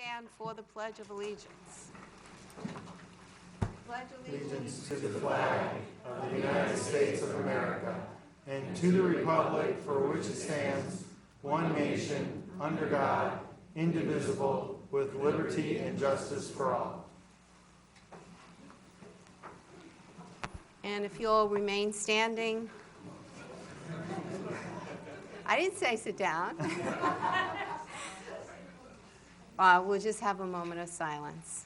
stand for the Pledge of Allegiance. Pledge Allegiance to the flag of the United States of America and to the republic for which it stands, one nation, under God, indivisible, with liberty and justice for all. And if you'll remain standing. I didn't say sit down. We'll just have a moment of silence.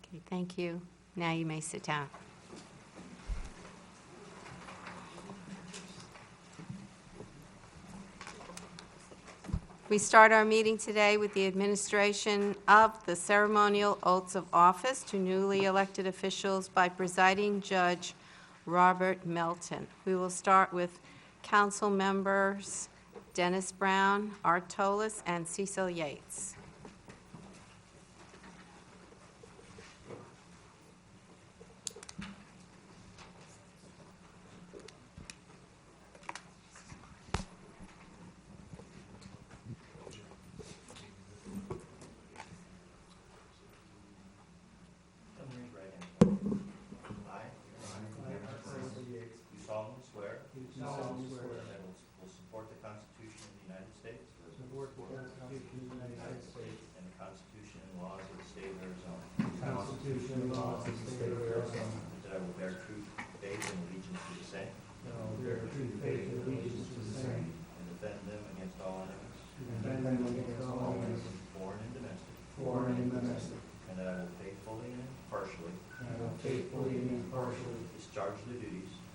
Okay, thank you. Now you may sit down. We start our meeting today with the administration of the ceremonial oaths of office to newly elected officials by Presiding Judge Robert Melton. We will start with council members Dennis Brown, Art Tolis, and Cecil Yates.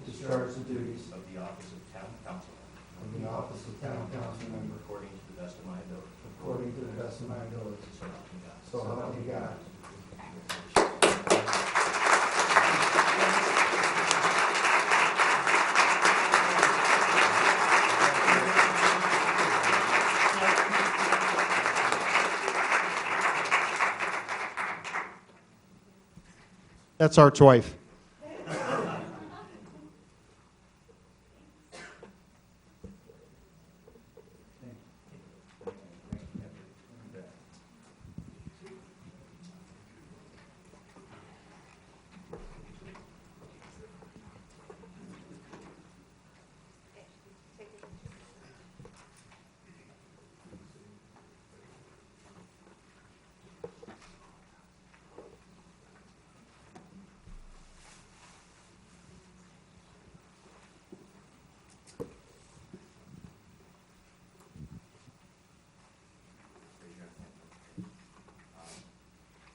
Discharge the duties of the office of town council member according to the best of my ability. according to the best of my ability. So help me God. So help me God. That's Art's wife.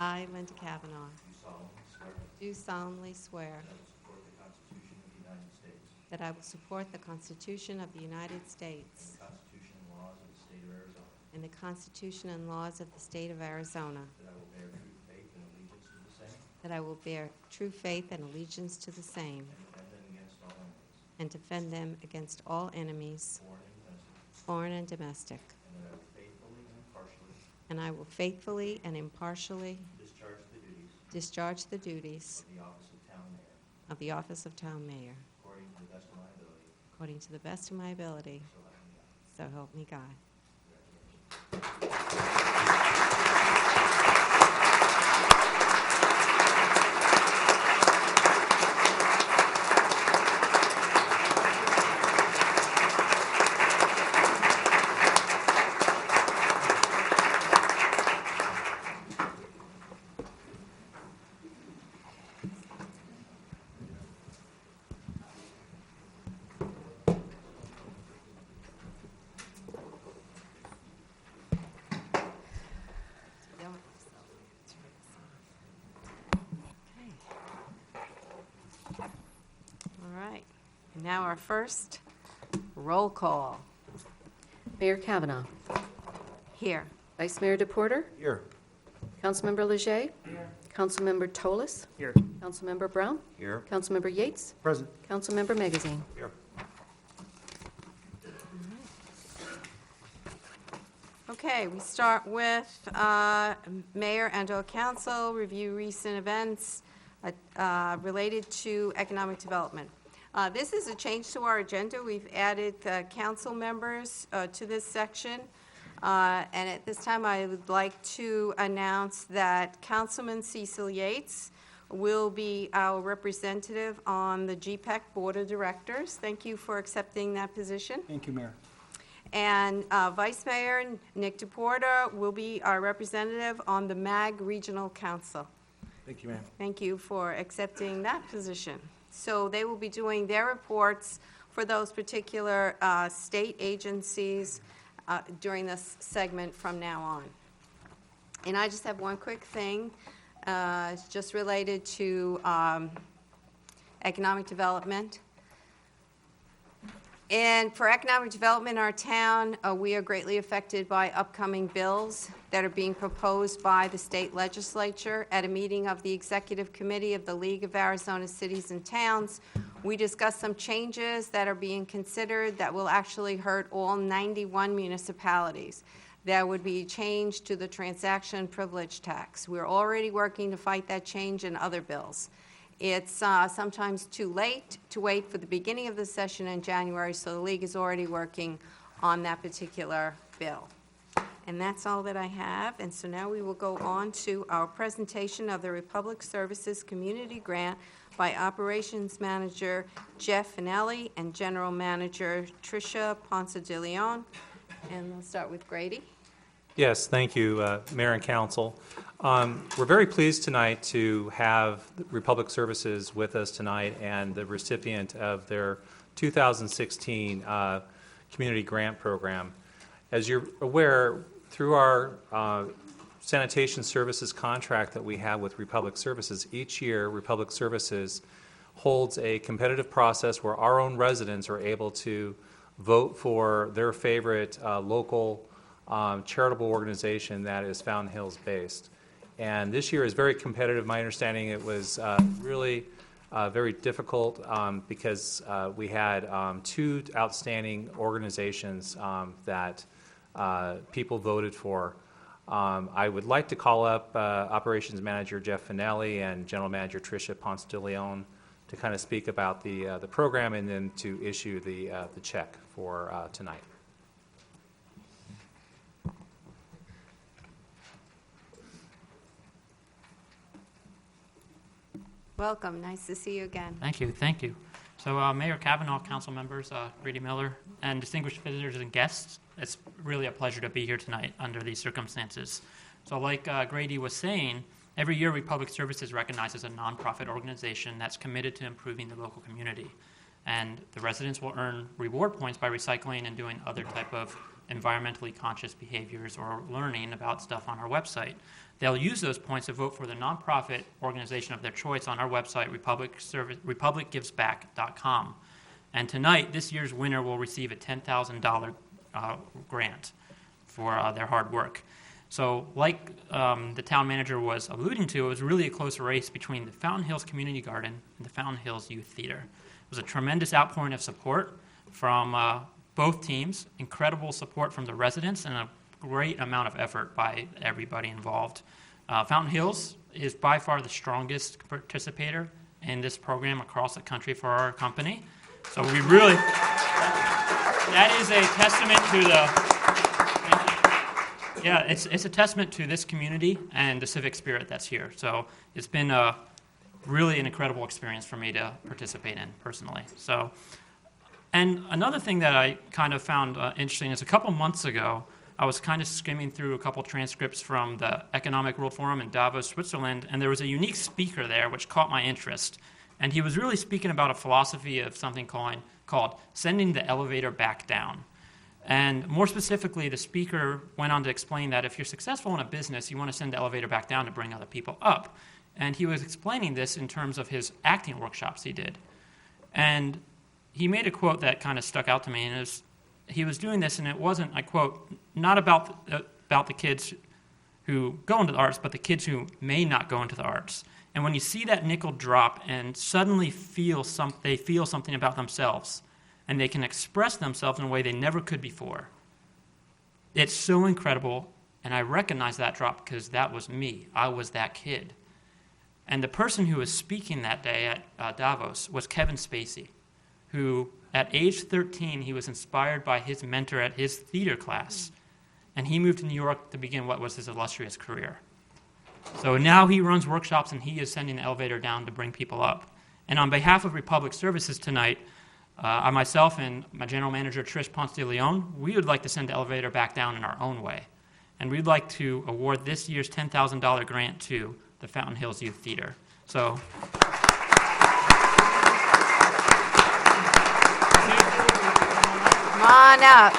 I, Linda Kavanaugh, Do solemnly swear do solemnly swear that I will support the Constitution of the United States that I will support the Constitution of the United States and the Constitution and laws of the State of Arizona, and the Constitution and laws of the State of Arizona, that I will bear true faith and allegiance to the same that I will bear true faith and allegiance to the same, and defend them against all enemies, foreign and domestic, foreign and domestic, and I will faithfully and impartially discharge the duties of the office of town mayor according to the best of my ability. according to the best of my ability, So help me God. so help me God. All right, and now our first roll call. Mayor Kavanaugh. Here. Vice Mayor DePorter. Here. Councilmember Leger. Here. Councilmember Tolis. Here. Councilmember Brown. Here. Councilmember Yates. Present. Councilmember Magazine. Here. Okay, we start with Mayor and/or Council, review recent events, related to economic development. This is a change to our agenda. We've added council members to this section. And at this time, I would like to announce that Councilman Cecil Yates will be our representative on the GPEC Board of Directors. Thank you for accepting that position. Thank you, Mayor. And Vice Mayor Nick DePorta will be our representative on the MAG Regional Council. Thank you, Mayor. Thank you for accepting that position. So they will be doing their reports for those particular state agencies during this segment from now on. And I just have one quick thing. It's just related to economic development. And for economic development in our town, we are greatly affected by upcoming bills that are being proposed by the state legislature. At a meeting of the Executive Committee of the League of Arizona Cities and Towns, we discussed some changes that are being considered that will actually hurt all 91 municipalities. There would be change to the transaction privilege tax. We're already working to fight that change in other bills. It's sometimes too late to wait for the beginning of the session in January, so the League is already working on that particular bill. And that's all that I have. And so now we will go on to our presentation of the Republic Services Community Grant by Operations Manager Jeff Finelli and General Manager Tricia Ponce de Leon. And we'll start with Grady. Yes, thank you, Mayor and Council. We're very pleased tonight to have Republic Services with us tonight and the recipient of their 2016 Community Grant Program. As you're aware, through our sanitation services contract that we have with Republic Services, each year Republic Services holds a competitive process where our own residents are able to vote for their favorite local charitable organization that is Fountain Hills based. And this year is very competitive. My understanding it was really very difficult because we had two outstanding organizations that people voted for. I would like to call up Operations Manager Jeff Finelli and General Manager Tricia Ponce de Leon to kind of speak about the program and then to issue the check for tonight. Welcome. Nice to see you again. Thank you, thank you. So Mayor Kavanaugh, council members, Grady Miller, and distinguished visitors and guests, it's really a pleasure to be here tonight under these circumstances. So like Grady was saying, every year Republic Services recognizes a nonprofit organization that's committed to improving the local community. And the residents will earn reward points by recycling and doing other type of environmentally conscious behaviors or learning about stuff on our website. They'll use those points to vote for the nonprofit organization of their choice on our website, republicgivesback.com. And tonight, this year's winner will receive a $10,000 grant for their hard work. So like the town manager was alluding to, it was really a close race between the Fountain Hills Community Garden and the Fountain Hills Youth Theater. It was a tremendous outpouring of support from both teams, incredible support from the residents, and a great amount of effort by everybody involved. Fountain Hills is by far the strongest participator in this program across the country for our company. So we really, that is a testament to the, it's a testament to this community and the civic spirit that's here. So it's been really an incredible experience for me to participate in personally. So, and another thing that I kind of found interesting is a couple months ago, I was kind of skimming through a couple transcripts from the Economic World Forum in Davos, Switzerland, and there was a unique speaker there which caught my interest. And he was really speaking about a philosophy of something called sending the elevator back down. And more specifically, the speaker went on to explain that if you're successful in a business, you want to send the elevator back down to bring other people up. And he was explaining this in terms of his acting workshops he did. And he made a quote that kind of stuck out to me, and it was, he was doing this, and it wasn't, I quote, not about the kids who go into the arts, but the kids who may not go into the arts. And when you see that nickel drop and suddenly they feel something about themselves, and they can express themselves in a way they never could before, it's so incredible, and I recognize that drop because that was me. I was that kid. And the person who was speaking that day at Davos was Kevin Spacey, who at age 13, he was inspired by his mentor at his theater class, and he moved to New York to begin what was his illustrious career. So now he runs workshops, and he is sending the elevator down to bring people up. And on behalf of Republic Services tonight, I myself and my general manager, Trish Ponce de Leon, we would like to send the elevator back down in our own way. And we'd like to award this year's $10,000 grant to the Fountain Hills Youth Theater. So, Come on up.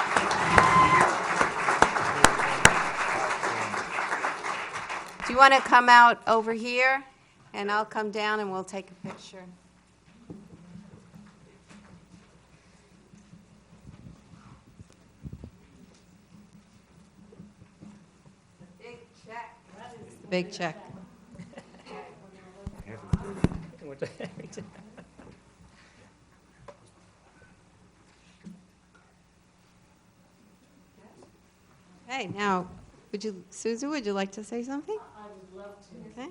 Do you want to come out over here? And I'll come down and we'll take a picture. Big check. Big check. Okay, now, Suzu, would you like to say something? I would love to. Okay.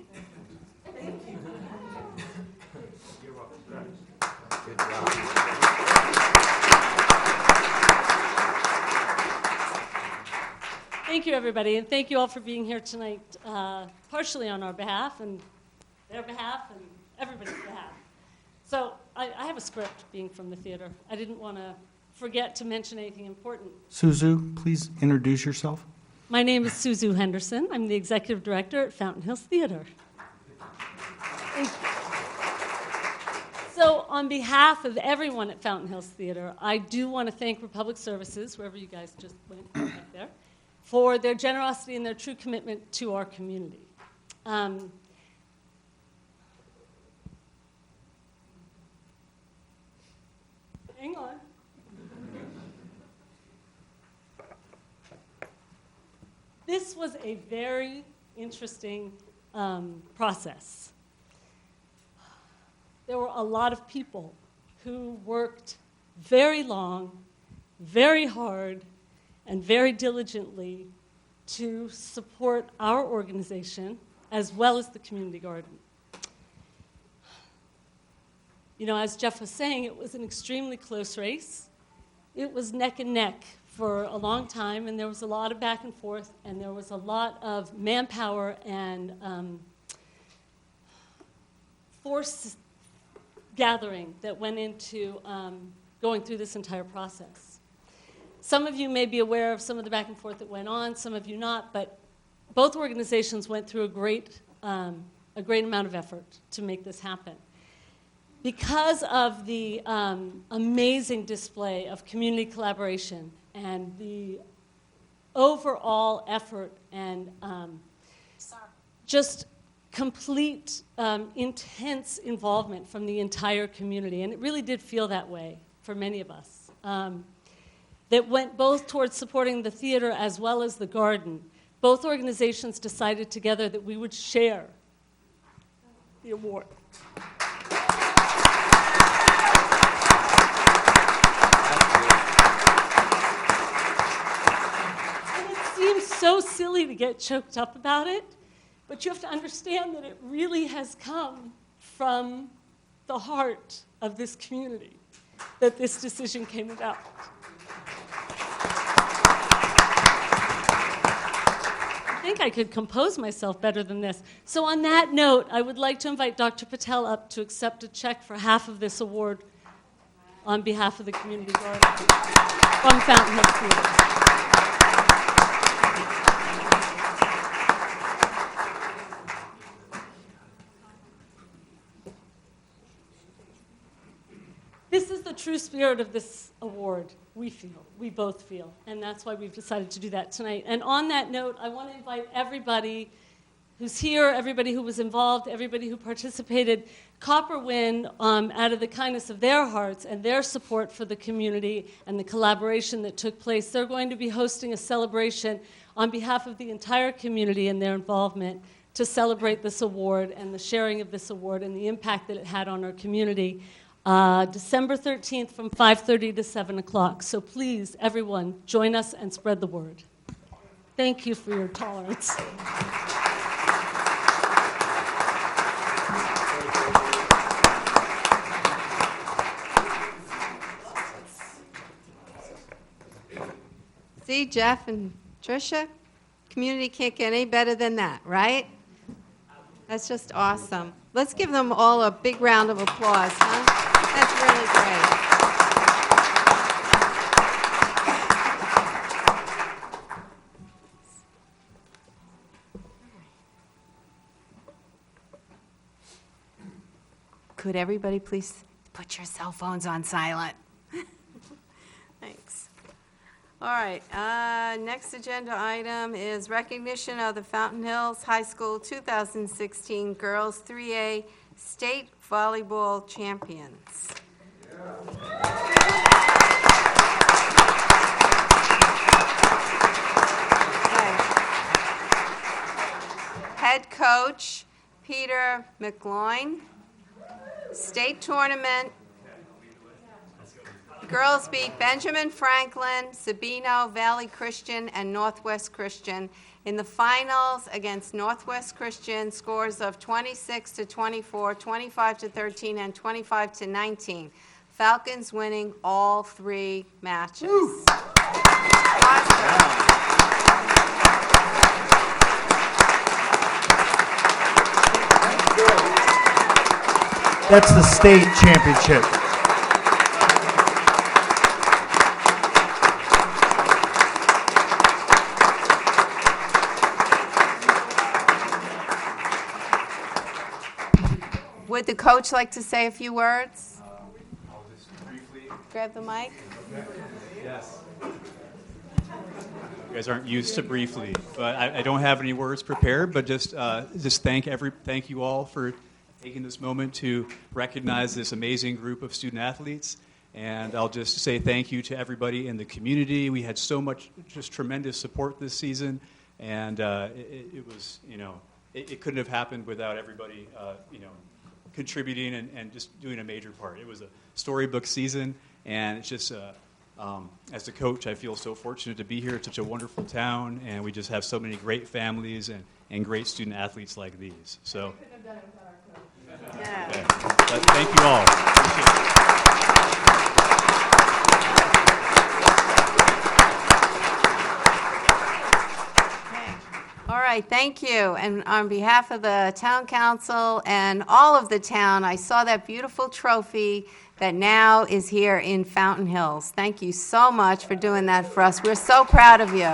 Thank you, everybody, and thank you all for being here tonight, partially on our behalf and their behalf and everybody's behalf. So I have a script, being from the theater. I didn't want to forget to mention anything important. Suzu, please introduce yourself. My name is Suzu Henderson. I'm the executive director at Fountain Hills Theater. So on behalf of everyone at Fountain Hills Theater, I do want to thank Republic Services, wherever you guys just went back there, for their generosity and their true commitment to our community. Hang on. This was a very interesting process. There were a lot of people who worked very long, very hard, and very diligently to support our organization as well as the community garden. You know, as Jeff was saying, it was an extremely close race. It was neck and neck for a long time, and there was a lot of back and forth, and there was a lot of manpower and force gathering that went into going through this entire process. Some of you may be aware of some of the back and forth that went on, some of you not, but both organizations went through a great amount of effort to make this happen. Because of the amazing display of community collaboration and the overall effort and just complete intense involvement from the entire community, and it really did feel that way for many of us, that went both towards supporting the theater as well as the garden. Both organizations decided together that we would share the award. So silly to get choked up about it, but you have to understand that it really has come from the heart of this community that this decision came about. I think I could compose myself better than this. So on that note, I would like to invite Dr. Patel up to accept a check for half of this award on behalf of the community garden from Fountain Hills Theater. This is the true spirit of this award, we both feel, and that's why we've decided to do that tonight. And on that note, I want to invite everybody who's here, everybody who was involved, everybody who participated. Copperwind, out of the kindness of their hearts and their support for the community and the collaboration that took place, they're going to be hosting a celebration on behalf of the entire community and their involvement to celebrate this award and the sharing of this award and the impact that it had on our community. December 13th from 5:30 to 7 o'clock. So please, everyone, join us and spread the word. Thank you for your tolerance. See, Jeff and Tricia, community can't get any better than that, right? That's just awesome. Let's give them all a big round of applause, huh? That's really great. Could everybody please put your cell phones on silent? Thanks. All right, next agenda item is recognition of the Fountain Hills High School 2016 Girls 3A State Volleyball Champions. Okay. Head coach Peter McLoyne. State tournament. Girls beat Benjamin Franklin, Sabino, Valley Christian, and Northwest Christian in the finals against Northwest Christian, scores of 26-24, 25-13, and 25-19. Falcons winning all 3 matches. Awesome. That's the state championship. Would the coach like to say a few words? I'll just briefly. Grab the mic. Yes. You guys aren't used to briefly, but I don't have any words prepared. But just thank you all for taking this moment to recognize this amazing group of student athletes. And I'll just say thank you to everybody in the community. We had so much, just tremendous support this season, and it was, it couldn't have happened without everybody, contributing and just doing a major part. It was a storybook season, and it's just, as a coach, I feel so fortunate to be here. It's such a wonderful town, and we just have so many great families and great student athletes like these. So, Yeah. okay. But thank you all. Appreciate it. All right, thank you. And on behalf of the town council and all of the town, I saw that beautiful trophy that now is here in Fountain Hills. Thank you so much for doing that for us. We're so proud of you.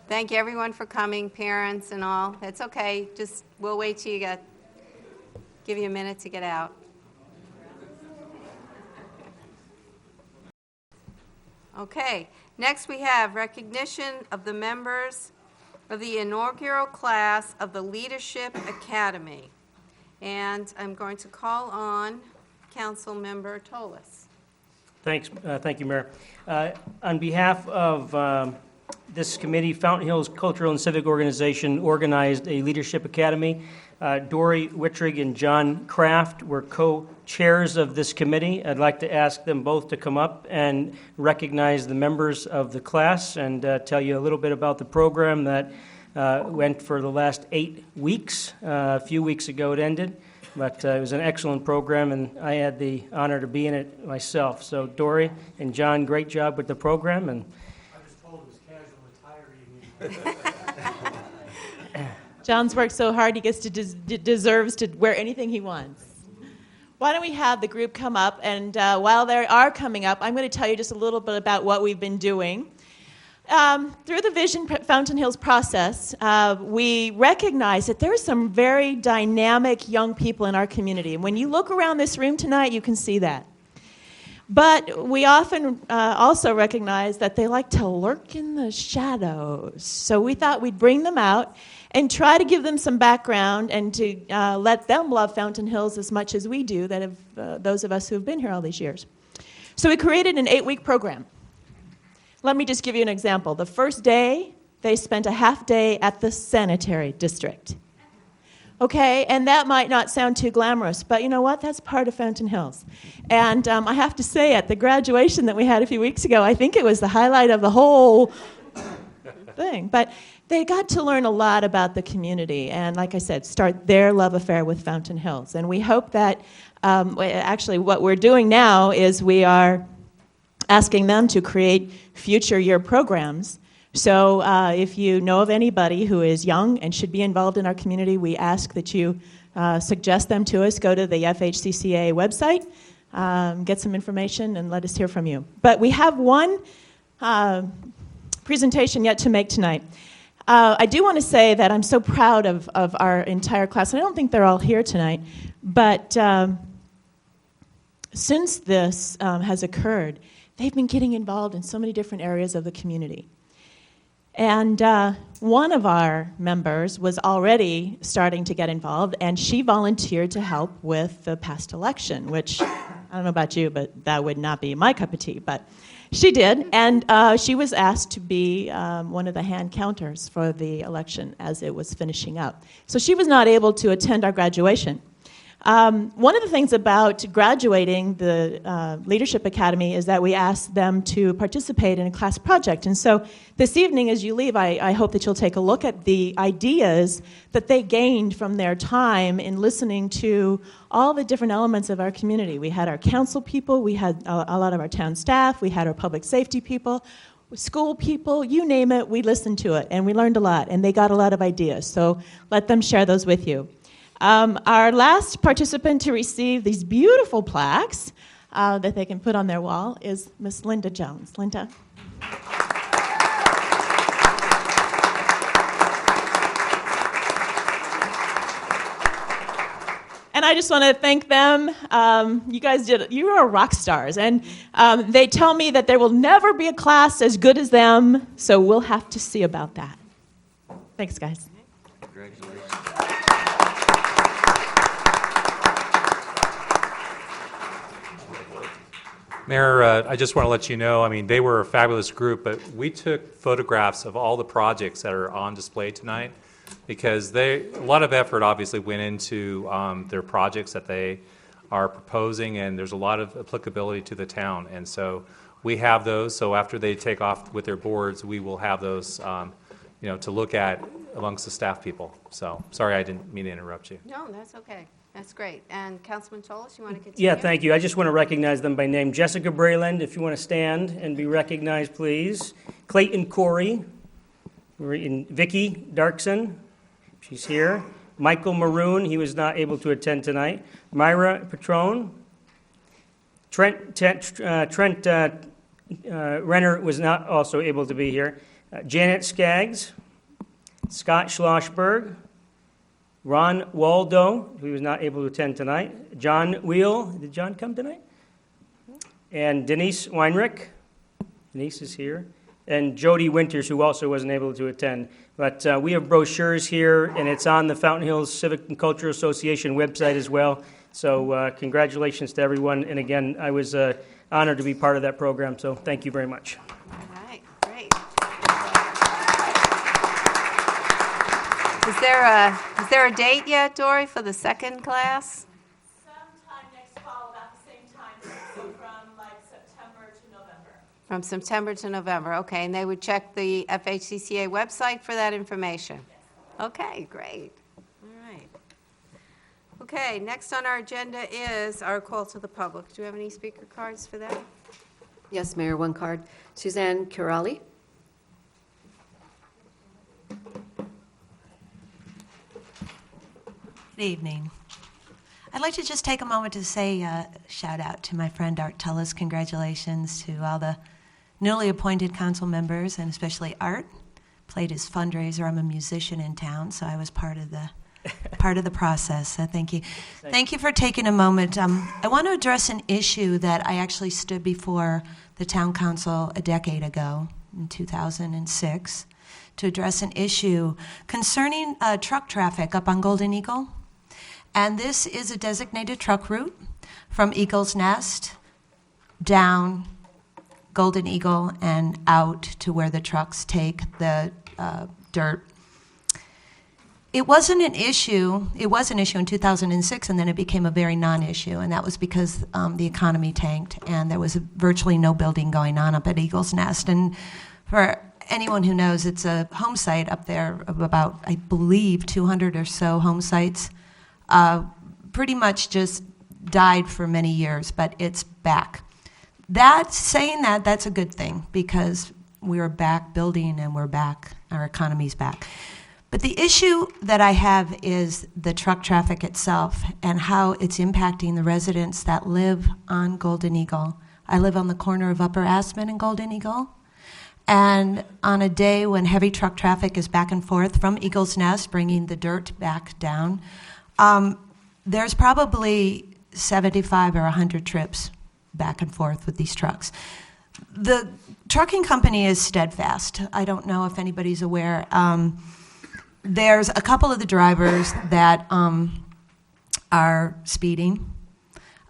Thank you, everyone, for coming, parents and all. It's okay. Just, we'll wait till give you a minute to get out. Okay, next we have recognition of the members of the inaugural class of the Leadership Academy. And I'm going to call on Councilmember Toles. Thanks. Thank you, Mayor. On behalf of this committee, Fountain Hills Cultural and Civic Organization organized a Leadership Academy. Dory Wittrig and John Kraft were co-chairs of this committee. I'd like to ask them both to come up and recognize the members of the class and tell you a little bit about the program that went for the last 8 weeks. A few weeks ago it ended, but it was an excellent program, and I had the honor to be in it myself. So Dory and John, great job with the program. And I was told it was casual attire evening. John's worked so hard, he gets to deserves to wear anything he wants. Why don't we have the group come up, and while they are coming up, I'm going to tell you just a little bit about what we've been doing. Through the Vision Fountain Hills process, we recognize that there are some very dynamic young people in our community. And when you look around this room tonight, you can see that. But we often also recognize that they like to lurk in the shadows. So we thought we'd bring them out and try to give them some background and to let them love Fountain Hills as much as we do, that have those of us who have been here all these years. So we created an 8-week program. Let me just give you an example. The first day, they spent a half day at the sanitary district. Okay, and that might not sound too glamorous, but you know what? That's part of Fountain Hills. And I have to say, at the graduation that we had a few weeks ago, I think it was the highlight of the whole thing. But they got to learn a lot about the community and, like I said, start their love affair with Fountain Hills. And we hope that, actually what we're doing now is we are asking them to create future year programs. So if you know of anybody who is young and should be involved in our community, we ask that you suggest them to us. Go to the FHCCA website, get some information, and let us hear from you. But we have one presentation yet to make tonight. I do want to say that I'm so proud of our entire class. I don't think they're all here tonight, but since this has occurred, they've been getting involved in so many different areas of the community. And one of our members was already starting to get involved, and she volunteered to help with the past election, which, I don't know about you, but that would not be my cup of tea, but she did. And she was asked to be one of the hand counters for the election as it was finishing up. So she was not able to attend our graduation. One of the things about graduating the Leadership Academy is that we ask them to participate in a class project. And so this evening, as you leave, I hope that you'll take a look at the ideas that they gained from their time in listening to all the different elements of our community. We had our council people, we had a lot of our town staff, we had our public safety people, school people, you name it, we listened to it, and we learned a lot, and they got a lot of ideas. So let them share those with you. Our last participant to receive these beautiful plaques that they can put on their wall is Miss Linda Jones. Linda. And I just want to thank them. You guys you are rock stars. And they tell me that there will never be a class as good as them, so we'll have to see about that. Thanks, guys. Congratulations. Mayor, I just want to let you know, I mean, they were a fabulous group, but we took photographs of all the projects that are on display tonight because a lot of effort obviously went into their projects that they are proposing, and there's a lot of applicability to the town. And so we have those, so after they take off with their boards, we will have those to look at amongst the staff people. So sorry, I didn't mean to interrupt you. No, that's okay. That's great. And Councilman Toles, you want to continue? Yeah, thank you. I just want to recognize them by name. Jessica Brayland, if you want to stand and be recognized, please. Clayton Corey. Vicki Darkson, she's here. Michael Maroon, he was not able to attend tonight. Myra Petrone. Trent Renner was not also able to be here. Janet Skaggs. Scott Schlossberg. Ron Waldo, who was not able to attend tonight. John Wheel, did John come tonight? And Denise Weinrich, Denise is here. And Jody Winters, who also wasn't able to attend. But we have brochures here, and it's on the Fountain Hills Civic and Cultural Association website as well. So congratulations to everyone. And again, I was honored to be part of that program, so thank you very much. All right, great. Is there a date yet, Dory, for the second class? Sometime next fall, about the same time, so from like September to November. From September to November, okay. And they would check the FHCCA website for that information? Yes. Okay, great. All right. Okay, next on our agenda is our call to the public. Do you have any speaker cards for that? Yes, Mayor, one card. Suzanne Curali. Good evening. I'd like to just take a moment to say shout out to my friend Art Tullis. Congratulations to all the newly appointed council members, and especially Art. Played his fundraiser. I'm a musician in town, so I was part of the process. So thank you. Thank you for taking a moment. I want to address an issue that I actually stood before the town council a decade ago, in 2006, to address an issue concerning truck traffic up on Golden Eagle. And this is a designated truck route from Eagle's Nest down Golden Eagle and out to where the trucks take the dirt. It wasn't an issue. It was an issue in 2006, and then it became a very non-issue, and that was because the economy tanked, and there was virtually no building going on up at Eagle's Nest. And for anyone who knows, it's a home site up there of about, I believe, 200 or so home sites. Pretty much just died for many years, but it's back. Saying that, that's a good thing, because we're back building and we're back, our economy's back. But the issue that I have is the truck traffic itself and how it's impacting the residents that live on Golden Eagle. I live on the corner of Upper Aspen and Golden Eagle. And on a day when heavy truck traffic is back and forth from Eagle's Nest, bringing the dirt back down, there's probably 75 or 100 trips back and forth with these trucks. The trucking company is steadfast. I don't know if anybody's aware. There's a couple of the drivers that are speeding.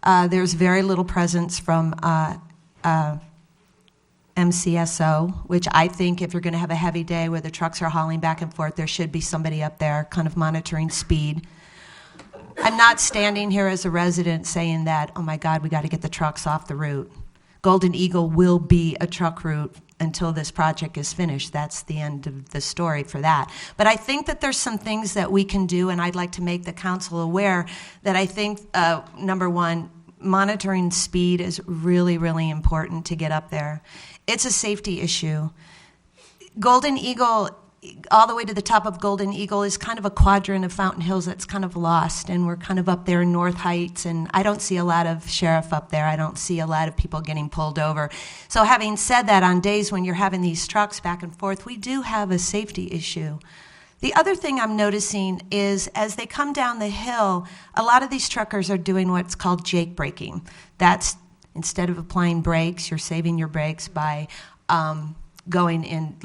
There's very little presence from MCSO, which I think if you're going to have a heavy day where the trucks are hauling back and forth, there should be somebody up there kind of monitoring speed. I'm not standing here as a resident saying that, oh my God, we got to get the trucks off the route. Golden Eagle will be a truck route until this project is finished. That's the end of the story for that. But I think that there's some things that we can do, and I'd like to make the council aware that I think, number one, monitoring speed is really, really important to get up there. It's a safety issue. Golden Eagle, all the way to the top of Golden Eagle, is kind of a quadrant of Fountain Hills that's kind of lost, and we're kind of up there in North Heights, and I don't see a lot of sheriff up there. I don't see a lot of people getting pulled over. So having said that, on days when you're having these trucks back and forth, we do have a safety issue. The other thing I'm noticing is as they come down the hill, a lot of these truckers are doing what's called jake braking. That's, instead of applying brakes, you're saving your brakes by going in,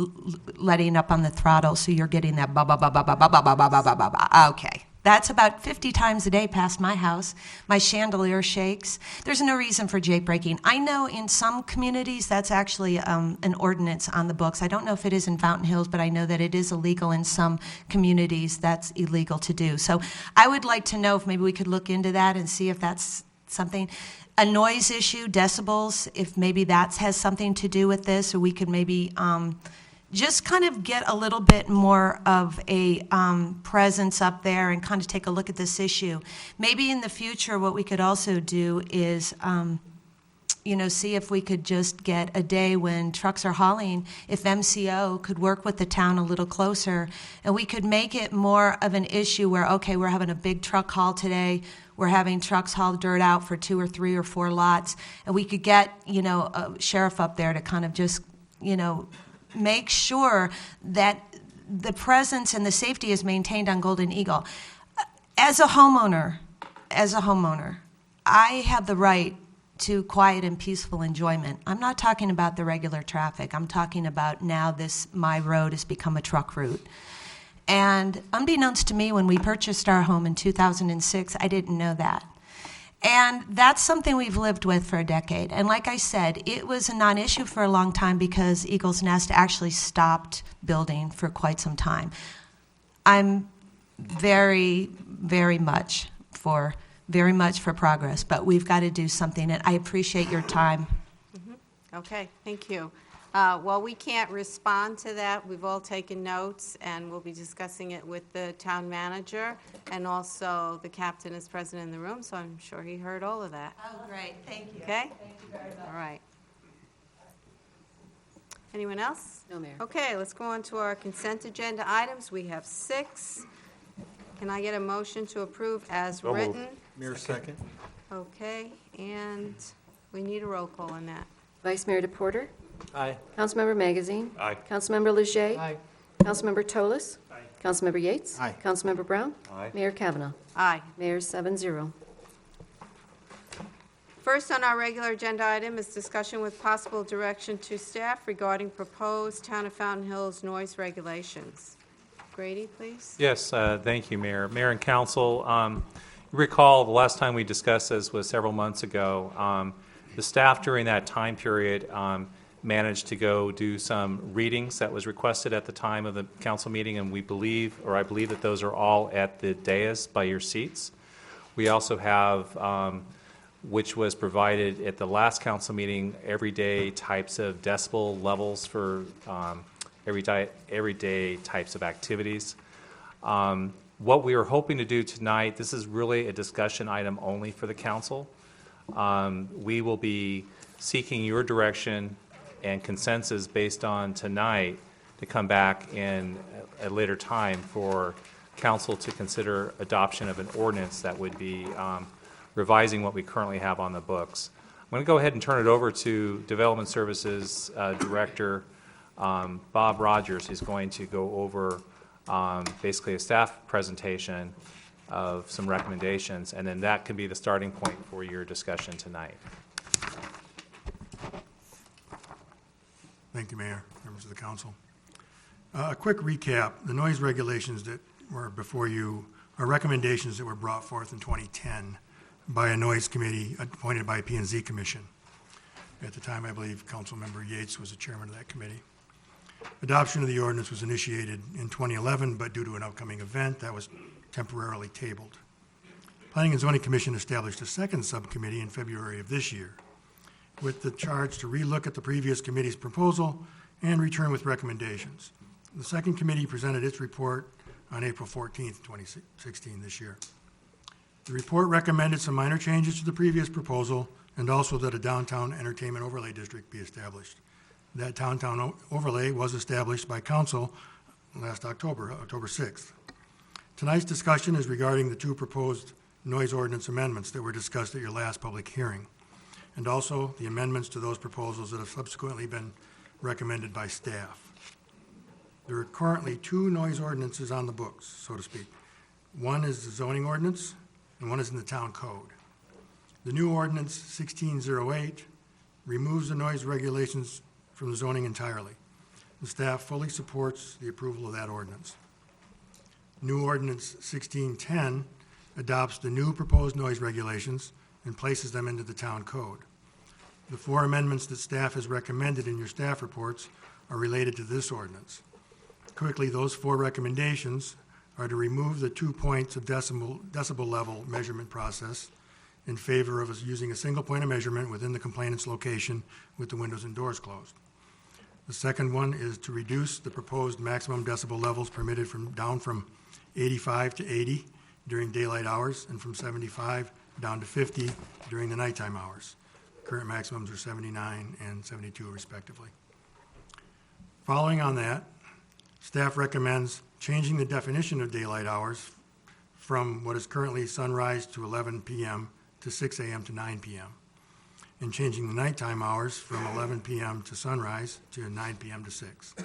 letting up on the throttle, so you're getting that ba-ba-ba-ba-ba-ba-ba-ba-ba-ba-ba. Okay. That's about 50 times a day past my house. My chandelier shakes. There's no reason for jake braking. I know in some communities that's actually an ordinance on the books. I don't know if it is in Fountain Hills, but I know that it is illegal in some communities. That's illegal to do. So I would like to know if maybe we could look into that and see if that's something. A noise issue, decibels, if maybe that has something to do with this, or we could maybe just kind of get a little bit more of a presence up there and kind of take a look at this issue. Maybe in the future what we could also do is see if we could just get a day when trucks are hauling, if MCO could work with the town a little closer, and we could make it more of an issue where, okay, we're having a big truck haul today, we're having trucks haul dirt out for 2 or 3 or 4 lots, and we could get, a sheriff up there to kind of just, make sure that the presence and the safety is maintained on Golden Eagle. As a homeowner, I have the right to quiet and peaceful enjoyment. I'm not talking about the regular traffic. I'm talking about now my road has become a truck route. And unbeknownst to me, when we purchased our home in 2006, I didn't know that. And that's something we've lived with for a decade. And like I said, it was a non-issue for a long time because Eagle's Nest actually stopped building for quite some time. I'm very, very much for progress, but we've got to do something, and I appreciate your time. Okay, thank you. Well, we can't respond to that. We've all taken notes, and we'll be discussing it with the town manager, and also the captain is present in the room, so I'm sure he heard all of that. Oh, great. Thank you. Okay? Thank you very much. All right. Anyone else? No, Mayor. Okay, let's go on to our consent agenda items. We have 6. Can I get a motion to approve as written? Mayor, second. Okay, and we need a roll call on that. Vice Mayor DePorter? Aye. Councilmember Magazine? Aye. Councilmember Leger? Aye. Councilmember Toles? Aye. Councilmember Yates? Aye. Councilmember Brown? Aye. Mayor Kavanaugh? Aye. Mayor 7-0. First on our regular agenda item is discussion with possible direction to staff regarding proposed Town of Fountain Hills noise regulations. Grady, please. Yes, thank you, Mayor. Mayor and Council, you recall the last time we discussed this was several months ago. The staff during that time period managed to go do some readings that was requested at the time of the council meeting, and I believe that those are all at the dais by your seats. We also have, which was provided at the last council meeting, everyday types of decibel levels for everyday types of activities. What we are hoping to do tonight, this is really a discussion item only for the council. We will be seeking your direction and consensus based on tonight to come back in a later time for council to consider adoption of an ordinance that would be revising what we currently have on the books. I'm going to go ahead and turn it over to Development Services Director Bob Rogers, who's going to go over basically a staff presentation of some recommendations, and then that can be the starting point for your discussion tonight. Thank you, Mayor, members of the council. A quick recap. The noise regulations that were before you are recommendations that were brought forth in 2010 by a noise committee appointed by a P&Z commission. At the time, I believe Councilmember Yates was the chairman of that committee. Adoption of the ordinance was initiated in 2011, but due to an upcoming event, that was temporarily tabled. Planning and Zoning Commission established a second subcommittee in February of this year with the charge to relook at the previous committee's proposal and return with recommendations. The second committee presented its report on April 14th, 2016 this year. The report recommended some minor changes to the previous proposal and also that a downtown entertainment overlay district be established. That downtown overlay was established by council last October 6th. Tonight's discussion is regarding the two proposed noise ordinance amendments that were discussed at your last public hearing, and also the amendments to those proposals that have subsequently been recommended by staff. There are currently two noise ordinances on the books, so to speak. One is the zoning ordinance, and one is in the town code. The new ordinance 1608 removes the noise regulations from the zoning entirely. The staff fully supports the approval of that ordinance. New ordinance 1610 adopts the new proposed noise regulations and places them into the town code. The four amendments that staff has recommended in your staff reports are related to this ordinance. Quickly, those four recommendations are to remove the 2 points of decibel level measurement process in favor of us using a single point of measurement within the complainant's location with the windows and doors closed. The second one is to reduce the proposed maximum decibel levels permitted down from 85 to 80 during daylight hours and from 75 down to 50 during the nighttime hours. Current maximums are 79 and 72 respectively. Following on that, staff recommends changing the definition of daylight hours from what is currently sunrise to 11 p.m. to 6 a.m. to 9 p.m. and changing the nighttime hours from 11 p.m. to sunrise to 9 p.m. to 6.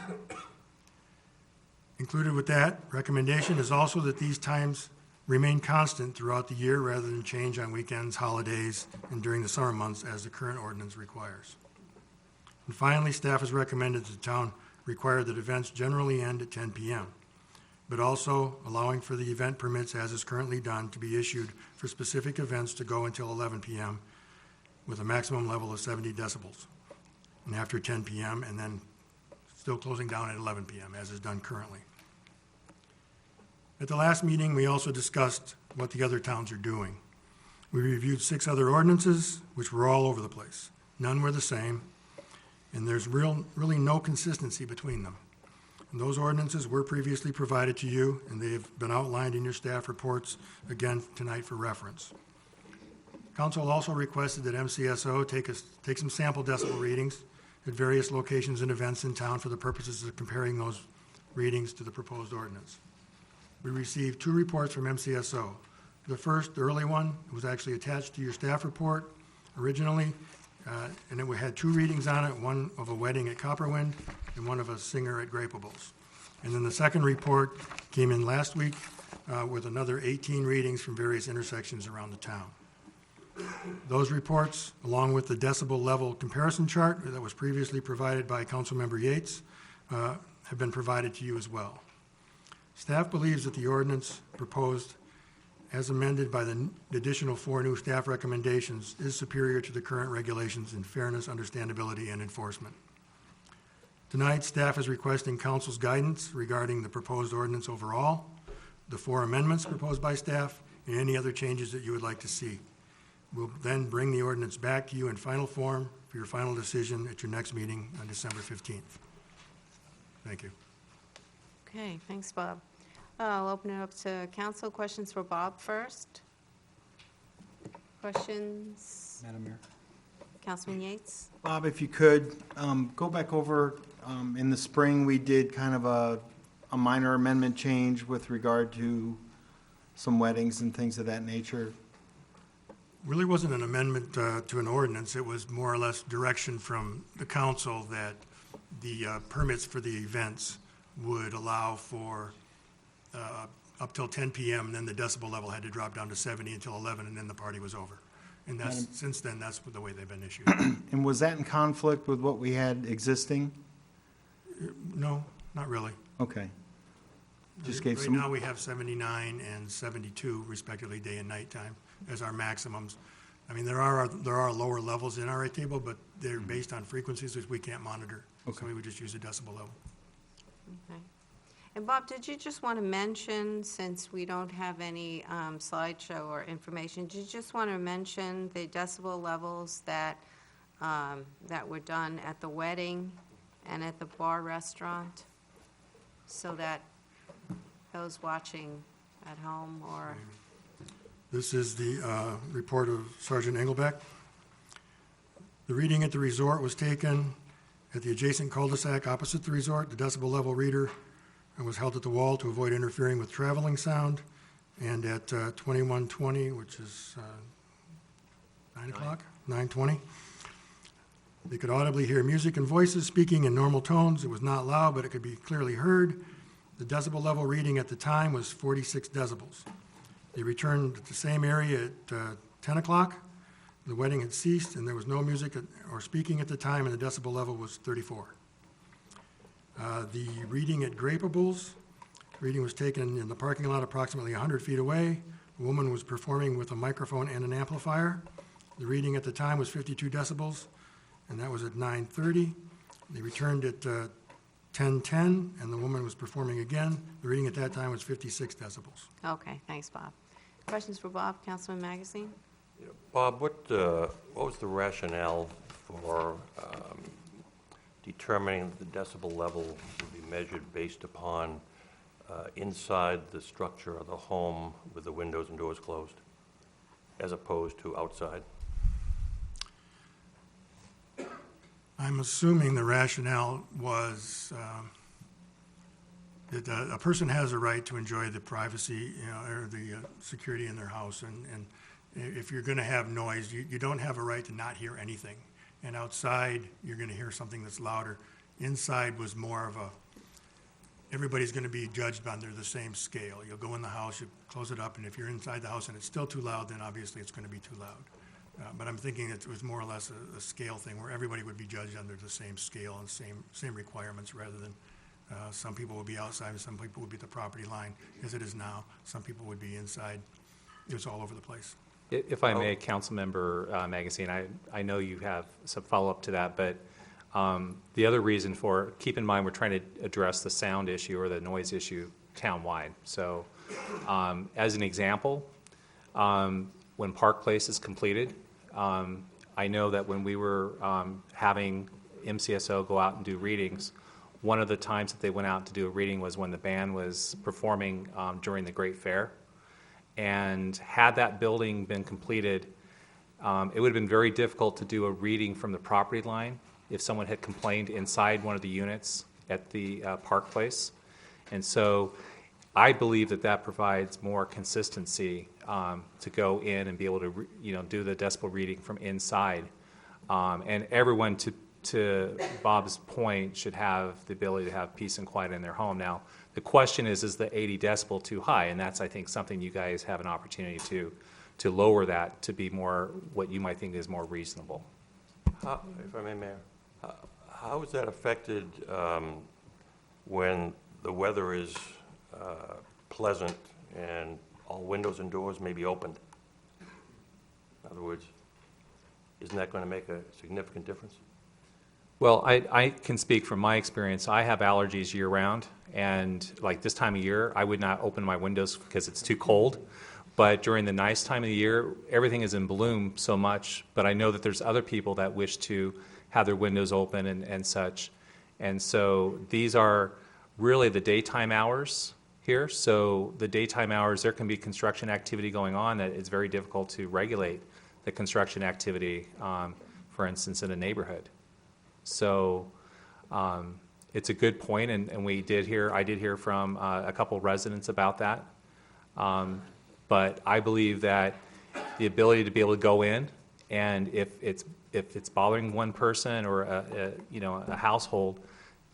Included with that recommendation is also that these times remain constant throughout the year rather than change on weekends, holidays, and during the summer months as the current ordinance requires. And finally, staff has recommended that the town require that events generally end at 10 p.m., but also allowing for the event permits as is currently done to be issued for specific events to go until 11 p.m. with a maximum level of 70 decibels, and after 10 p.m. and then still closing down at 11 p.m. as is done currently. At the last meeting, we also discussed what the other towns are doing. We reviewed 6 other ordinances, which were all over the place. None were the same, and there's really no consistency between them. And those ordinances were previously provided to you, and they have been outlined in your staff reports, again, tonight for reference. Council also requested that MCSO take some sample decibel readings at various locations and events in town for the purposes of comparing those readings to the proposed ordinance. We received 2 reports from MCSO. The first, the early one, was actually attached to your staff report originally, and it had 2 readings on it, one of a wedding at Copperwind and one of a singer at Grapables. And then the second report came in last week with another 18 readings from various intersections around the town. Those reports, along with the decibel level comparison chart that was previously provided by Councilmember Yates, have been provided to you as well. Staff believes that the ordinance proposed as amended by the additional 4 new staff recommendations is superior to the current regulations in fairness, understandability, and enforcement. Tonight, staff is requesting council's guidance regarding the proposed ordinance overall, the 4 amendments proposed by staff, and any other changes that you would like to see. We'll then bring the ordinance back to you in final form for your final decision at your next meeting on December 15th. Thank you. Okay, thanks, Bob. I'll open it up to council. Questions for Bob first? Questions? Madam Mayor. Councilman Yates? Bob, if you could, go back over, in the spring, we did kind of a minor amendment change with regard to some weddings and things of that nature. Really wasn't an amendment to an ordinance. It was more or less direction from the council that the permits for the events would allow for up till 10 p.m., and then the decibel level had to drop down to 70 until 11, and then the party was over. And that's, since then, that's the way they've been issued. And was that in conflict with what we had existing? No, not really. Okay. Just gave Right some. now, we have 79 and 72 respectively, day and nighttime, as our maximums. I mean, there are lower levels in our table, but they're based on frequencies which we can't monitor. So Okay. we would just use a decibel level. Okay. And Bob, did you just want to mention, since we don't have any slideshow or information, did you just want to mention the decibel levels that were done at the wedding and at the bar restaurant, so that those watching at home or... This is the report of Sergeant Engelbeck. The reading at the resort was taken at the adjacent cul-de-sac opposite the resort. The decibel level reader was held at the wall to avoid interfering with traveling sound. And at 21:20, which is 9 o'clock, 9:20, they could audibly hear music and voices speaking in normal tones. It was not loud, but it could be clearly heard. The decibel level reading at the time was 46 decibels. They returned to the same area at 10 o'clock. The wedding had ceased, and there was no music or speaking at the time, and the decibel level was 34. The reading at Grapables, reading was taken in the parking lot approximately 100 feet away. A woman was performing with a microphone and an amplifier. The reading at the time was 52 decibels, and that was at 9:30. They returned at 10:10, and the woman was performing again. The reading at that time was 56 decibels. Okay, thanks, Bob. Questions for Bob? Councilman Magazine? Bob, what was the rationale for determining that the decibel level would be measured based upon inside the structure of the home with the windows and doors closed, as opposed to outside? I'm assuming the rationale was that a person has a right to enjoy the privacy, or the security in their house, and if you're going to have noise, you don't have a right to not hear anything. And outside, you're going to hear something that's louder. Inside was more of everybody's going to be judged under the same scale. You'll go in the house, you close it up, and if you're inside the house and it's still too loud, then obviously it's going to be too loud. But I'm thinking it was more or less a scale thing where everybody would be judged under the same scale and same requirements, rather than some people would be outside and some people would be at the property line, as it is now. Some people would be inside. It was all over the place. If I may, Councilmember Magazine, I know you have some follow-up to that, but the other reason for, keep in mind, we're trying to address the sound issue or the noise issue townwide. So as an example, when Park Place is completed, I know that when we were having MCSO go out and do readings, one of the times that they went out to do a reading was when the band was performing during the Great Fair. And had that building been completed, it would have been very difficult to do a reading from the property line if someone had complained inside one of the units at the Park Place. And so I believe that that provides more consistency to go in and be able to do the decibel reading from inside. And everyone, to Bob's point, should have the ability to have peace and quiet in their home. Now, the question is the 80 decibel too high? And that's, I think, something you guys have an opportunity to lower that to be more what you might think is more reasonable. If I may, Mayor, how is that affected when the weather is pleasant and all windows and doors may be opened? In other words, isn't that going to make a significant difference? Well, I can speak from my experience. I have allergies year-round, and like this time of year, I would not open my windows because it's too cold. But during the nice time of the year, everything is in bloom so much. But I know that there's other people that wish to have their windows open and such. And so these are really the daytime hours here. So the daytime hours, there can be construction activity going on that it's very difficult to regulate the construction activity, for instance, in a neighborhood. So it's a good point, and I did hear from a couple residents about that. But I believe that the ability to be able to go in, and if it's bothering one person or a household,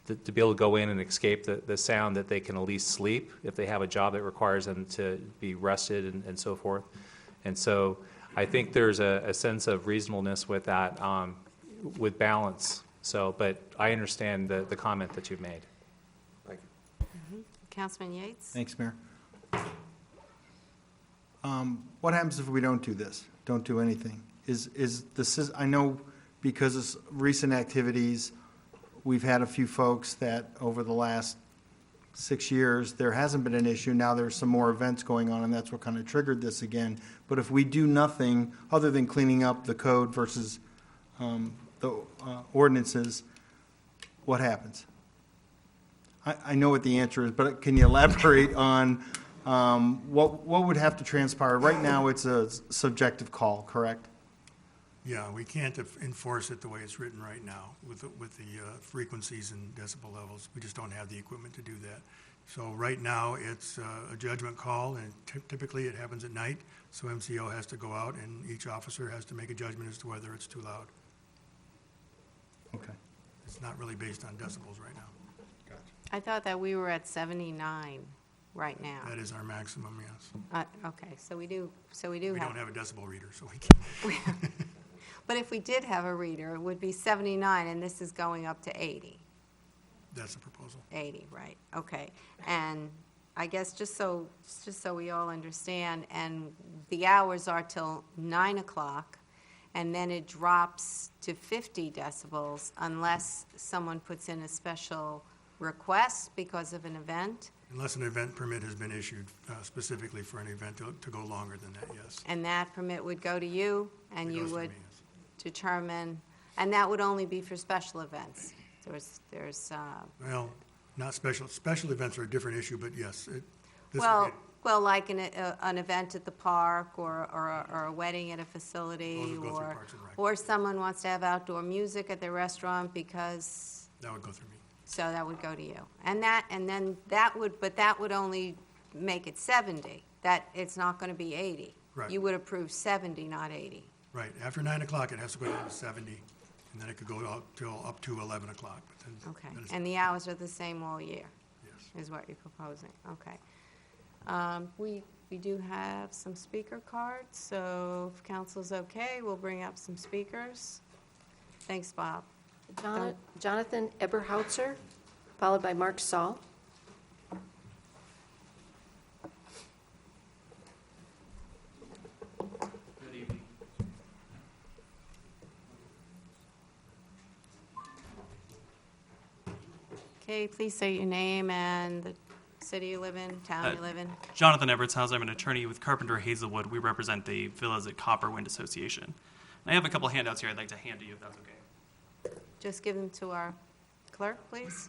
to be able to go in and escape the sound, that they can at least sleep if they have a job that requires them to be rested and so forth. And so I think there's a sense of reasonableness with that, with balance. So, but I understand the comment that you've made. Thank you. Councilman Yates? Thanks, Mayor. What happens if we don't do this? Don't do anything? I know because of recent activities, we've had a few folks that over the last 6 years, there hasn't been an issue. Now there's some more events going on, and that's what kind of triggered this again. But if we do nothing other than cleaning up the code versus the ordinances, what happens? I know what the answer is, but can you elaborate on what would have to transpire? Right now, it's a subjective call, correct? Yeah, we can't enforce it the way it's written right now with the frequencies and decibel levels. We just don't have the equipment to do that. So right now, it's a judgment call, and typically it happens at night. So MCO has to go out, and each officer has to make a judgment as to whether it's too loud. Okay. It's not really based on decibels right now. Gotcha. I thought that we were at 79 right now. That is our maximum, yes. Okay, so we do We have. don't have a decibel reader, so we can't. But if we did have a reader, it would be 79, and this is going up to 80. That's the proposal. 80, right, okay. And I guess just so we all understand, and the hours are till 9 o'clock, and then it drops to 50 decibels unless someone puts in a special request because of an event. Unless an event permit has been issued specifically for an event to go longer than that, yes. And that permit would go to you, and It you goes to would me, yes. determine, and that would only be for special events. There's Well, not special events are a different issue, but yes. well, like an event at the park or a wedding at a facility, Those would go through Parks and Rec. or someone wants to have outdoor music at their restaurant because, That would go through me. so that would go to you. And then that would only make it 70. That, it's not going to be 80. Right. You would approve 70, not 80. Right, after 9 o'clock, it has to go down to 70, and then it could go out till up to 11 o'clock. But then, Okay. then it's- And the hours are the same all year? Yes. Is what you're proposing, okay. We do have some speaker cards, so if council's okay, we'll bring up some speakers. Thanks, Bob. Jonathan Eberhautzer, followed by Mark Saul. Good evening. Okay, please say your name and the city you live in, town you live in. Jonathan Ebertshauser. I'm an attorney with Carpenter Hazelwood. We represent the Villas at Copperwind Association. And I have a couple handouts here I'd like to hand to you, if that's okay. Just give them to our clerk, please.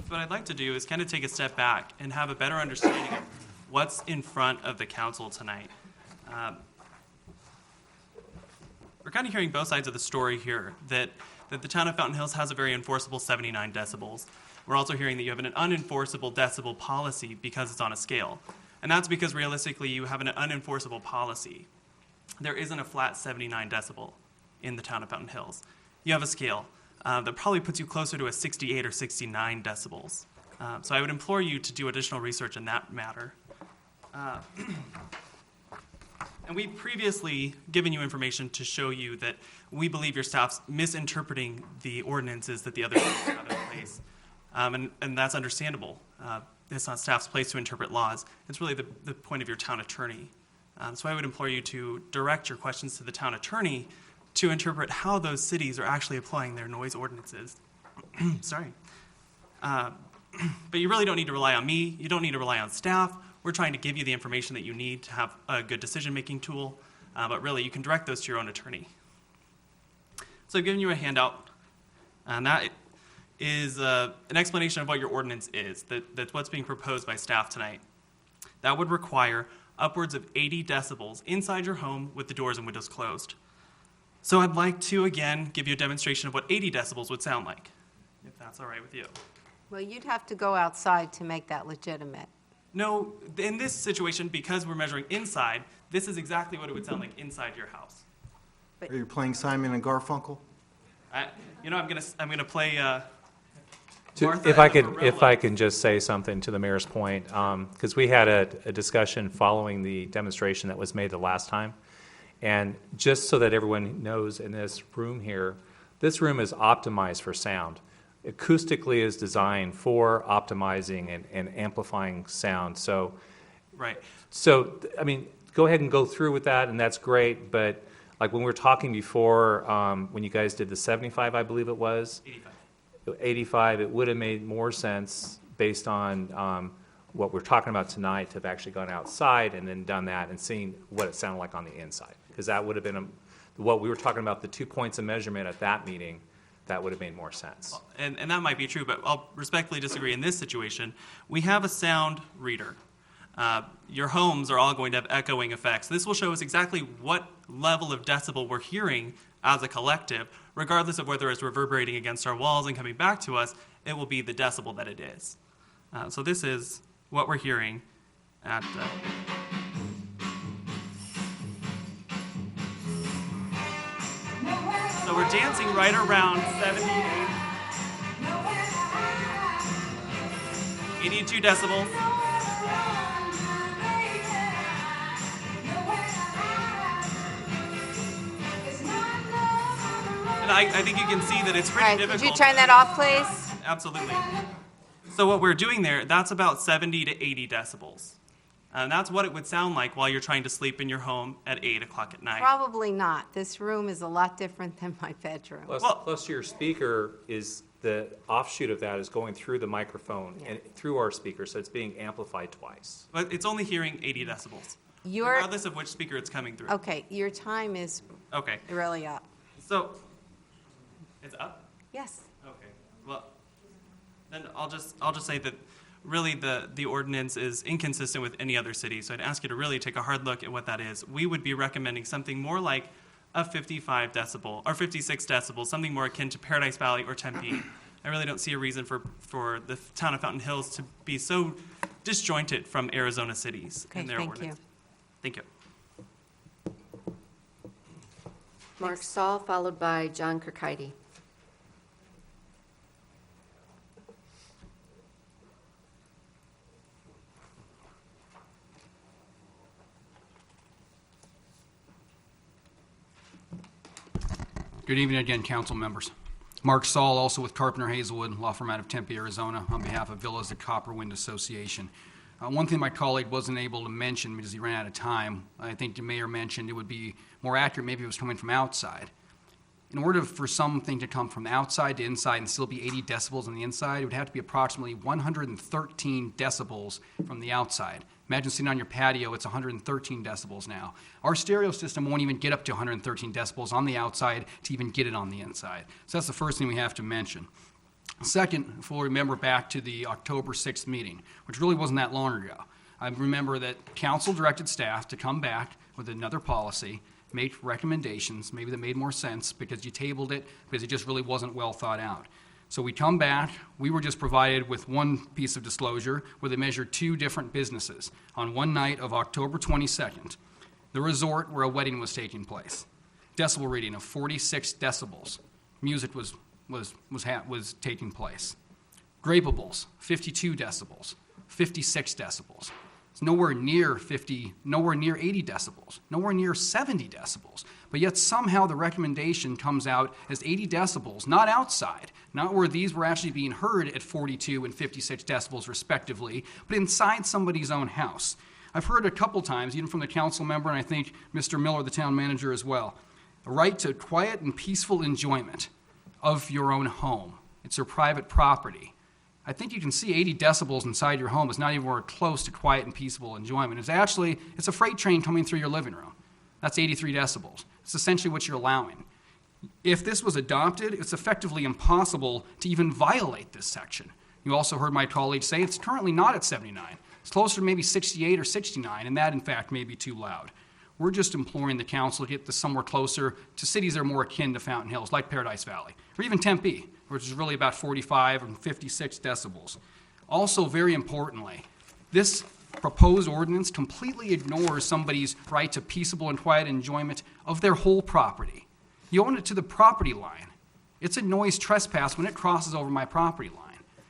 What I'd like to do is kind of take a step back and have a better understanding of what's in front of the council tonight. We're kind of hearing both sides of the story here, that the town of Fountain Hills has a very enforceable 79 decibels. We're also hearing that you have an unenforceable decibel policy because it's on a scale. And that's because realistically you have an unenforceable policy. There isn't a flat 79 decibel in the town of Fountain Hills. You have a scale that probably puts you closer to a 68 or 69 decibels. So I would implore you to do additional research in that matter. And we've previously given you information to show you that we believe your staff's misinterpreting the ordinances that the other cities have in place. And that's understandable. it's not staff's place to interpret laws. It's really the point of your town attorney. So I would implore you to direct your questions to the town attorney to interpret how those cities are actually applying their noise ordinances. Sorry. But you really don't need to rely on me. You don't need to rely on staff. We're trying to give you the information that you need to have a good decision-making tool. But really, you can direct those to your own attorney. So I've given you a handout, and that is an explanation of what your ordinance is. That's what's being proposed by staff tonight. That would require upwards of 80 decibels inside your home with the doors and windows closed. So I'd like to, again, give you a demonstration of what 80 decibels would sound like, if that's all right with you. Well, you'd have to go outside to make that legitimate. No, in this situation, because we're measuring inside, this is exactly what it would sound like inside your house. Are you playing Simon and Garfunkel? I'm gonna play. If I can just say something to the mayor's point, because we had a discussion following the demonstration that was made the last time, and just so that everyone knows in this room here, this room is optimized for sound. Acoustically is designed for optimizing and amplifying sound. So, right. So I mean, go ahead and go through with that, and that's great. But like when we were talking before, when you guys did the 75, I believe it was. 85, it would have made more sense based on what we're talking about tonight to have actually gone outside and then done that and seen what it sounded like on the inside. Because that would have been what we were talking about, the 2 points of measurement at that meeting, that would have made more sense. And that might be true, but I'll respectfully disagree. In this situation, we have a sound reader. Your homes are all going to have echoing effects. This will show us exactly what level of decibel we're hearing as a collective, regardless of whether it's reverberating against our walls and coming back to us, it will be the decibel that it is. So this is what we're hearing at... So we're dancing right around 78, 82 decibels. And I think you can see that it's pretty difficult. Could you turn that off, please? Absolutely. So what we're doing there, that's about 70 to 80 decibels. And that's what it would sound like while you're trying to sleep in your home at 8 o'clock at night. Probably not. This room is a lot different than my bedroom. Plus your speaker is, the offshoot of that is going through the microphone and through our speaker, so it's being amplified twice. But it's only hearing 80 decibels, regardless of which speaker it's coming through. Okay, your time is really up. So, it's up? Yes. Okay. Well, then I'll just say that really the ordinance is inconsistent with any other city. So I'd ask you to really take a hard look at what that is. We would be recommending something more like a 55 decibel or 56 decibels, something more akin to Paradise Valley or Tempe. I really don't see a reason for the town of Fountain Hills to be so disjointed from Arizona cities in their ordinance. Thank you. Mark Saul, followed by John Kirkheide. Good evening again, council members. Mark Saul, also with Carpenter Hazelwood, law firm out of Tempe, Arizona, on behalf of Villas at Copperwind Association. One thing my colleague wasn't able to mention because he ran out of time, I think the mayor mentioned it would be more accurate maybe it was coming from outside. In order for something to come from the outside to inside and still be 80 decibels on the inside, it would have to be approximately 113 decibels from the outside. Imagine sitting on your patio, it's 113 decibels now. Our stereo system won't even get up to 113 decibels on the outside to even get it on the inside. So that's the first thing we have to mention. Second, if we'll remember back to the October 6th meeting, which really wasn't that long ago, I remember that council directed staff to come back with another policy, make recommendations, maybe that made more sense because you tabled it because it just really wasn't well thought out. So we come back, we were just provided with one piece of disclosure where they measured two different businesses on one night of October 22nd, the resort where a wedding was taking place. Decibel reading of 46 decibels. Music was taking place. Grapables, 52 decibels, 56 decibels. It's nowhere near 50, nowhere near 80 decibels, nowhere near 70 decibels. But yet somehow the recommendation comes out as 80 decibels, not outside, not where these were actually being heard at 42 and 56 decibels respectively, but inside somebody's own house. I've heard a couple times, even from the council member, and I think Mr. Miller, the town manager as well, a right to quiet and peaceful enjoyment of your own home. It's your private property. I think you can see 80 decibels inside your home is not even close to quiet and peaceful enjoyment. It's a freight train coming through your living room. That's 83 decibels. It's essentially what you're allowing. If this was adopted, it's effectively impossible to even violate this section. You also heard my colleague say it's currently not at 79. It's closer to maybe 68 or 69, and that, in fact, may be too loud. We're just imploring the council to get this somewhere closer to cities that are more akin to Fountain Hills, like Paradise Valley, or even Tempe, which is really about 45 and 56 decibels. Also, very importantly, this proposed ordinance completely ignores somebody's right to peaceable and quiet enjoyment of their whole property. You own it to the property line. It's a noise trespass when it crosses over my property line.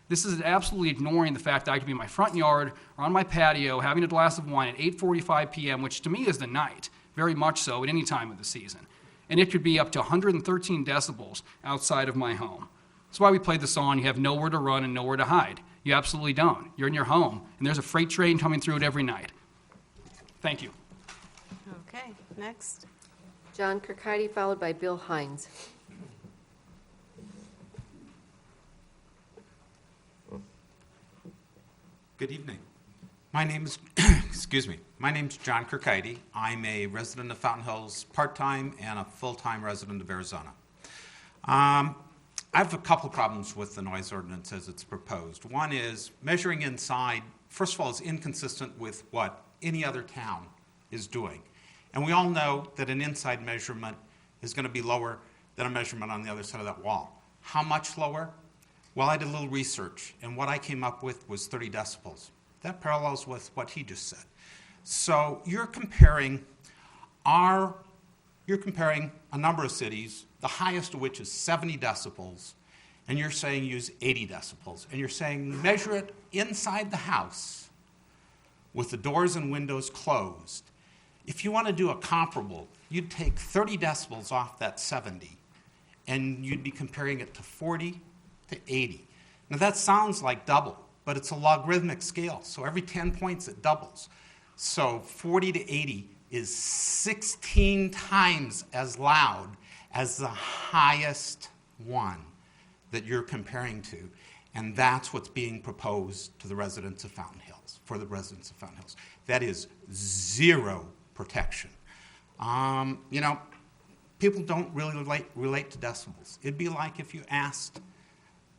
This is absolutely ignoring the fact that I could be in my front yard or on my patio having a glass of wine at 8:45 p.m., which to me is the night, very much so at any time of the season. And it could be up to 113 decibels outside of my home. That's why we played the song, you have nowhere to run and nowhere to hide. You absolutely don't. You're in your home, and there's a freight train coming through it every night. Thank you. Okay, next. John Kirkcaldy, followed by Bill Hines. Good evening. My name is, my name's John Kirkcaldy. I'm a resident of Fountain Hills part-time and a full-time resident of Arizona. I have a couple problems with the noise ordinance as it's proposed. One is measuring inside, first of all, is inconsistent with what any other town is doing. And we all know that an inside measurement is going to be lower than a measurement on the other side of that wall. How much lower? Well, I did a little research, and what I came up with was 30 decibels. That parallels with what he just said. So you're comparing a number of cities, the highest of which is 70 decibels, and you're saying use 80 decibels. And you're saying measure it inside the house with the doors and windows closed. If you want to do a comparable, you'd take 30 decibels off that 70, and you'd be comparing it to 40 to 80. Now that sounds like double, but it's a logarithmic scale, so every 10 points it doubles. So 40 to 80 is 16 times as loud as the highest one that you're comparing to, and that's what's being proposed to the residents of Fountain Hills, for the residents of Fountain Hills. That is zero protection. People don't really relate to decibels. It'd be like if you asked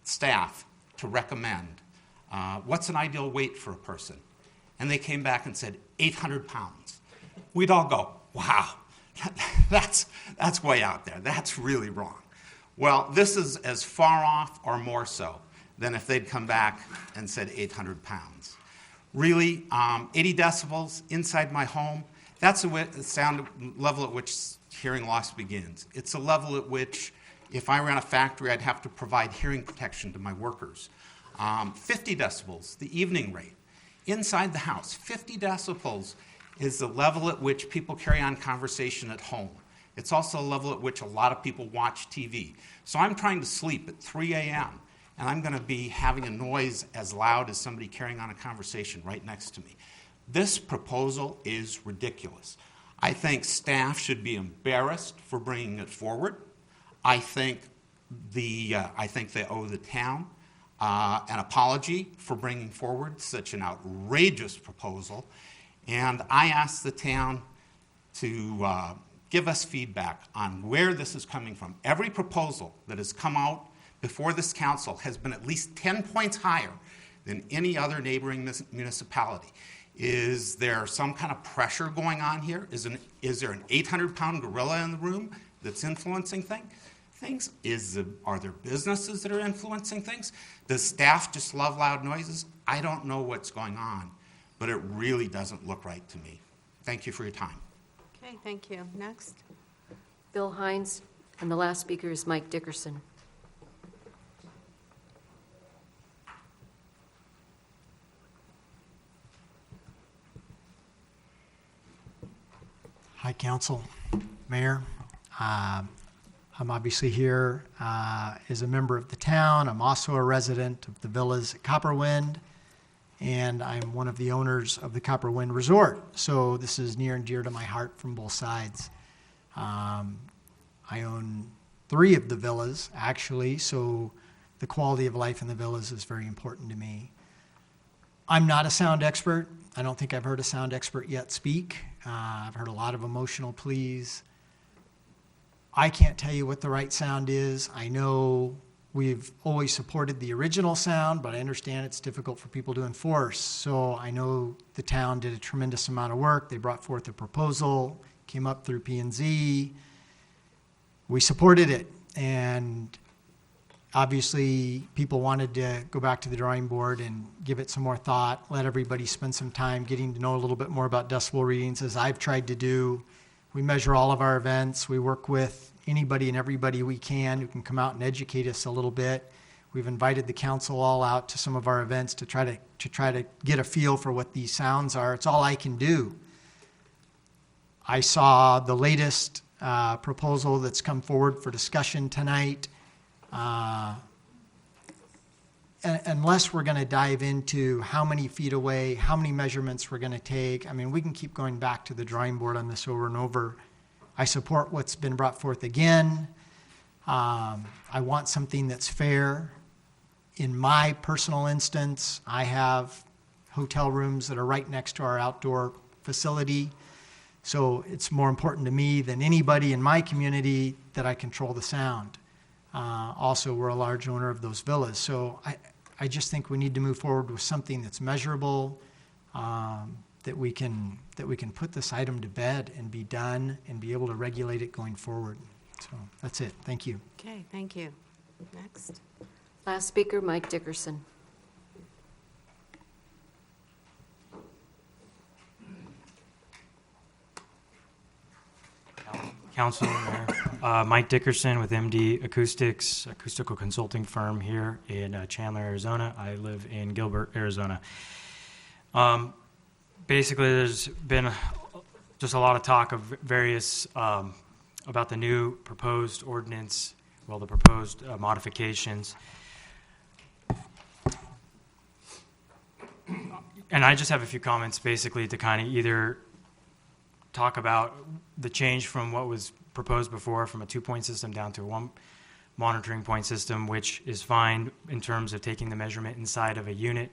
staff to recommend what's an ideal weight for a person, and they came back and said 800 pounds. We'd all go, wow, that's way out there. That's really wrong. Well, this is as far off or more so than if they'd come back and said 800 pounds. Really, 80 decibels inside my home, that's the sound level at which hearing loss begins. It's a level at which, if I ran a factory, I'd have to provide hearing protection to my workers. 50 decibels, the evening rate. Inside the house, 50 decibels is the level at which people carry on conversation at home. It's also a level at which a lot of people watch TV. So I'm trying to sleep at 3 a.m., and I'm going to be having a noise as loud as somebody carrying on a conversation right next to me. This proposal is ridiculous. I think staff should be embarrassed for bringing it forward. I think they owe the town an apology for bringing forward such an outrageous proposal. And I ask the town to give us feedback on where this is coming from. Every proposal that has come out before this council has been at least 10 points higher than any other neighboring municipality. Is there some kind of pressure going on here? Is there an 800-pound gorilla in the room that's influencing things? Are there businesses that are influencing things? Does staff just love loud noises? I don't know what's going on, but it really doesn't look right to me. Thank you for your time. Okay, thank you. Next. Bill Hines, and the last speaker is Mike Dickerson. Hi, Council, Mayor. I'm obviously here as a member of the town. I'm also a resident of the villas at Copperwind, and I'm one of the owners of the Copperwind Resort. So this is near and dear to my heart from both sides. I own 3 of the villas, actually, so the quality of life in the villas is very important to me. I'm not a sound expert. I don't think I've heard a sound expert yet speak. I've heard a lot of emotional pleas. I can't tell you what the right sound is. I know we've always supported the original sound, but I understand it's difficult for people to enforce. So I know the town did a tremendous amount of work. They brought forth a proposal, came up through P&Z. We supported it, and obviously people wanted to go back to the drawing board and give it some more thought, let everybody spend some time getting to know a little bit more about decibel readings, as I've tried to do. We measure all of our events. We work with anybody and everybody we can who can come out and educate us a little bit. We've invited the council all out to some of our events to try to get a feel for what these sounds are. It's all I can do. I saw the latest proposal that's come forward for discussion tonight. Unless we're going to dive into how many feet away, how many measurements we're going to take, I mean, we can keep going back to the drawing board on this over and over. I support what's been brought forth again. I want something that's fair. In my personal instance, I have hotel rooms that are right next to our outdoor facility. So it's more important to me than anybody in my community that I control the sound. Also, we're a large owner of those villas. So I just think we need to move forward with something that's measurable, that we can put this item to bed and be done and be able to regulate it going forward. So that's it. Thank you. Okay, thank you. Next. Last speaker, Mike Dickerson. Council, Mayor. Mike Dickerson with MD Acoustics, acoustical consulting firm here in Chandler, Arizona. I live in Gilbert, Arizona. Basically, there's been just a lot of talk of various, about the new proposed ordinance, well, the proposed modifications. And I just have a few comments basically to kind of either talk about the change from what was proposed before, from a 2-point system down to a 1 monitoring point system, which is fine in terms of taking the measurement inside of a unit.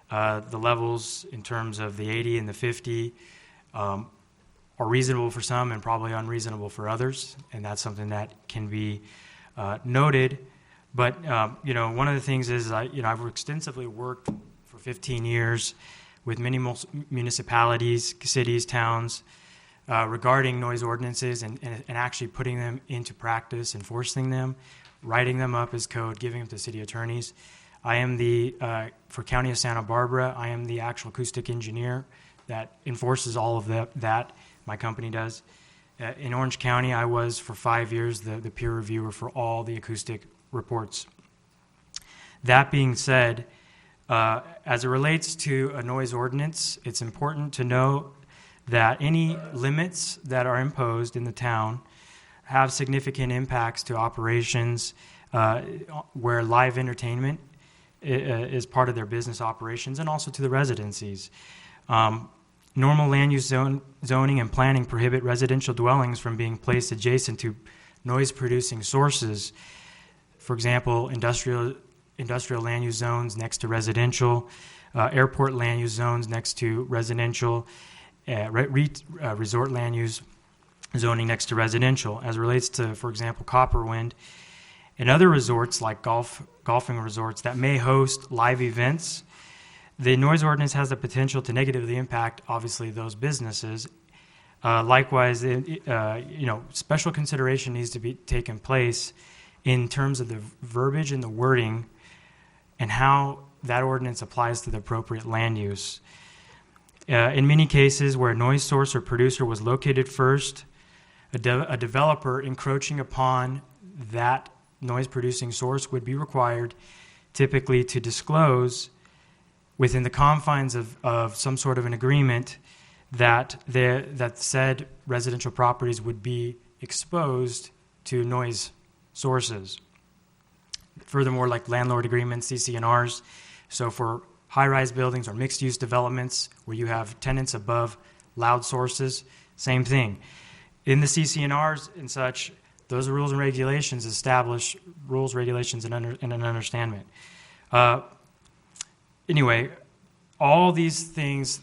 The levels in terms of the 80 and the 50 are reasonable for some and probably unreasonable for others, and that's something that can be noted. But one of the things is I've extensively worked for 15 years with many municipalities, cities, towns, regarding noise ordinances and actually putting them into practice, enforcing them, writing them up as code, giving them to city attorneys. I am for County of Santa Barbara, I am the actual acoustic engineer that enforces all of that. My company does. In Orange County, I was for 5 years the peer reviewer for all the acoustic reports. That being said, as it relates to a noise ordinance, it's important to know that any limits that are imposed in the town have significant impacts to operations where live entertainment is part of their business operations, and also to the residencies. Normal land use zoning and planning prohibit residential dwellings from being placed adjacent to noise-producing sources. For example, industrial land use zones next to residential, airport land use zones next to residential, resort land use zoning next to residential. As it relates to, for example, Copperwind and other resorts like golfing resorts that may host live events, the noise ordinance has the potential to negatively impact, obviously, those businesses. Likewise, special consideration needs to be taken place in terms of the verbiage and the wording and how that ordinance applies to the appropriate land use. In many cases where a noise source or producer was located first, a developer encroaching upon that noise-producing source would be required typically to disclose within the confines of some sort of an agreement that said residential properties would be exposed to noise sources. Furthermore, like landlord agreements, CC&Rs, so for high-rise buildings or mixed-use developments where you have tenants above loud sources, same thing. In the CC&Rs and such, those rules and regulations establish rules, regulations, and an understanding. Anyway, all these things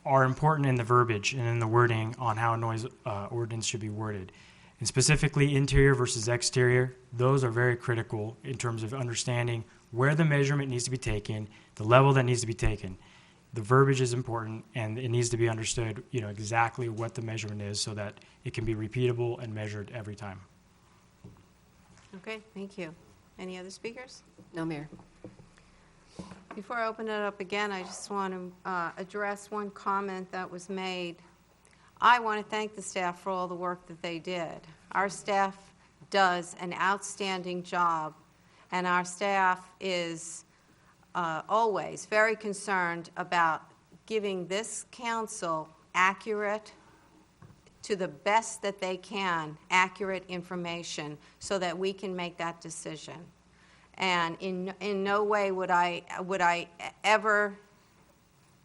are important in the verbiage and in the wording on how a noise ordinance should be worded. And specifically interior versus exterior, those are very critical in terms of understanding where the measurement needs to be taken, the level that needs to be taken. The verbiage is important, and it needs to be understood, exactly what the measurement is so that it can be repeatable and measured every time. Okay, thank you. Any other speakers? No, Mayor. Before I open it up again, I just want to address one comment that was made. I want to thank the staff for all the work that they did. Our staff does an outstanding job, and our staff is always very concerned about giving this council accurate, to the best that they can, accurate information so that we can make that decision. And in no way would I ever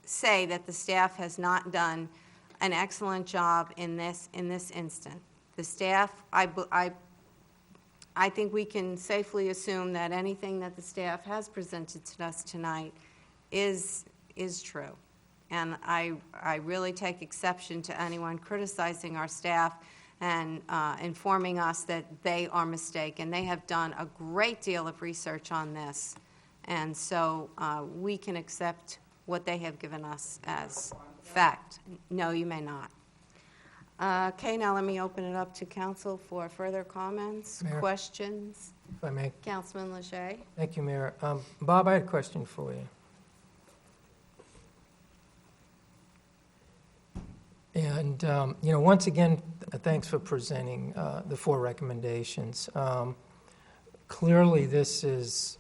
say that the staff has not done an excellent job in this instant. The staff, I think we can safely assume that anything that the staff has presented to us tonight is true. And I really take exception to anyone criticizing our staff and informing us that they are mistaken. They have done a great deal of research on this, and so we can accept what they have given us as fact. No, you may not. Okay, now let me open it up to council for further comments, Mayor, questions. if I may. Councilman Leger. Thank you, Mayor. Bob, I had a question for you. And, once again, thanks for presenting the 4 recommendations. Clearly, this is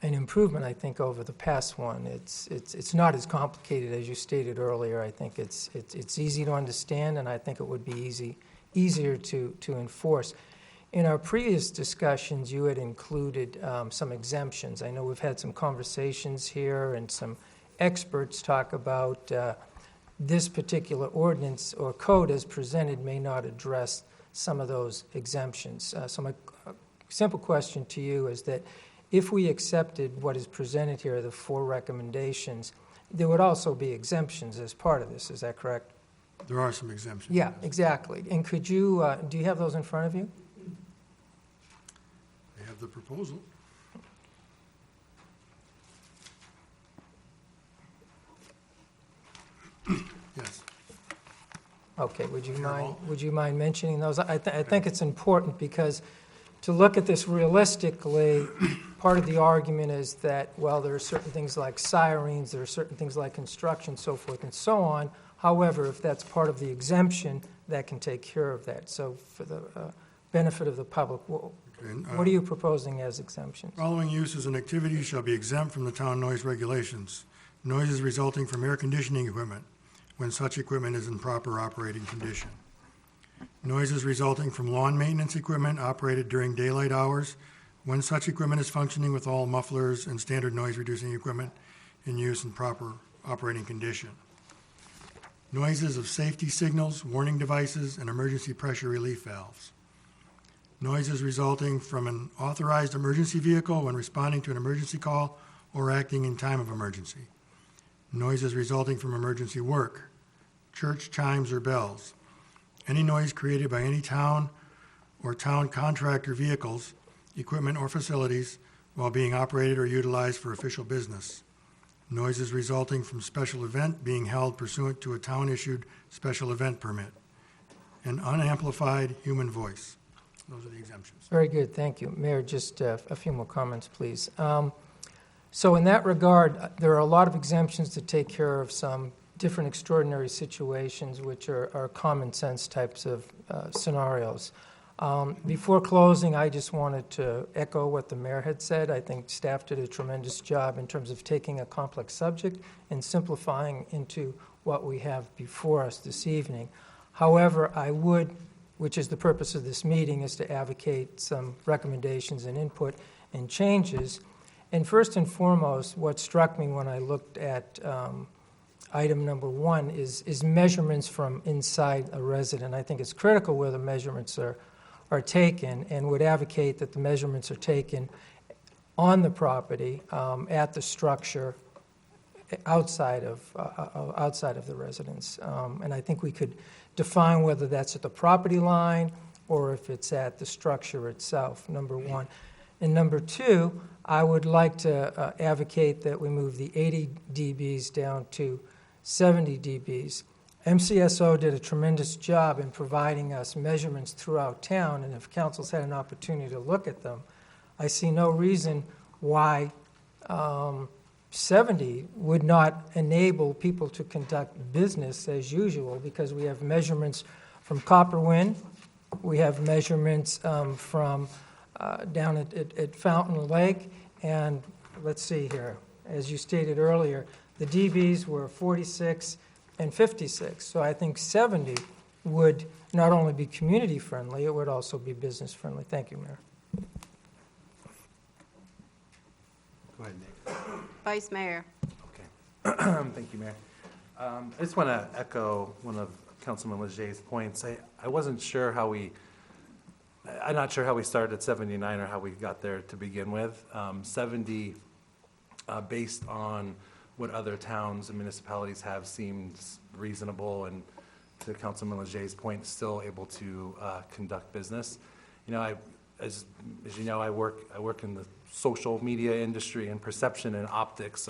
an improvement, I think, over the past one. It's not as complicated as you stated earlier. I think it's easy to understand, and I think it would be easier to enforce. In our previous discussions, you had included some exemptions. I know we've had some conversations here, and some experts talk about this particular ordinance or code as presented may not address some of those exemptions. So my simple question to you is that if we accepted what is presented here, the 4 recommendations, there would also be exemptions as part of this. Is that correct? There are some exemptions. Yeah, exactly. And could you, do you have those in front of you? I have the proposal. Yes. Okay, would you mind mentioning those? I think it's important because to look at this realistically, part of the argument is that, well, there are certain things like sirens, there are certain things like construction, so forth and so on. However, if that's part of the exemption, that can take care of that. So for the benefit of the public, what are you proposing as exemptions? Following uses and activities shall be exempt from the town noise regulations. Noises resulting from air conditioning equipment, when such equipment is in proper operating condition. Noises resulting from lawn maintenance equipment operated during daylight hours, when such equipment is functioning with all mufflers and standard noise-reducing equipment in use in proper operating condition. Noises of safety signals, warning devices, and emergency pressure relief valves. Noises resulting from an authorized emergency vehicle when responding to an emergency call or acting in time of emergency. Noises resulting from emergency work, church chimes or bells. Any noise created by any town or town contractor vehicles, equipment, or facilities while being operated or utilized for official business. Noises resulting from special event being held pursuant to a town-issued special event permit. An unamplified human voice. Those are the exemptions. Very good, thank you. Mayor, just a few more comments, please. So in that regard, there are a lot of exemptions to take care of some different extraordinary situations which are common sense types of scenarios. Before closing, I just wanted to echo what the mayor had said. I think staff did a tremendous job in terms of taking a complex subject and simplifying into what we have before us this evening. However, I would, which is the purpose of this meeting, is to advocate some recommendations and input and changes. And first and foremost, what struck me when I looked at item number 1 is measurements from inside a resident. I think it's critical where the measurements are taken, and would advocate that the measurements are taken on the property, at the structure, outside of the residence. And I think we could define whether that's at the property line or if it's at the structure itself, number 1. And number 2, I would like to advocate that we move the 80 dBs down to 70 dBs. MCSO did a tremendous job in providing us measurements throughout town, and if council's had an opportunity to look at them, I see no reason why 70 would not enable people to conduct business as usual, because we have measurements from Copperwind, we have measurements from down at Fountain Lake, and let's see here, as you stated earlier, the dBs were 46 and 56. So I think 70 would not only be community friendly, it would also be business friendly. Thank you, Mayor. Go ahead, Nick. Vice Mayor. Thank you, Mayor. I just want to echo one of Councilman Leger's points. I wasn't sure how I'm not sure how we started at 79 or how we got there to begin with. 70, based on what other towns and municipalities have, seemed reasonable, and to Councilman Leger's point, still able to conduct business. You know, as you know, I work in the social media industry, and perception and optics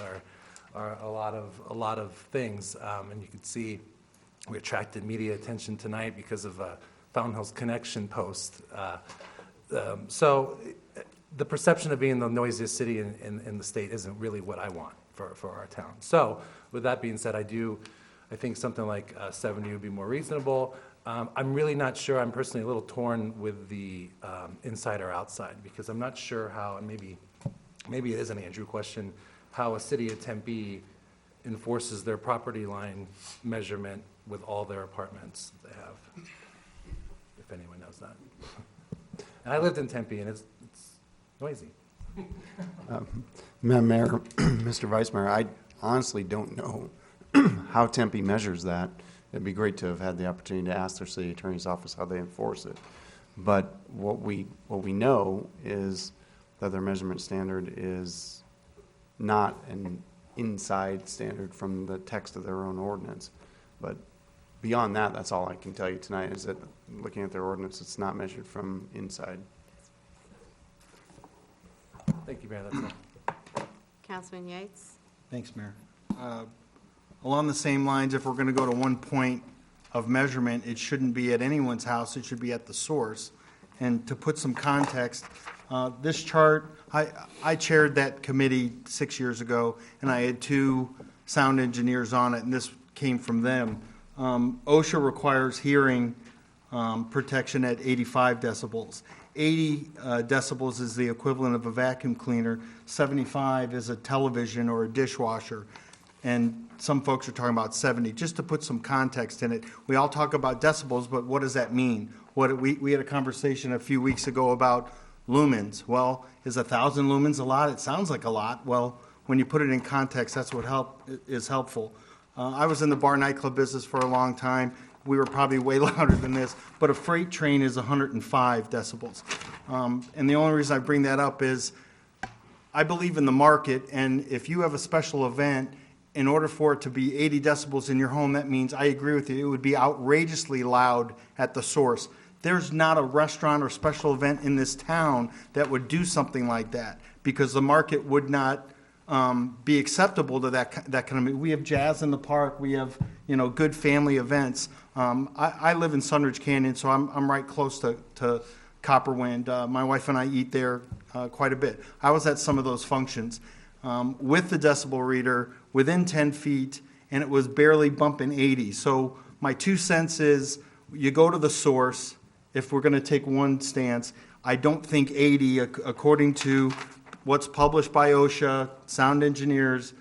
are a lot of things. And you can see we attracted media attention tonight because of a Fountain Hills Connection post. So the perception of being the noisiest city in the state isn't really what I want for our town. So with that being said, I think something like 70 would be more reasonable. I'm really not sure. I'm personally a little torn with the inside or outside, because I'm not sure how, and maybe it is an Andrew question, how a city of Tempe enforces their property line measurement with all their apartments they have, if anyone knows that. And I lived in Tempe, and it's noisy. Madam Mayor, Mr. Vice Mayor, I honestly don't know how Tempe measures that. It'd be great to have had the opportunity to ask their city attorney's office how they enforce it. But what we know is that their measurement standard is not an inside standard from the text of their own ordinance. But beyond that, that's all I can tell you tonight, is that looking at their ordinance, it's not measured from inside. Thank you, Mayor. That's all. Councilman Yates. Thanks, Mayor. Along the same lines, if we're going to go to one point of measurement, it shouldn't be at anyone's house, it should be at the source. And to put some context, this chart, I chaired that committee 6 years ago, and I had 2 sound engineers on it, and this came from them. OSHA requires hearing protection at 85 decibels. 80 decibels is the equivalent of a vacuum cleaner. 75 is a television or a dishwasher. And some folks are talking about 70. Just to put some context in it, we all talk about decibels, but what does that mean? We had a conversation a few weeks ago about lumens. Well, is 1,000 lumens a lot? It sounds like a lot. Well, when you put it in context, that's what is helpful. I was in the bar nightclub business for a long time. We were probably way louder than this, but a freight train is 105 decibels. And the only reason I bring that up is I believe in the market, and if you have a special event, in order for it to be 80 decibels in your home, that means, I agree with you, it would be outrageously loud at the source. There's not a restaurant or special event in this town that would do something like that, because the market would not be acceptable to that kind of. We have jazz in the park. We have good family events. I live in Sunridge Canyon, so I'm right close to Copperwind. My wife and I eat there quite a bit. I was at some of those functions with the decibel reader within 10 feet, and it was barely bumping 80. So my 2 cents is, you go to the source. if we're going to take one stance, I don't think 80, according to what's published by OSHA, sound engineers,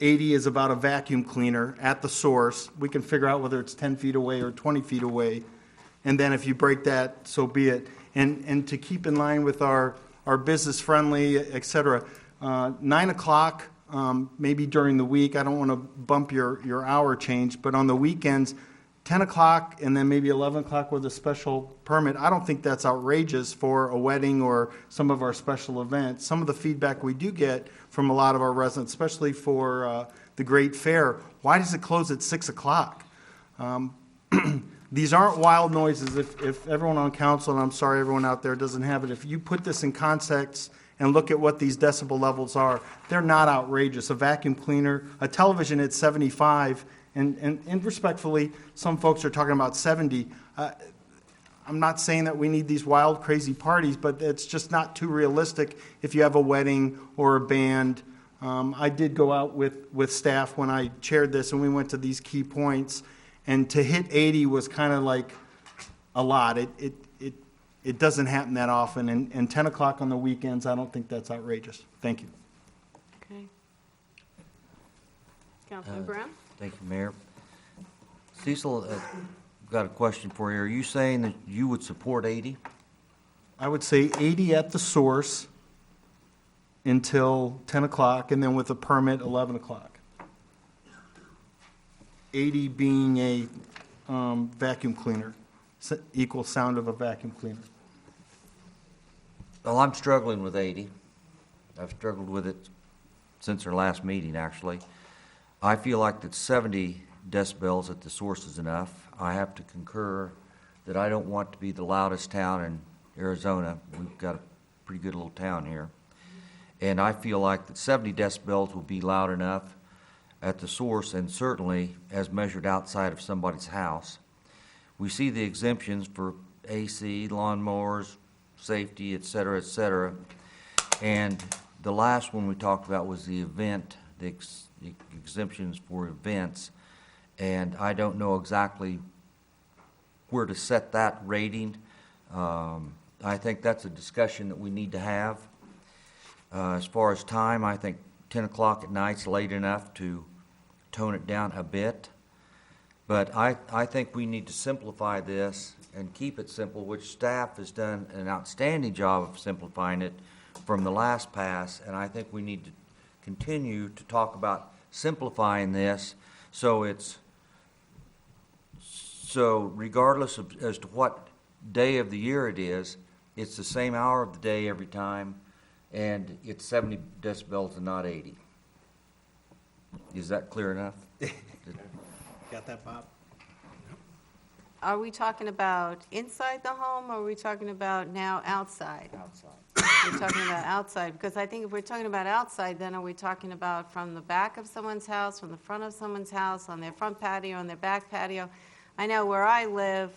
80 is about a vacuum cleaner at the source. We can figure out whether it's 10 feet away or 20 feet away. And then if you break that, so be it. And to keep in line with our business friendly, et cetera, 9 o'clock, maybe during the week, I don't want to bump your hour change, but on the weekends, 10 o'clock and then maybe 11 o'clock with a special permit, I don't think that's outrageous for a wedding or some of our special events. Some of the feedback we do get from a lot of our residents, especially for the Great Fair, why does it close at 6 o'clock? These aren't wild noises. If everyone on council, and I'm sorry everyone out there doesn't have it, if you put this in context and look at what these decibel levels are, they're not outrageous. A vacuum cleaner, a television at 75, and respectfully, some folks are talking about 70. I'm not saying that we need these wild, crazy parties, but it's just not too realistic if you have a wedding or a band. I did go out with staff when I chaired this, and we went to these key points, and to hit 80 was kind of like a lot. It doesn't happen that often, and 10 o'clock on the weekends, I don't think that's outrageous. Thank you. Okay. Councilman Brown? Thank you, Mayor. Cecil, I've got a question for you. Are you saying that you would support 80? I would say 80 at the source until 10 o'clock, and then with a permit, 11 o'clock. 80 being a vacuum cleaner, equal sound of a vacuum cleaner. Well, I'm struggling with 80. I've struggled with it since our last meeting, actually. I feel like that 70 decibels at the source is enough. I have to concur that I don't want to be the loudest town in Arizona. We've got a pretty good little town here. And I feel like that 70 decibels will be loud enough at the source, and certainly as measured outside of somebody's house. We see the exemptions for AC, lawnmowers, safety, et cetera, and the last one we talked about was the event, the exemptions for events, and I don't know exactly where to set that rating. I think that's a discussion that we need to have. As far as time, I think 10 o'clock at night's late enough to tone it down a bit. But I think we need to simplify this and keep it simple, which staff has done an outstanding job of simplifying it from the last pass, and I think we need to continue to talk about simplifying this so regardless of as to what day of the year it is, it's the same hour of the day every time, and it's 70 decibels and not 80. Is that clear enough? Got that, Bob? Are we talking about inside the home, or are we talking about now outside? Outside. We're talking about outside, because I think if we're talking about outside, then are we talking about from the back of someone's house, from the front of someone's house, on their front patio, on their back patio? I know where I live,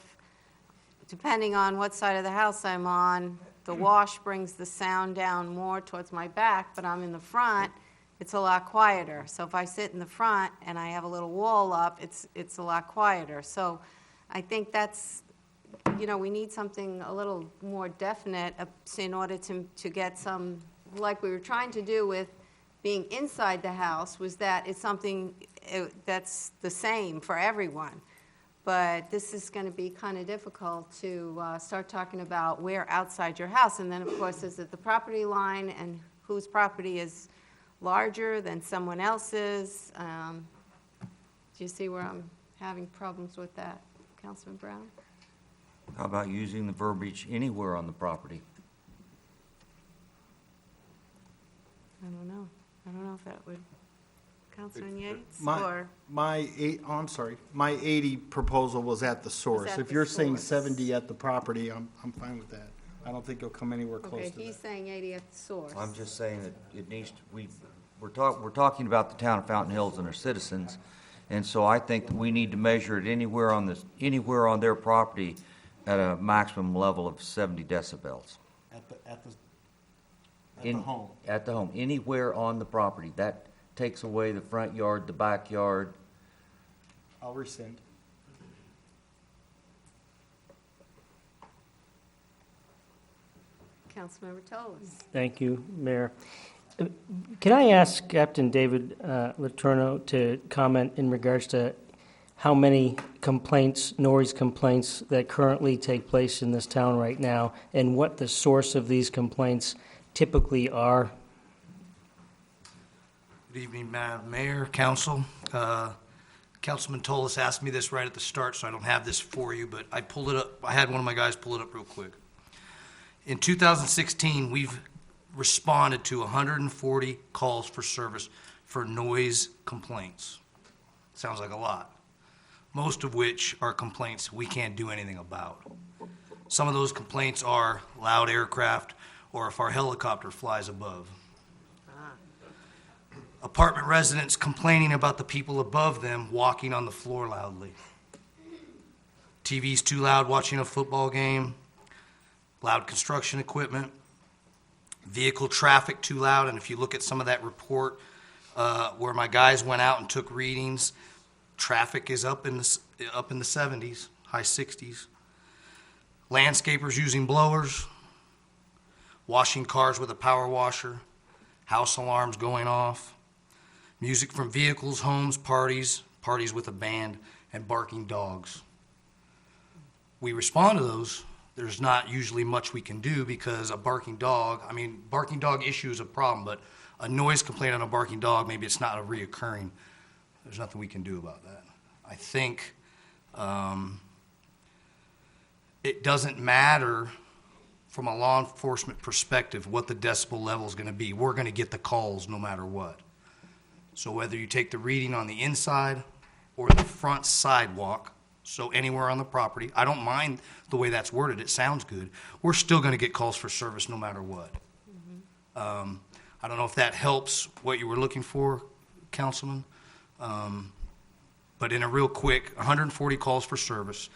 depending on what side of the house I'm on, the wash brings the sound down more towards my back, but I'm in the front, it's a lot quieter. So if I sit in the front and I have a little wall up, it's a lot quieter. So I think that's, we need something a little more definite in order to get some, like we were trying to do with being inside the house, was that it's something that's the same for everyone. But this is going to be kind of difficult to start talking about where outside your house. And then, of course, is it the property line and whose property is larger than someone else's? Do you see where I'm having problems with that, Councilman Brown? How about using the verbiage anywhere on the property? I don't know. I don't know if that would, Councilman Yates? My 80 proposal was at the source. at If the you're saying source. 70 at the property, I'm fine with that. I don't think it'll come anywhere close Okay, to that. he's saying 80 at the source. I'm just saying that it needs to, we're talking about the town of Fountain Hills and their citizens, and so I think that we need to measure it anywhere on their property at a maximum level of 70 decibels. At the home. At the home, anywhere on the property. That takes away the front yard, the backyard. I'll rescind. Councilmember Toles. Thank you, Mayor. Can I ask Captain David Letourneau to comment in regards to how many complaints, noise complaints, that currently take place in this town right now, and what the source of these complaints typically are? Good evening, Madam Mayor, Council. Councilman Toles asked me this right at the start, so I don't have this for you, but I pulled it up. I had one of my guys pull it up real quick. In 2016, we've responded to 140 calls for service for noise complaints. Sounds like a lot. Most of which are complaints we can't do anything about. Some of those complaints are loud aircraft or if our helicopter flies above. Apartment residents complaining about the people above them walking on the floor loudly. TV's too loud watching a football game. Loud construction equipment. Vehicle traffic too loud. And if you look at some of that report where my guys went out and took readings, traffic is up in the 70s, high 60s. Landscapers using blowers. Washing cars with a power washer. House alarms going off. Music from vehicles, homes, parties with a band, and barking dogs. We respond to those. There's not usually much we can do because a barking dog issue is a problem, but a noise complaint on a barking dog, maybe it's not a reoccurring. There's nothing we can do about that. I think it doesn't matter from a law enforcement perspective what the decibel level is going to be. We're going to get the calls no matter what. So whether you take the reading on the inside or the front sidewalk, so anywhere on the property, I don't mind the way that's worded, it sounds good. We're still going to get calls for service no matter what. I don't know if that helps what you were looking for, Councilman, but in a real quick, 140 calls for service,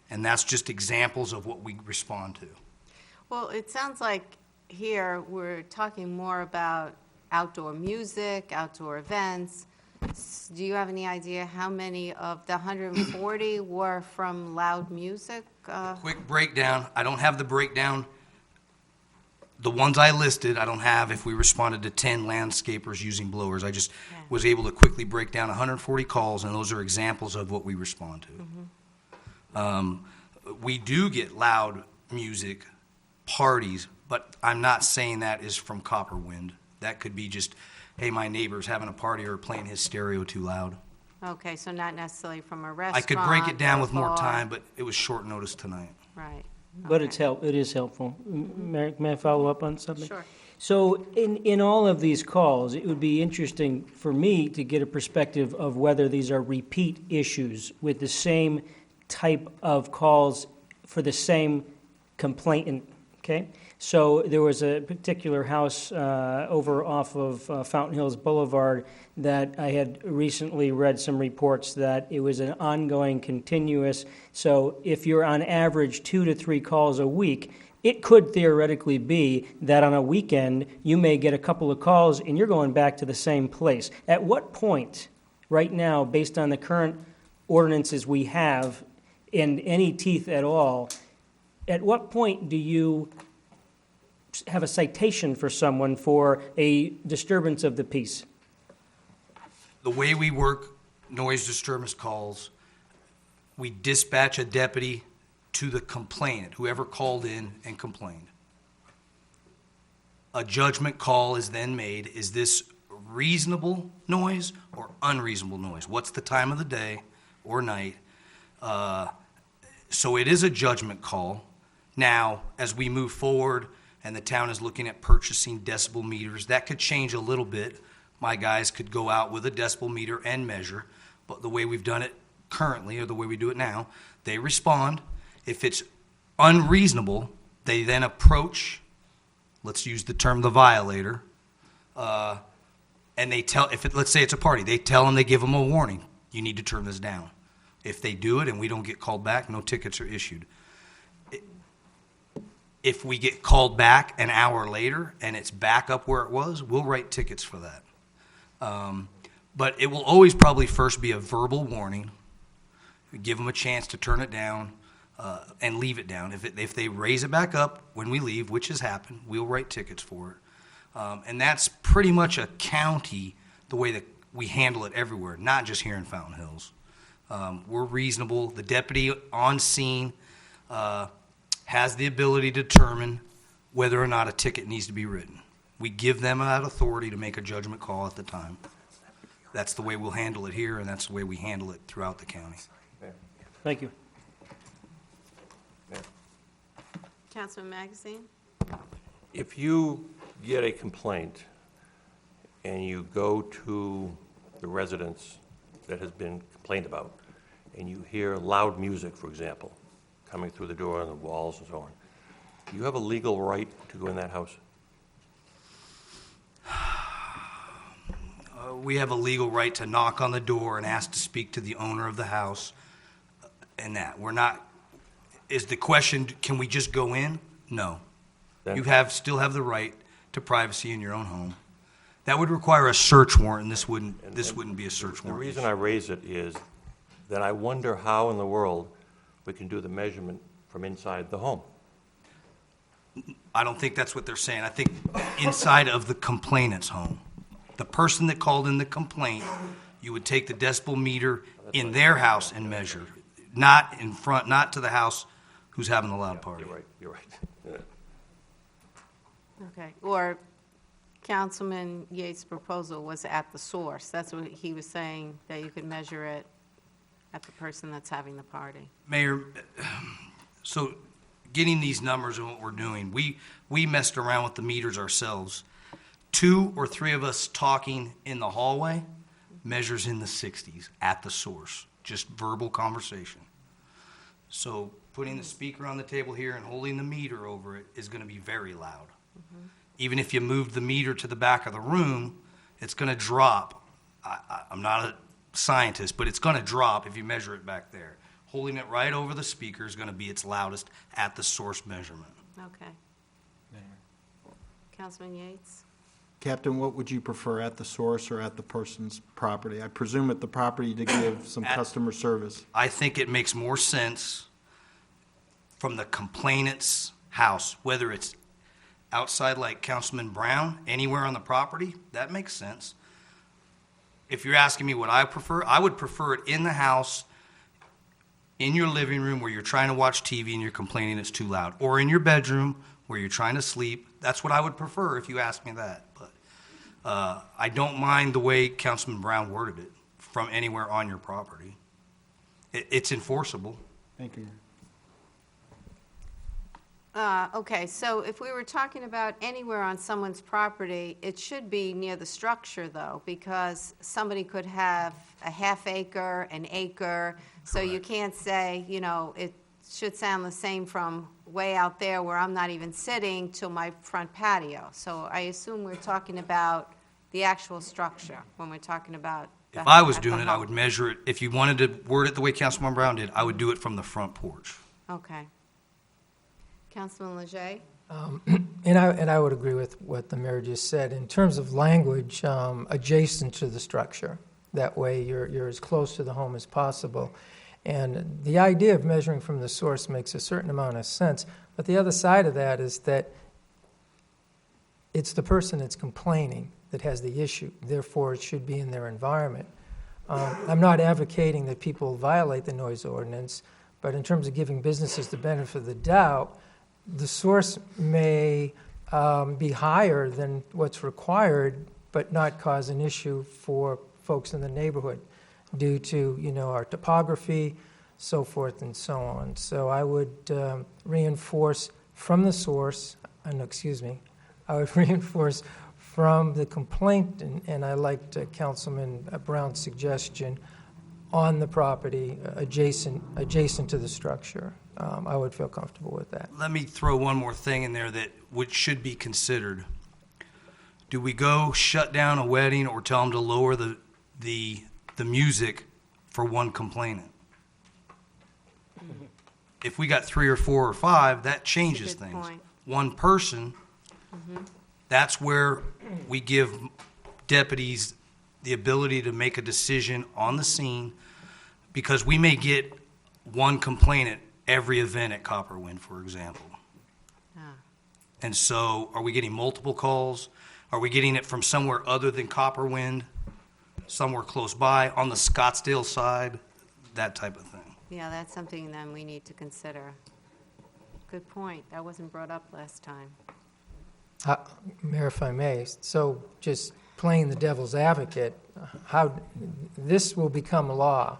and that's just examples of what we respond to. Well, it sounds like here we're talking more about outdoor music, outdoor events. Do you have any idea how many of the 140 were from loud music? Quick breakdown. I don't have the breakdown. The ones I listed, I don't have if we responded to 10 landscapers using blowers. I just was able to quickly break down 140 calls, and those are examples of what we respond to. We do get loud music, parties, but I'm not saying that is from Copperwind. That could be just, hey, my neighbor's having a party or playing his stereo too loud. Okay, so not necessarily from a restaurant. I could break it down or with more bar. time, but it was short notice tonight. Right. But it is helpful. May I follow up on something? Sure. So in all of these calls, it would be interesting for me to get a perspective of whether these are repeat issues with the same type of calls for the same complainant, okay? So there was a particular house over off of Fountain Hills Boulevard that I had recently read some reports that it was an ongoing, continuous. So if you're on average 2 to 3 calls a week, it could theoretically be that on a weekend you may get a couple of calls and you're going back to the same place. At what point, right now, based on the current ordinances we have, and any teeth at all, at what point do you have a citation for someone for a disturbance of the peace? The way we work noise disturbance calls, we dispatch a deputy to the complainant, whoever called in and complained. A judgment call is then made. Is this reasonable noise or unreasonable noise? What's the time of the day or night? So it is a judgment call. Now, as we move forward and the town is looking at purchasing decibel meters, that could change a little bit. My guys could go out with a decibel meter and measure, but the way we've done it currently, or the way we do it now, they respond. If it's unreasonable, they then approach, let's use the term the violator, and they tell, let's say it's a party, they tell them, they give them a warning, you need to turn this down. If they do it and we don't get called back, no tickets are issued. If we get called back an hour later and it's back up where it was, we'll write tickets for that. But it will always probably first be a verbal warning. We give them a chance to turn it down. and leave it down. If they raise it back up when we leave, which has happened, we'll write tickets for it. And that's pretty much a county, the way that we handle it everywhere, not just here in Fountain Hills. We're reasonable. The deputy on scene has the ability to determine whether or not a ticket needs to be written. We give them that authority to make a judgment call at the time. That's the way we'll handle it here, and that's the way we handle it throughout the county. Thank you. Councilman Magazine? If you get a complaint and you go to the residence that has been complained about, and you hear loud music, for example, coming through the door and the walls and so on, do you have a legal right to go in that house? We have a legal right to knock on the door and ask to speak to the owner of the house, and that. We're not, is the question, can we just go in? No. Then- You still have the right to privacy in your own home. That would require a search warrant, and this wouldn't be a search The warrant. reason I raise it is that I wonder how in the world we can do the measurement from inside the home. I don't think that's what they're saying. I think inside of the complainant's home. The person that called in the complaint, you would take the decibel meter in their house and measure, not in front, not to the house who's having the loud party. You're right. Yeah. Okay. Or Councilman Yates' proposal was at the source. That's what he was saying, that you could measure it at the person that's having the party. Mayor, so getting these numbers and what we're doing, we messed around with the meters ourselves. 2 or 3 of us talking in the hallway measures in the 60s at the source, just verbal conversation. So putting the speaker on the table here and holding the meter over it is going to be very loud. Even if you move the meter to the back of the room, it's going to drop. I'm not a scientist, but it's going to drop if you measure it back there. Holding it right over the speaker is going to be its loudest at the source measurement. Okay. Councilman Yates? Captain, what would you prefer, at the source or at the person's property? I presume at the property to give some customer service. I think it makes more sense from the complainant's house, whether it's outside like Councilman Brown, anywhere on the property, that makes sense. If you're asking me what I prefer, I would prefer it in the house, in your living room where you're trying to watch TV and you're complaining it's too loud, or in your bedroom where you're trying to sleep. That's what I would prefer if you ask me that. But I don't mind the way Councilman Brown worded it, from anywhere on your property. It's enforceable. Thank you. Okay, so if we were talking about anywhere on someone's property, it should be near the structure, though, because somebody could have a half acre, an acre, so you can't say, it should sound the same from way out there where I'm not even sitting to my front patio. So I assume we're talking about the actual structure when we're talking about. If I was doing it, I would measure it. If you wanted to word it the way Councilman Brown did, I would do it from the front porch. Okay. Councilman Leger? And I would agree with what the mayor just said. In terms of language, adjacent to the structure. That way you're as close to the home as possible. And the idea of measuring from the source makes a certain amount of sense. But the other side of that is that it's the person that's complaining that has the issue. Therefore, it should be in their environment. I'm not advocating that people violate the noise ordinance, but in terms of giving businesses the benefit of the doubt, the source may be higher than what's required, but not cause an issue for folks in the neighborhood due to, our topography, so forth and so on. So I would reinforce from the source, I would reinforce from the complaint, and I liked Councilman Brown's suggestion, on the property adjacent to the structure. I would feel comfortable with that. Let me throw one more thing in there which should be considered. Do we go shut down a wedding or tell them to lower the music for one complainant? If we got 3 or 4 or 5, that changes Good things. point. One person, that's where we give deputies the ability to make a decision on the scene, because we may get one complainant every event at Copperwind, for example. And so, are we getting multiple calls? Are we getting it from somewhere other than Copperwind? Somewhere close by, on the Scottsdale side? That type of thing. Yeah, that's something then we need to consider. Good point. That wasn't brought up last time. Mayor, if I may, so just playing the devil's advocate, how this will become law.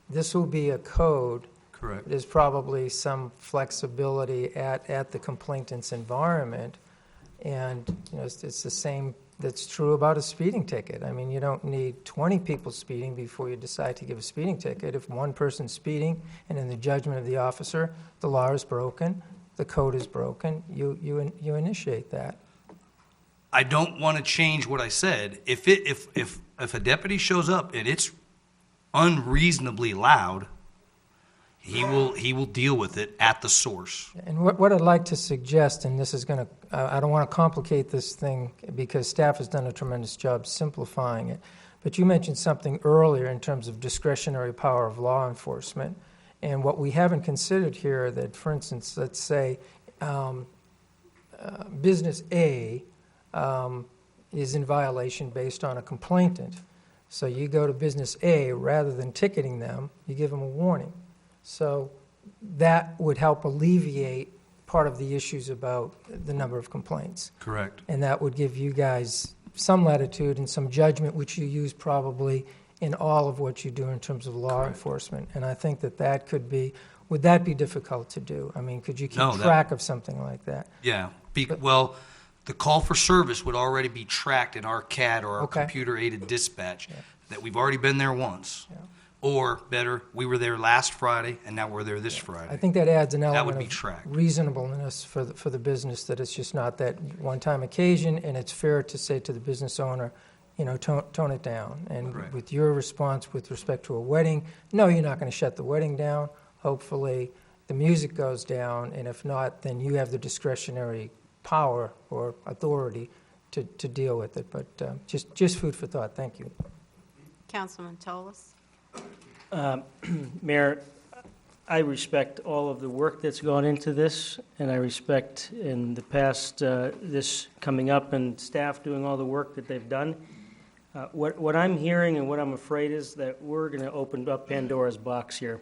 This will be a code. Correct. There's probably some flexibility at the complainant's environment, and it's the same that's true about a speeding ticket. I mean, you don't need 20 people speeding before you decide to give a speeding ticket. If one person's speeding, and in the judgment of the officer, the law is broken, the code is broken, you initiate that. I don't want to change what I said. If a deputy shows up and it's unreasonably loud, he will deal with it at the source. And what I'd like to suggest, and this is going to, I don't want to complicate this thing because staff has done a tremendous job simplifying it, but you mentioned something earlier in terms of discretionary power of law enforcement. And what we haven't considered here that, for instance, let's say business A is in violation based on a complainant. So you go to business A, rather than ticketing them, you give them a warning. So that would help alleviate part of the issues about the number of complaints. Correct. And that would give you guys some latitude and some judgment, which you use probably in all of what you do in terms of law enforcement. And I think that could be, would that be difficult to do? I mean, could you keep track of something like that? Yeah. Well, the call for service would already be tracked in our CAD or our computer-aided dispatch, that we've already been there once. Yeah. Or, better, we were there last Friday, and now we're there this Friday. I think that adds an That element would be of tracked. reasonableness for the business, that it's just not that one-time occasion, and it's fair to say to the business owner, tone it down. And with your response with respect to a wedding, no, you're not going to shut the wedding down. Hopefully, the music goes down, and if not, then you have the discretionary power or authority to deal with it. But just food for thought. Thank you. Councilman Tolis. Mayor, I respect all of the work that's gone into this, and I respect in the past this coming up and staff doing all the work that they've done. What I'm hearing and what I'm afraid is that we're going to open up Pandora's box here.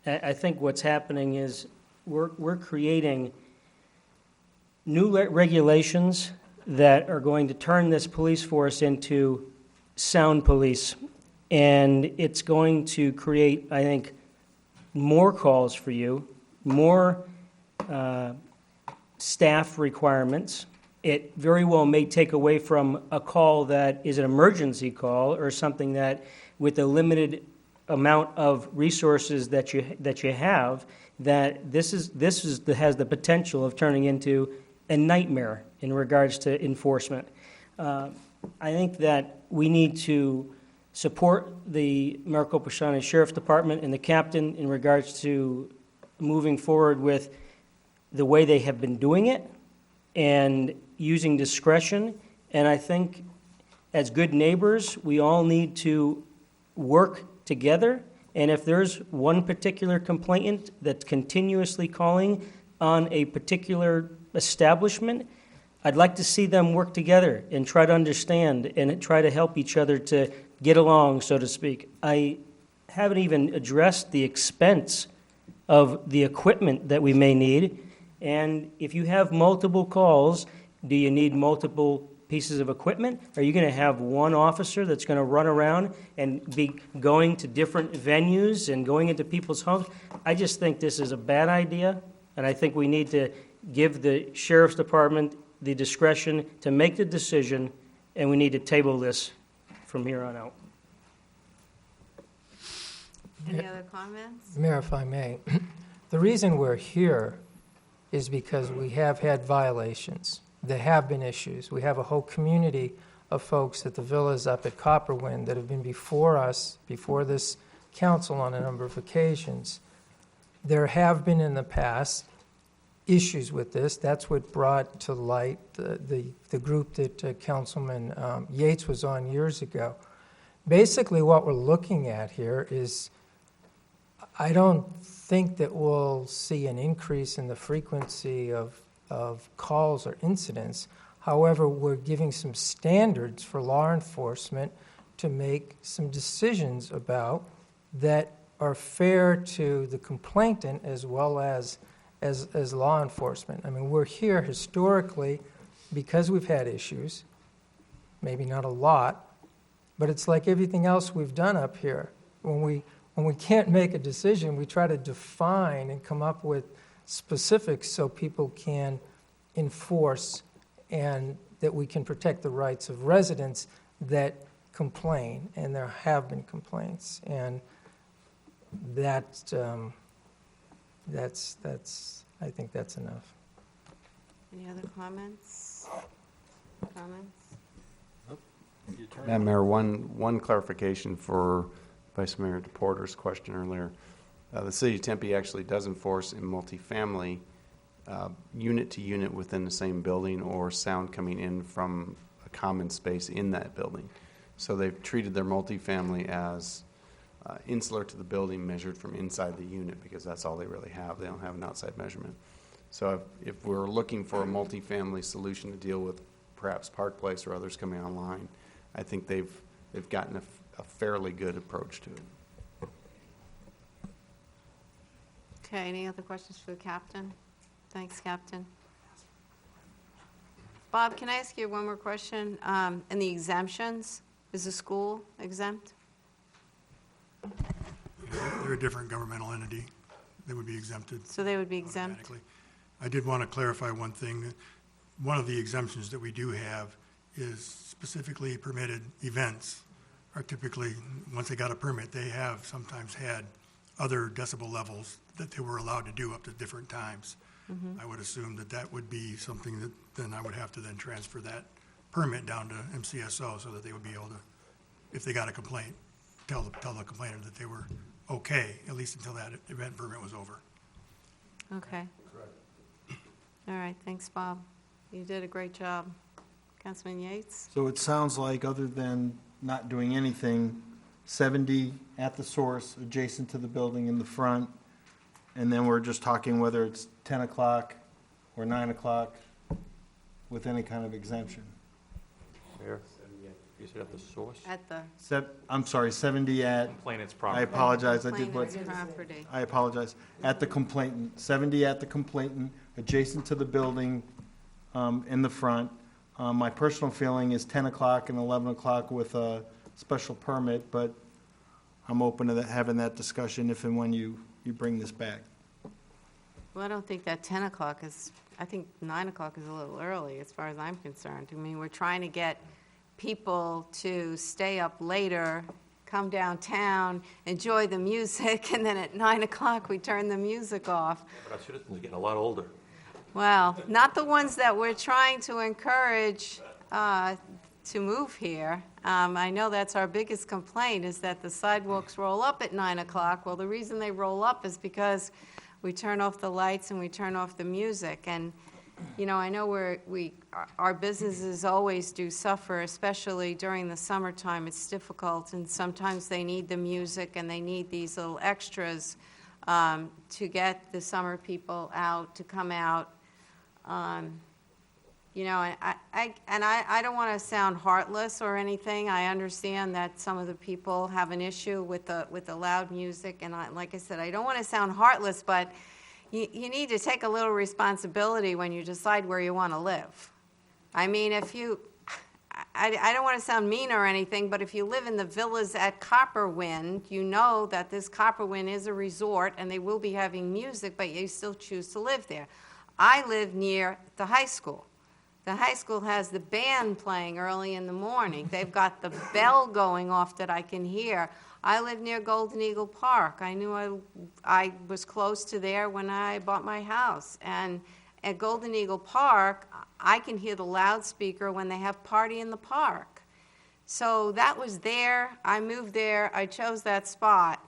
I think what's happening is we're creating new regulations that are going to turn this police force into sound police. And it's going to create, I think, more calls for you, more staff requirements. It very well may take away from a call that is an emergency call or something that, with a limited amount of resources that you have, that this has the potential of turning into a nightmare in regards to enforcement. I think that we need to support the Maricopa County Sheriff's Department and the captain in regards to moving forward with the way they have been doing it and using discretion. And I think as good neighbors, we all need to work together. And if there's one particular complainant that's continuously calling on a particular establishment, I'd like to see them work together and try to understand and try to help each other to get along, so to speak. I haven't even addressed the expense of the equipment that we may need. And if you have multiple calls, do you need multiple pieces of equipment? Are you going to have one officer that's going to run around and be going to different venues and going into people's homes? I just think this is a bad idea, and I think we need to give the Sheriff's Department the discretion to make the decision, and we need to table this from here on out. Any other comments? Mayor, if I may, the reason we're here is because we have had violations. There have been issues. We have a whole community of folks at the villas up at Copperwind that have been before us, before this council on a number of occasions. There have been in the past issues with this. That's what brought to light the group that Councilman Yates was on years ago. Basically, what we're looking at here is I don't think that we'll see an increase in the frequency of calls or incidents. However, we're giving some standards for law enforcement to make some decisions about that are fair to the complainant as well as law enforcement. I mean, we're here historically because we've had issues, maybe not a lot, but it's like everything else we've done up here. When we can't make a decision, we try to define and come up with specifics so people can enforce and that we can protect the rights of residents that complain, and there have been complaints, and that's I think that's enough. Any other comments? Madam Mayor, one clarification for Vice Mayor DePorter's question earlier. The City of Tempe actually does enforce in multifamily unit to unit within the same building or sound coming in from a common space in that building. So they've treated their multifamily as insular to the building measured from inside the unit because that's all they really have. They don't have an outside measurement. So if we're looking for a multifamily solution to deal with perhaps Park Place or others coming online, I think they've gotten a fairly good approach to it. Okay, any other questions for the captain? Thanks, Captain. Bob, can I ask you one more question? And the exemptions, is the school exempt? They're a different governmental entity. They would be exempted. So they would be exempt? Automatically. I did want to clarify one thing. One of the exemptions that we do have is specifically permitted events are typically, once they got a permit, they have sometimes had other decibel levels that they were allowed to do up to different times. I would assume that that would be something that then I would have to then transfer that permit down to MCSO so that they would be able to, if they got a complaint, tell the complainant that they were okay, at least until that event permit was over. Okay. All right, thanks, Bob. You did a great job. Councilman Yates? So it sounds like, other than not doing anything, 70 at the source, adjacent to the building in the front, and then we're just talking whether it's 10 o'clock or 9 o'clock with any kind of exemption. Mayor, you said at the source? At the I'm sorry, 70 at... Complainant's I property. apologize, I did what... complainant's property. I apologize. At the complainant, 70 at the complainant, adjacent to the building in the front. My personal feeling is 10 o'clock and 11 o'clock with a special permit, but I'm open to having that discussion if and when you bring this back. Well, I don't think that 10 o'clock is, I think 9 o'clock is a little early as far as I'm concerned. I mean, we're trying to get people to stay up later, come downtown, enjoy the music, and then at 9 o'clock we turn the music off. But our citizens are getting a lot older. Well, not the ones that we're trying to encourage to move here. I know that's our biggest complaint, is that the sidewalks roll up at 9 o'clock. Well, the reason they roll up is because we turn off the lights and we turn off the music. And, you know, I know our businesses always do suffer, especially during the summertime. It's difficult, and sometimes they need the music and they need these little extras to get the summer people out, to come out. You know, I don't want to sound heartless or anything. I understand that some of the people have an issue with the loud music, and like I said, I don't want to sound heartless, but you need to take a little responsibility when you decide where you want to live. I mean, if you, I don't want to sound mean or anything, but if you live in the villas at Copperwind, you know that this Copperwind is a resort, and they will be having music, but you still choose to live there. I live near the high school. The high school has the band playing early in the morning. They've got the bell going off that I can hear. I live near Golden Eagle Park. I knew I was close to there when I bought my house. And at Golden Eagle Park, I can hear the loudspeaker when they have Party in the Park. So that was there. I moved there. I chose that spot.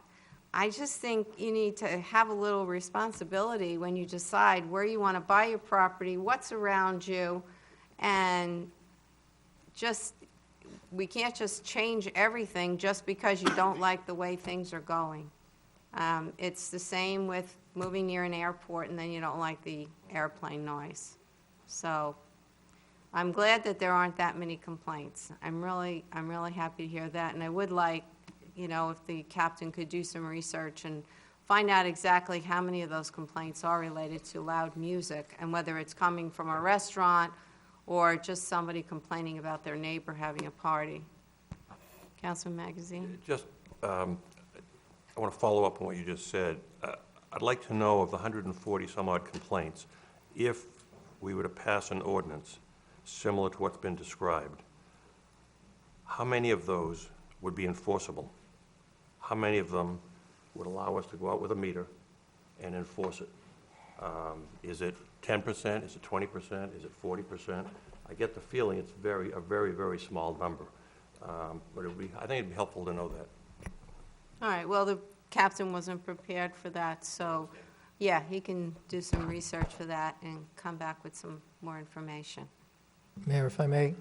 I just think you need to have a little responsibility when you decide where you want to buy your property, what's around you, and just, we can't just change everything just because you don't like the way things are going. It's the same with moving near an airport, and then you don't like the airplane noise. So I'm glad that there aren't that many complaints. I'm really happy to hear that, and I would like, if the captain could do some research and find out exactly how many of those complaints are related to loud music, and whether it's coming from a restaurant or just somebody complaining about their neighbor having a party. Councilman Magazine? Just, I want to follow up on what you just said. I'd like to know of the 140 some odd complaints, if we were to pass an ordinance similar to what's been described, how many of those would be enforceable? How many of them would allow us to go out with a meter and enforce it? Is it 10%? Is it 20%? Is it 40%? I get the feeling it's a very, very small number. But I think it'd be helpful to know that. All right, well, the captain wasn't prepared for that, so, yeah, he can do some research for that and come back with some more information. Mayor, if I may,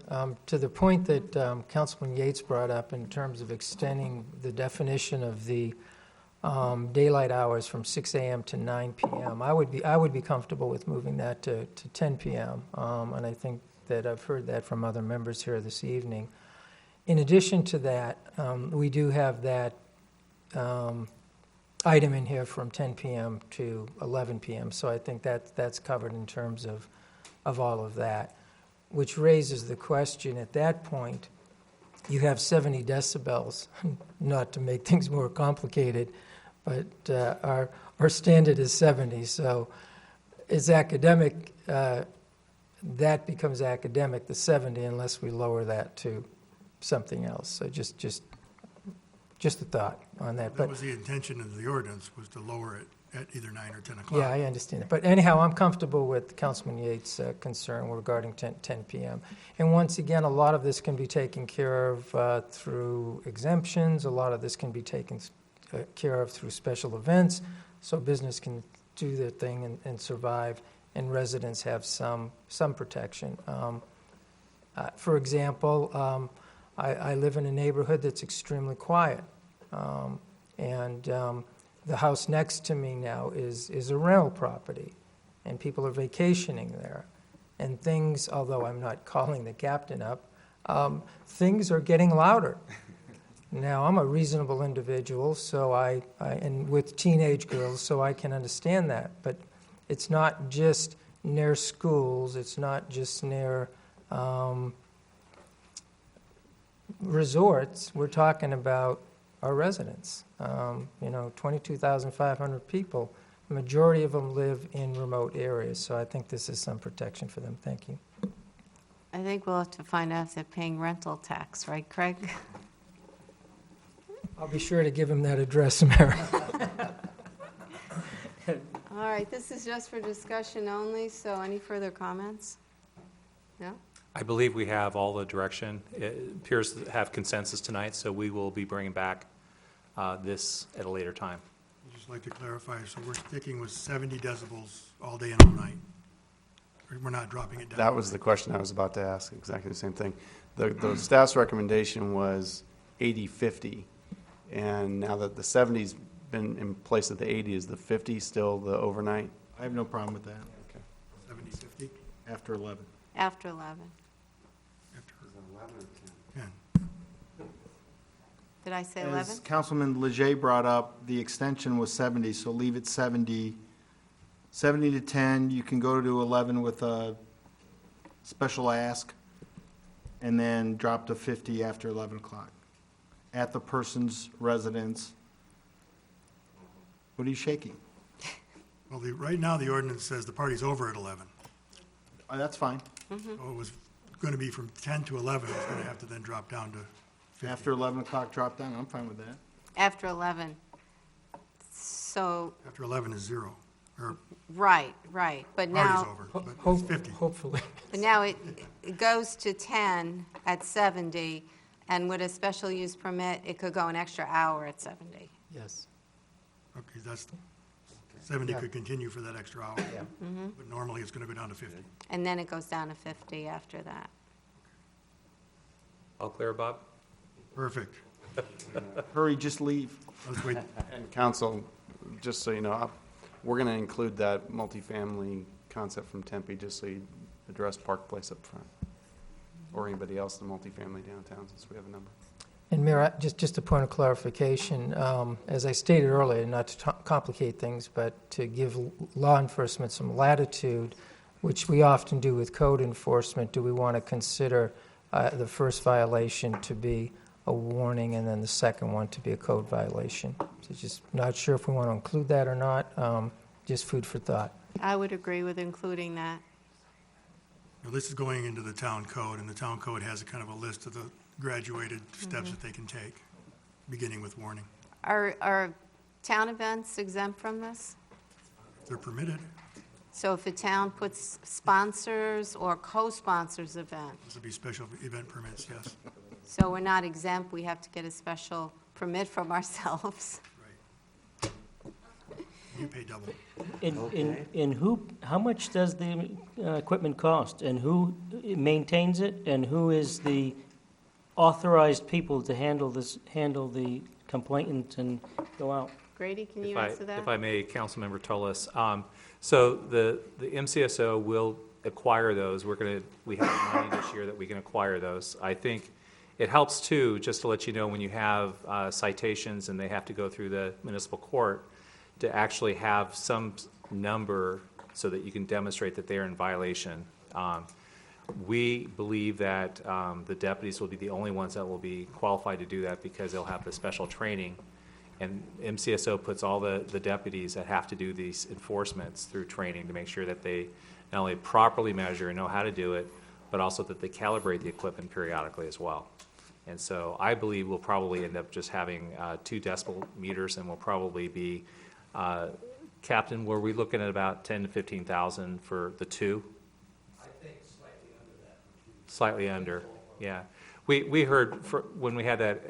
to the point that Councilman Yates brought up in terms of extending the definition of the daylight hours from 6 a.m. to 9 p.m., I would be comfortable with moving that to 10 p.m., and I think that I've heard that from other members here this evening. In addition to that, we do have that item in here from 10 p.m. to 11 p.m., so I think that's covered in terms of all of that, which raises the question at that point, you have 70 decibels, not to make things more complicated, but our standard is 70, so it's academic, that becomes academic, the 70, unless we lower that to something else. So just a thought on that. That was the intention of the ordinance, was to lower it at either 9 or 10 o'clock. Yeah, I understand that. But anyhow, I'm comfortable with Councilman Yates' concern regarding 10 p.m. And once again, a lot of this can be taken care of through exemptions. A lot of this can be taken care of through special events, so business can do their thing and survive, and residents have some protection. For example, I live in a neighborhood that's extremely quiet, and the house next to me now is a rental property, and people are vacationing there. And things, although I'm not calling the captain up, things are getting louder. Now, I'm a reasonable individual, so and with teenage girls, so I can understand that. But it's not just near schools, it's not just near resorts. We're talking about our residents. 22,500 people. The majority of them live in remote areas, so I think this is some protection for them. Thank you. I think we'll have to find out if they're paying rental tax, right, Craig? I'll be sure to give him that address, Mayor. All right, this is just for discussion only, so any further comments? No? I believe we have all the direction. It appears to have consensus tonight, so we will be bringing back this at a later time. I'd just like to clarify, so we're sticking with 70 decibels all day and all night? We're not dropping it down? That was the question I was about to ask, exactly the same thing. The staff's recommendation was 80-50, and now that the 70's been in place of the 80, is the 50 still the overnight? I have no problem with that. Okay. 70-50? After 11. After 11. After 11 or 10? Did I say 11? As Councilman Leger brought up, the extension was 70, so leave it 70. 70 to 10, you can go to 11 with a special ask, and then drop to 50 after 11 o'clock at the person's residence. What are you shaking? Well, right now, the ordinance says the party's over at 11. That's fine. So it was going to be from 10 to 11, it's going to have to then drop down to 50. After 11 o'clock, drop down, I'm fine with that. After 11. So, After 11 is 0, or right, but now, party's over, but it's 50. Hopefully. but now it goes to 10 at 70, and with a special use permit, it could go an extra hour at 70. Yes. Okay, that's, 70 Yeah. could continue for that extra hour. Yeah. But normally, it's going to go down to 50. And then it goes down to 50 after that. All clear, Bob? Perfect. Hurry, just leave. Let's wait. And council, just so you know, we're going to include that multifamily concept from Tempe, just so you address Park Place up front, or anybody else in the multifamily downtown, since we have a number. And Mayor, just a point of clarification, as I stated earlier, not to complicate things, but to give law enforcement some latitude, which we often do with code enforcement, do we want to consider the first violation to be a warning and then the second one to be a code violation? So just not sure if we want to include that or not, just food for thought. I would agree with including that. Now, this is going into the town code, and the town code has a kind of a list of the graduated steps that they can take, beginning with warning. Are town events exempt from this? They're permitted. So if a town puts sponsors or co-sponsors event, This would be special event permits, yes. so we're not exempt, we have to get a special permit from ourselves. You pay double. And who, how much does the equipment cost? And who maintains it? And who is the authorized people to handle the complainant and go out? Grady, can you If I- answer that? If I may, Councilmember Tullis. So the MCSO will acquire those. We have money this year that we can acquire those. I think it helps too, just to let you know, when you have citations and they have to go through the municipal court, to actually have some number so that you can demonstrate that they are in violation. We believe that the deputies will be the only ones that will be qualified to do that because they'll have the special training. And MCSO puts all the deputies that have to do these enforcements through training to make sure that they not only properly measure and know how to do it, but also that they calibrate the equipment periodically as well. And so I believe we'll probably end up just having 2 decibel meters, and we'll probably be, Captain, were we looking at about 10 to 15,000 for the 2? I think slightly under that. Slightly under, yeah. We heard, when we had that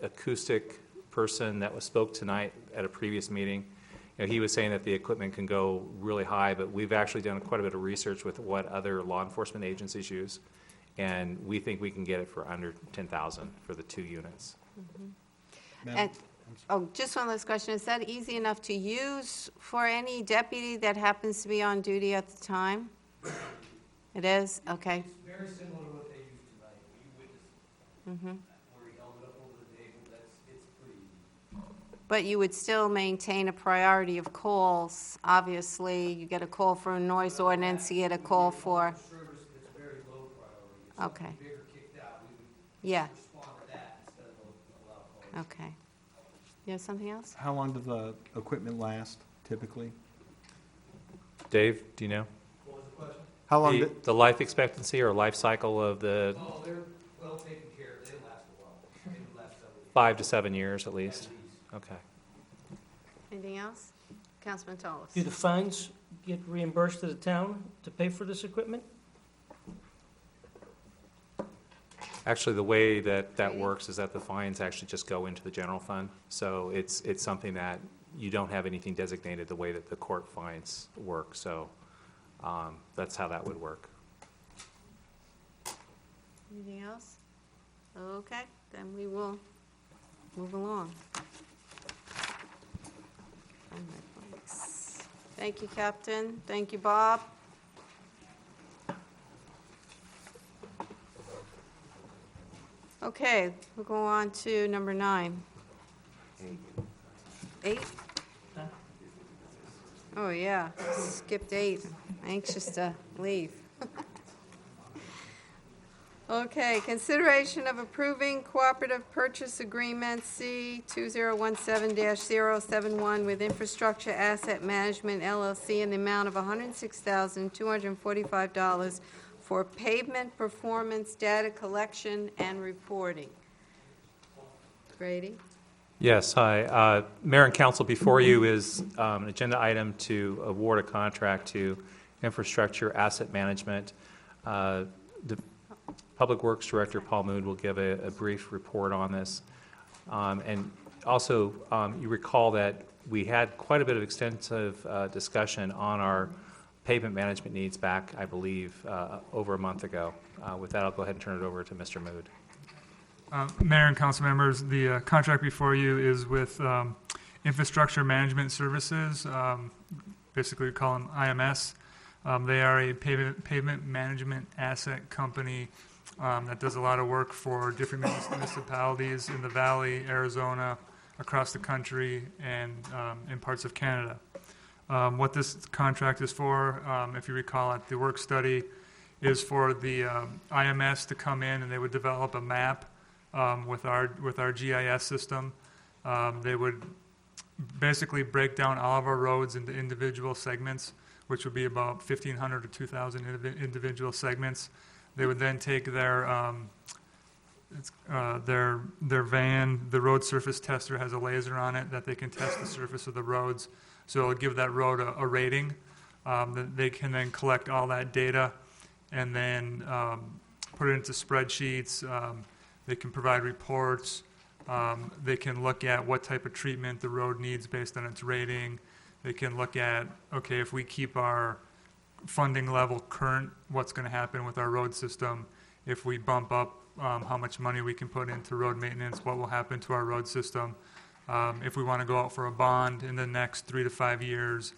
acoustic person that spoke tonight at a previous meeting, he was saying that the equipment can go really high, but we've actually done quite a bit of research with what other law enforcement agencies use, and we think we can get it for under 10,000 for the 2 units. And, just one last question. Is that easy enough to use for any deputy that happens to be on duty at the time? It is? Okay. It's very similar to what they use tonight. We witnessed where he held it up over the table. It's pretty easy. But you would still maintain a priority of calls. Obviously, you get a call for a noise ordinance, you get a call for... Service that's very low priority. Okay. If bigger kicked out, we would Yeah. respond to that instead of a loud call. Okay. You have something else? How long does the equipment last typically? Dave, do you know? What was the question? How long The life expectancy or life cycle of the Oh, they're well taken care of. They last a while. They last several years. 5 to 7 years at least? Okay. Anything else? Councilman Tullis. Do the fines get reimbursed to the town to pay for this equipment? Actually, the way that works is that the fines actually just go into the general fund. So it's something that you don't have anything designated the way that the court fines work. So that's how that would work. Anything else? Okay, then we will move along. Find my place. Thank you, Captain. Thank you, Bob. Okay, we'll go on to number 9. 8? Oh, yeah, skipped 8. Anxious to leave. Okay, consideration of approving cooperative purchase agreement C 2017-071 with Infrastructure Asset Management LLC in the amount of $106,245 for pavement performance data collection and reporting. Grady? Yes, hi. Mayor and council, before you is an agenda item to award a contract to Infrastructure Asset Management. The Public Works Director, Paul Mood, will give a brief report on this. And also, you recall that we had quite a bit of extensive discussion on our pavement management needs back, I believe, over a month ago. With that, I'll go ahead and turn it over to Mr. Mood. Mayor and council members, the contract before you is with Infrastructure Management Services, basically we call them IMS. They are a pavement management asset company that does a lot of work for different municipalities in the Valley, Arizona, across the country, and in parts of Canada. What this contract is for, if you recall at the work study, is for the IMS to come in and they would develop a map with our GIS system. They would basically break down all of our roads into individual segments, which would be about 1,500 to 2,000 individual segments. They would then take their van, the road surface tester has a laser on it that they can test the surface of the roads. So it'll give that road a rating. They can then collect all that data and then put it into spreadsheets. They can provide reports. They can look at what type of treatment the road needs based on its rating. They can look at, okay, if we keep our funding level current, what's going to happen with our road system? If we bump up how much money we can put into road maintenance, what will happen to our road system? If we want to go out for a bond in the next 3 to 5 years,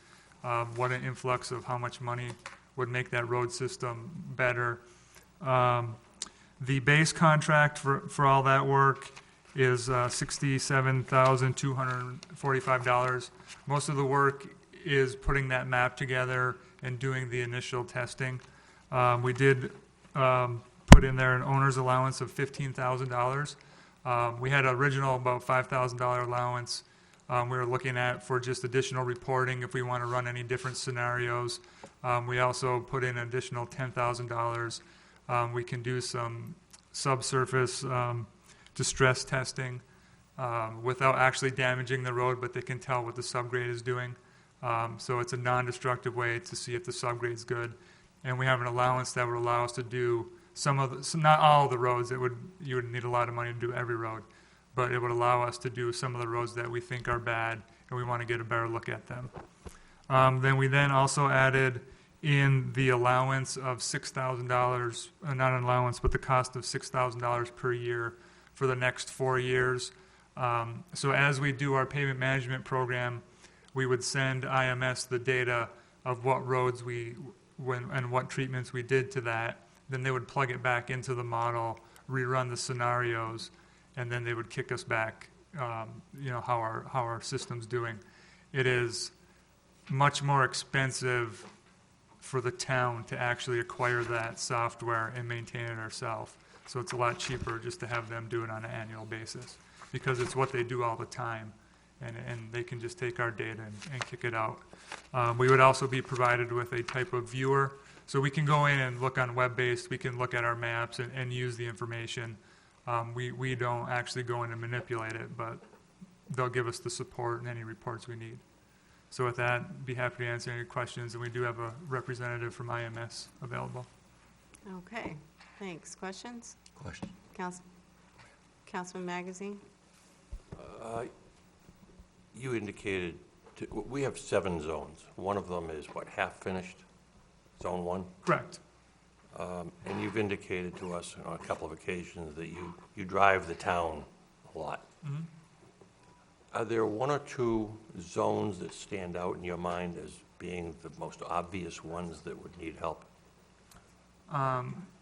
what an influx of how much money would make that road system better. The base contract for all that work is $67,245. Most of the work is putting that map together and doing the initial testing. We did put in there an owner's allowance of $15,000. We had an original about $5,000 allowance we were looking at for just additional reporting if we want to run any different scenarios. We also put in an additional $10,000. We can do some subsurface distress testing without actually damaging the road, but they can tell what the subgrade is doing. So it's a non-destructive way to see if the subgrade's good. And we have an allowance that would allow us to do not all of the roads. You would need a lot of money to do every road, but it would allow us to do some of the roads that we think are bad, and we want to get a better look at them. Then we also added in the allowance of $6,000, not an allowance, but the cost of $6,000 per year for the next 4 years. So as we do our pavement management program, we would send IMS the data of what roads and what treatments we did to that. Then they would plug it back into the model, rerun the scenarios, and then they would kick us back, how our system's doing. It is much more expensive for the town to actually acquire that software and maintain it ourselves. So it's a lot cheaper just to have them do it on an annual basis because it's what they do all the time, and they can just take our data and kick it out. We would also be provided with a type of viewer. So we can go in and look on web-based, we can look at our maps and use the information. We don't actually go in and manipulate it, but they'll give us the support and any reports we need. So with that, be happy to answer any questions, and we do have a representative from IMS available. Okay, thanks. Questions? Question. Councilman Magazine? You indicated, we have 7 zones. One of them is, half finished? Zone 1? Correct. And you've indicated to us on a couple of occasions that you drive the town a lot. Mm-hmm. Are there 1 or 2 zones that stand out in your mind as being the most obvious ones that would need help?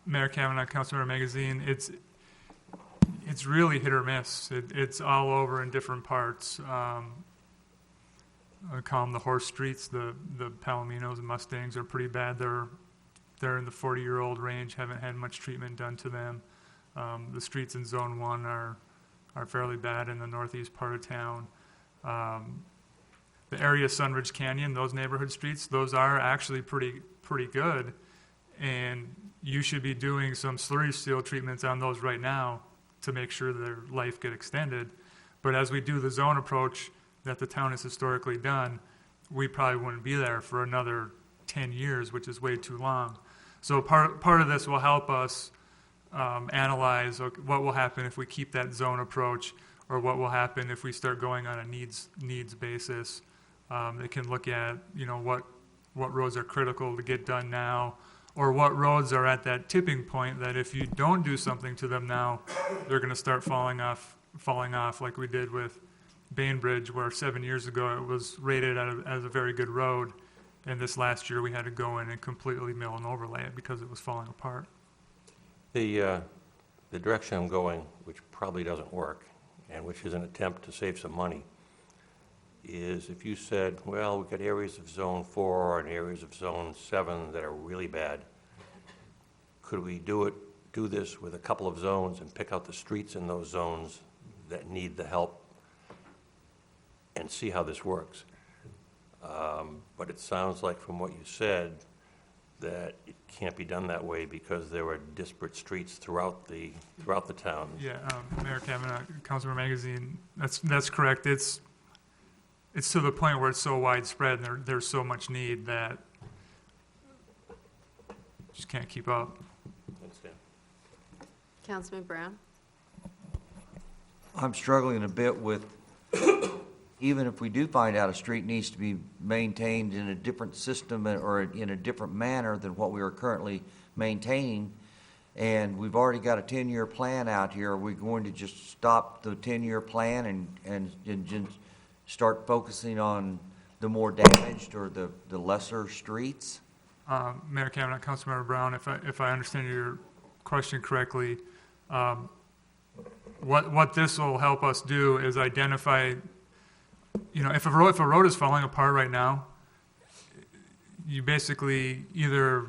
Mayor Kavanaugh, Councilmember Magazine, it's really hit or miss. It's all over in different parts. I call them the horse streets. The Palominos and Mustangs are pretty bad. They're in the 40-year-old range, haven't had much treatment done to them. The streets in Zone 1 are fairly bad in the northeast part of town. The area of Sunridge Canyon, those neighborhood streets, those are actually pretty good, and you should be doing some slurry seal treatments on those right now to make sure their life get extended. But as we do the zone approach that the town has historically done, we probably wouldn't be there for another 10 years, which is way too long. So part of this will help us analyze what will happen if we keep that zone approach, or what will happen if we start going on a needs basis. They can look at what roads are critical to get done now, or what roads are at that tipping point that if you don't do something to them now, they're going to start falling off like we did with Bainbridge, where 7 years ago it was rated as a very good road, and this last year we had to go in and completely mill and overlay it because it was falling apart. The direction I'm going, which probably doesn't work, and which is an attempt to save some money, is if you said, well, we've got areas of Zone 4 and areas of Zone 7 that are really bad, could we do this with a couple of zones and pick out the streets in those zones that need the help and see how this works? But it sounds like from what you said that it can't be done that way because there are disparate streets throughout the town. Yeah, Mayor Kavanaugh, Councilmember Magazine, that's correct. It's to the point where it's so widespread and there's so much need that just can't keep up. Understand. Councilman Brown? I'm struggling a bit with, even if we do find out a street needs to be maintained in a different system or in a different manner than what we are currently maintaining, and we've already got a 10-year plan out here, are we going to just stop the 10-year plan and just start focusing on the more damaged or the lesser streets? Mayor Kavanaugh, Councilmember Brown, if I understand your question correctly, what this will help us do is identify, if a road is falling apart right now, you basically either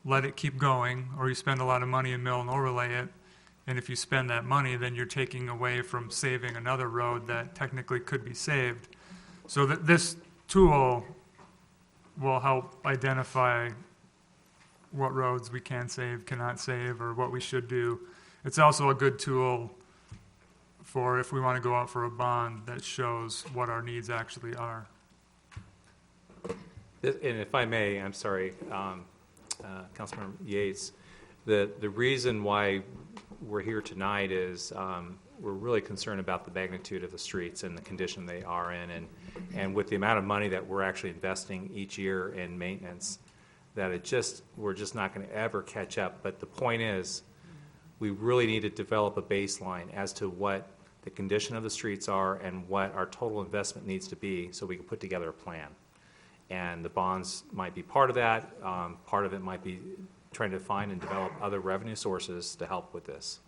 let it keep going or you spend a lot of money and mill and overlay it. And if you spend that money, then you're taking away from saving another road that technically could be saved. So this tool will help identify what roads we can save, cannot save, or what we should do. It's also a good tool for if we want to go out for a bond that shows what our needs actually are. And if I may, I'm sorry, Councilmember Yates, the reason why we're here tonight is we're really concerned about the magnitude of the streets and the condition they are in, and with the amount of money that we're actually investing each year in maintenance, that we're just not going to ever catch up. But the point is, we really need to develop a baseline as to what the condition of the streets are and what our total investment needs to be so we can put together a plan. And the bonds might be part of that. Part of it might be trying to find and develop other revenue sources to help with this.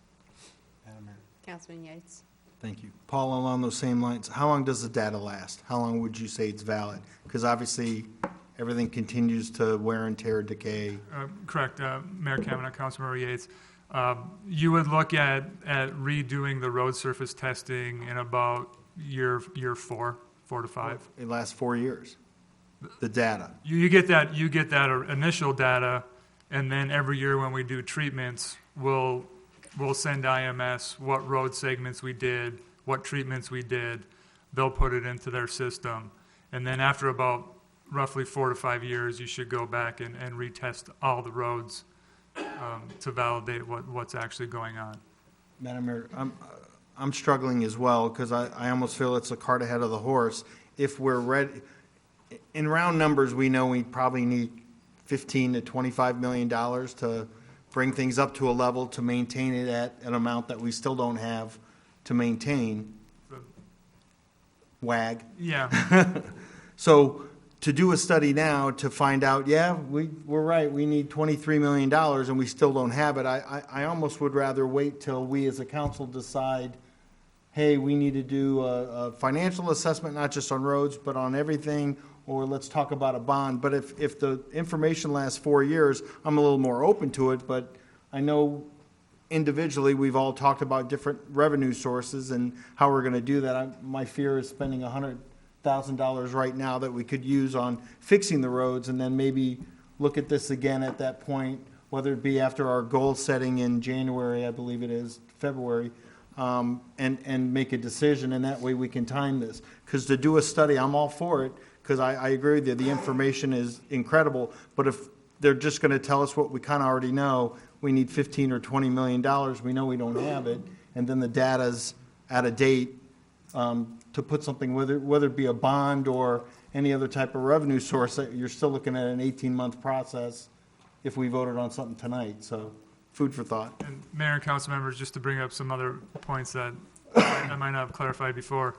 Madam Mayor. Councilman Yates? Thank you. Paul, along those same lines, how long does the data last? How long would you say it's valid? Because obviously, everything continues to wear and tear, decay. Correct, Mayor Kavanaugh, Councilmember Yates. You would look at redoing the road surface testing in about year 4 to 5. It lasts 4 years. The data. You get that initial data, and then every year when we do treatments, we'll send IMS what road segments we did, what treatments we did. They'll put it into their system, and then after about roughly 4 to 5 years, you should go back and retest all the roads to validate what's actually going on. Madam Mayor, I'm struggling as well because I almost feel it's a cart ahead of the horse. If we're ready, in round numbers, we know we probably need $15 to $25 million to bring things up to a level to maintain it at an amount that we still don't have to maintain. WAG. Yeah. So to do a study now to find out, yeah, we're right, we need $23 million and we still don't have it, I almost would rather wait till we as a council decide, hey, we need to do a financial assessment, not just on roads, but on everything, or let's talk about a bond. But if the information lasts 4 years, I'm a little more open to it, but I know individually we've all talked about different revenue sources and how we're going to do that. My fear is spending $100,000 right now that we could use on fixing the roads and then maybe look at this again at that point, whether it be after our goal setting in January, I believe it is, February, and make a decision, and that way we can time this. Because to do a study, I'm all for it, because I agree with you, the information is incredible, but if they're just going to tell us what we kind of already know, we need $15 or $20 million, we know we don't have it, and then the data's out of date, to put something, whether it be a bond or any other type of revenue source, you're still looking at an 18-month process if we voted on something tonight. So food for thought. And Mayor and council members, just to bring up some other points that I might not have clarified before.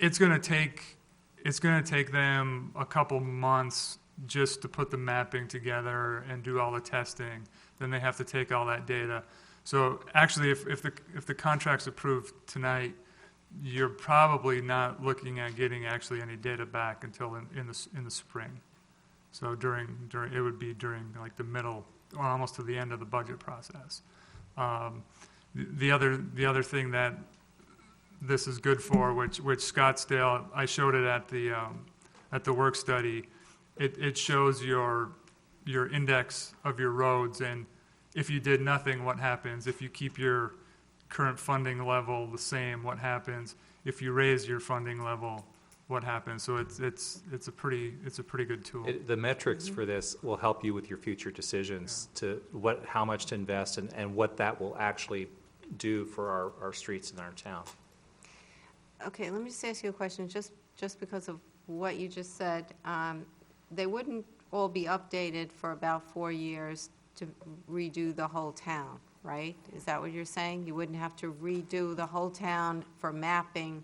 It's going to take them a couple months just to put the mapping together and do all the testing. Then they have to take all that data. So actually, if the contract's approved tonight, you're probably not looking at getting actually any data back until in the spring. So during it would be during like the middle or almost to the end of the budget process. The other thing that this is good for, which Scottsdale, I showed it at the work study. It shows your index of your roads, and if you did nothing, what happens? If you keep your current funding level the same, what happens? If you raise your funding level, what happens? So it's a pretty good tool. The metrics for this will help you with your future decisions to how much to invest and what that will actually do for our streets in our town. Okay, let me just ask you a question, just because of what you just said. They wouldn't all be updated for about 4 years to redo the whole town, right? Is that what you're saying? You wouldn't have to redo the whole town for mapping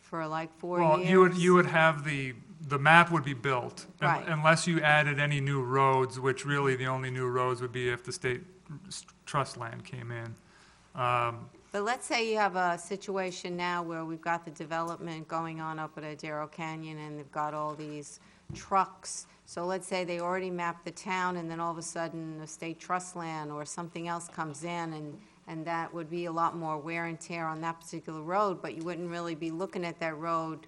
for like 4 years? Well, you would have the map would be built, Right. unless you added any new roads, which really the only new roads would be if the state trust land came in. But let's say you have a situation now where we've got the development going on up at Adero Canyon, and they've got all these trucks. So let's say they already mapped the town, and then all of a sudden the state trust land or something else comes in, and that would be a lot more wear and tear on that particular road, but you wouldn't really be looking at that road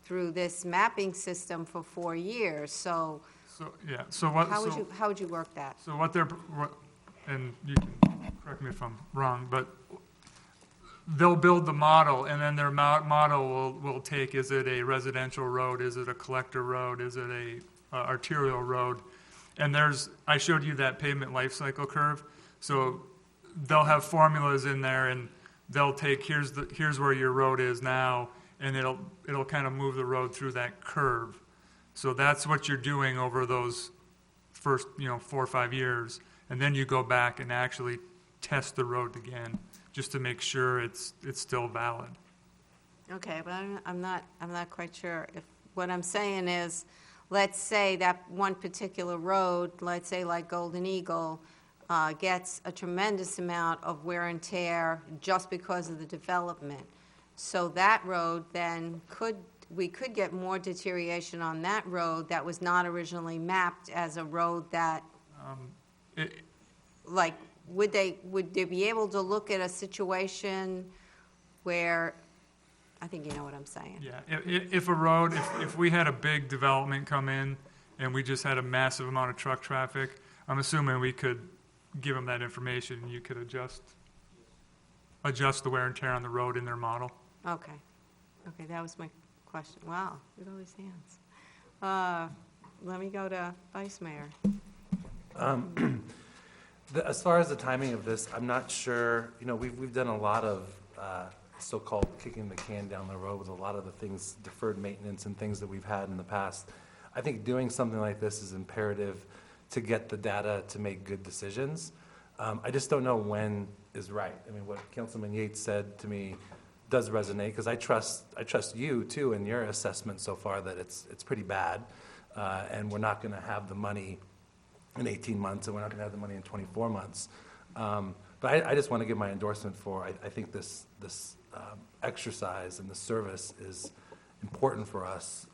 through this mapping system for 4 years. So Yeah, so what? how would you work that? So and you can correct me if I'm wrong, but they'll build the model, and then their model will take, is it a residential road, is it a collector road, is it a arterial road? And I showed you that pavement life cycle curve, so they'll have formulas in there, and they'll take, here's where your road is now, and it'll kind of move the road through that curve. So that's what you're doing over those first 4 or 5 years, and then you go back and actually test the road again, just to make sure it's still valid. Okay, but I'm not quite sure. If what I'm saying is, let's say that one particular road, let's say like Golden Eagle, gets a tremendous amount of wear and tear just because of the development. So that road then we could get more deterioration on that road that was not originally mapped as a road that, would they be able to look at a situation where, I think you know what I'm saying. Yeah, if a road, if we had a big development come in and we just had a massive amount of truck traffic, I'm assuming we could give them that information and you could adjust the wear and tear on the road in their model. Okay, that was my question. Wow, look at all these hands. Let me go to Vice Mayor. As far as the timing of this, I'm not sure, we've done a lot of so-called kicking the can down the road with a lot of the things, deferred maintenance and things that we've had in the past. I think doing something like this is imperative to get the data to make good decisions. I just don't know when is right. I mean, what Councilman Yates said to me does resonate, because I trust you too in your assessment so far that it's pretty bad, and we're not going to have the money in 18 months, and we're not going to have the money in 24 months. But I just want to give my endorsement for, I think this exercise and the service is important for us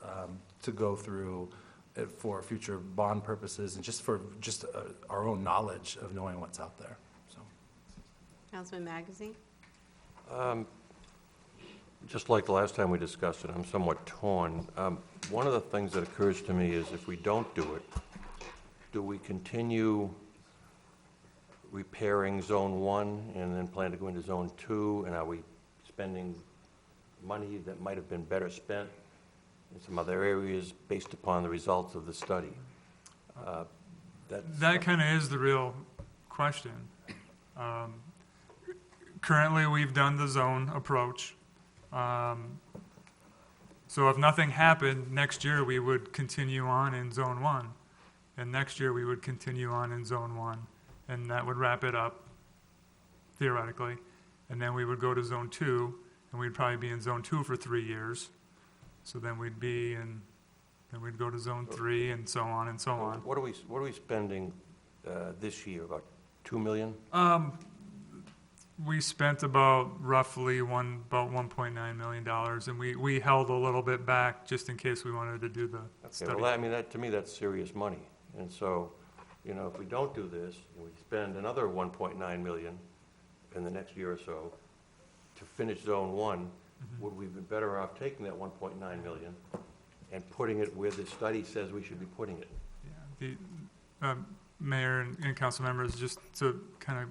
to go through it for future bond purposes and just for our own knowledge of knowing what's out there. So, Councilman Magazine? Just like the last time we discussed it, I'm somewhat torn. One of the things that occurs to me is if we don't do it, do we continue repairing Zone 1 and then plan to go into Zone 2? And are we spending money that might have been better spent in some other areas based upon the results of the study? That kind of is the real question. Currently, we've done the zone approach. So if nothing happened, next year we would continue on in Zone 1. And next year we would continue on in Zone 1. And that would wrap it up. theoretically. And then we would go to Zone 2, and we'd probably be in Zone 2 for 3 years. So then we'd be in, then we'd go to Zone 3, and so on and so on. What are we spending this year, about 2 million? We spent about roughly about $1.9 million, and we held a little bit back just in case we wanted to do the study. Okay, well, I mean, to me, that's serious money. And so, you know, if we don't do this, and we spend another 1.9 million in the next year or so to finish Zone 1, would we be better off taking that 1.9 million and putting it where the study says we should be putting it? Yeah, the mayor and council members, just to kind of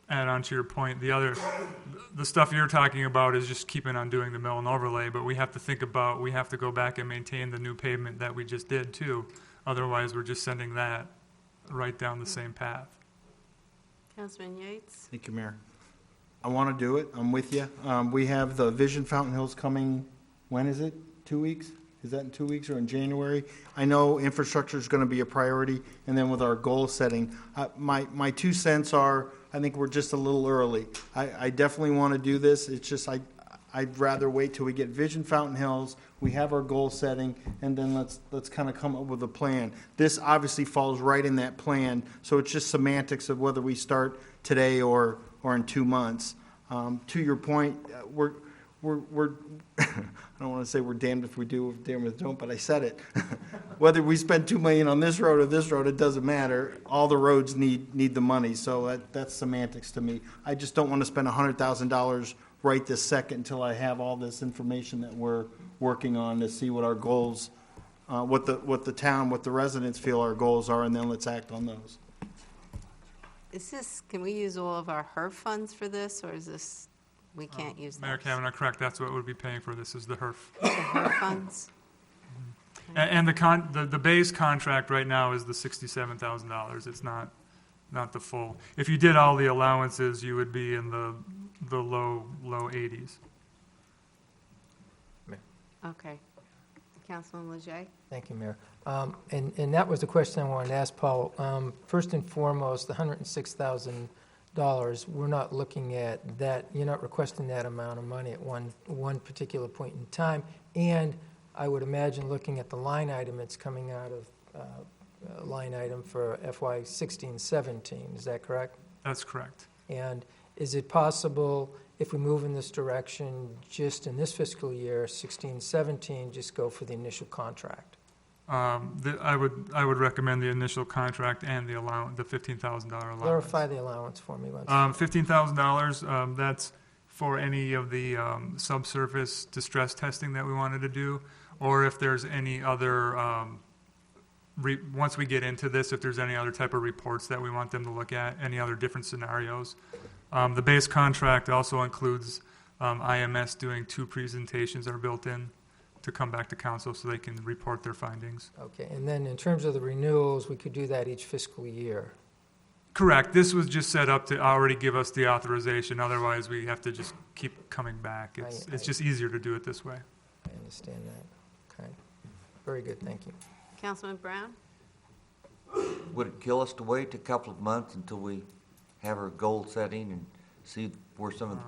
add on to your point, the stuff you're talking about is just keeping on doing the mill and overlay, but we have to think about, we have to go back and maintain the new pavement that we just did too. Otherwise, we're just sending that right down the same path. Councilman Yates? Thank you, Mayor. I want to do it. I'm with you. We have the Vision Fountain Hills coming, when is it? 2 weeks? Is that in 2 weeks or in January? I know infrastructure is going to be a priority, and then with our goal setting, my 2 cents are, I think we're just a little early. I definitely want to do this. It's just I'd rather wait till we get Vision Fountain Hills, we have our goal setting, and then let's kind of come up with a plan. This obviously falls right in that plan, so it's just semantics of whether we start today or in 2 months. To your point, we're I don't want to say we're damned if we do, damned if we don't, but I said it. Whether we spend $2 million on this road or this road, it doesn't matter. All the roads need the money, so that's semantics to me. I just don't want to spend $100,000 right this second until I have all this information that we're working on to see what our goals, what the town, what the residents feel our goals are, and then let's act on those. Can we use all of our HERF funds for this, or is this, we can't use Mayor that? Kavanaugh, correct, that's what would be paying for this, is the HERF. The HERF funds? And the base contract right now is the $67,000. It's not the full. If you did all the allowances, you would be in the low 80s. Okay. Councilman Leger? Thank you, Mayor. And that was the question I wanted to ask Paul. First and foremost, the $106,000, we're not looking at that, you're not requesting that amount of money at one particular point in time. And I would imagine looking at the line item, it's coming out of line item for FY 16-17, is that correct? That's correct. And is it possible, if we move in this direction, just in this fiscal year, 16-17, just go for the initial contract? I would recommend the initial contract and the $15,000 allowance. Clarify the allowance for me once. $15,000, that's for any of the subsurface distress testing that we wanted to do, or if there's any other, once we get into this, if there's any other type of reports that we want them to look at, any other different scenarios. The base contract also includes IMS doing 2 presentations that are built in to come back to council so they can report their findings. Okay, and then in terms of the renewals, we could do that each fiscal year. Correct. This was just set up to already give us the authorization. Otherwise, we have to just keep coming back. It's just easier to do it this way. I understand that. Okay, very good, thank you. Councilman Brown? Would it kill us to wait a couple of months until we have our goal setting and see where some of the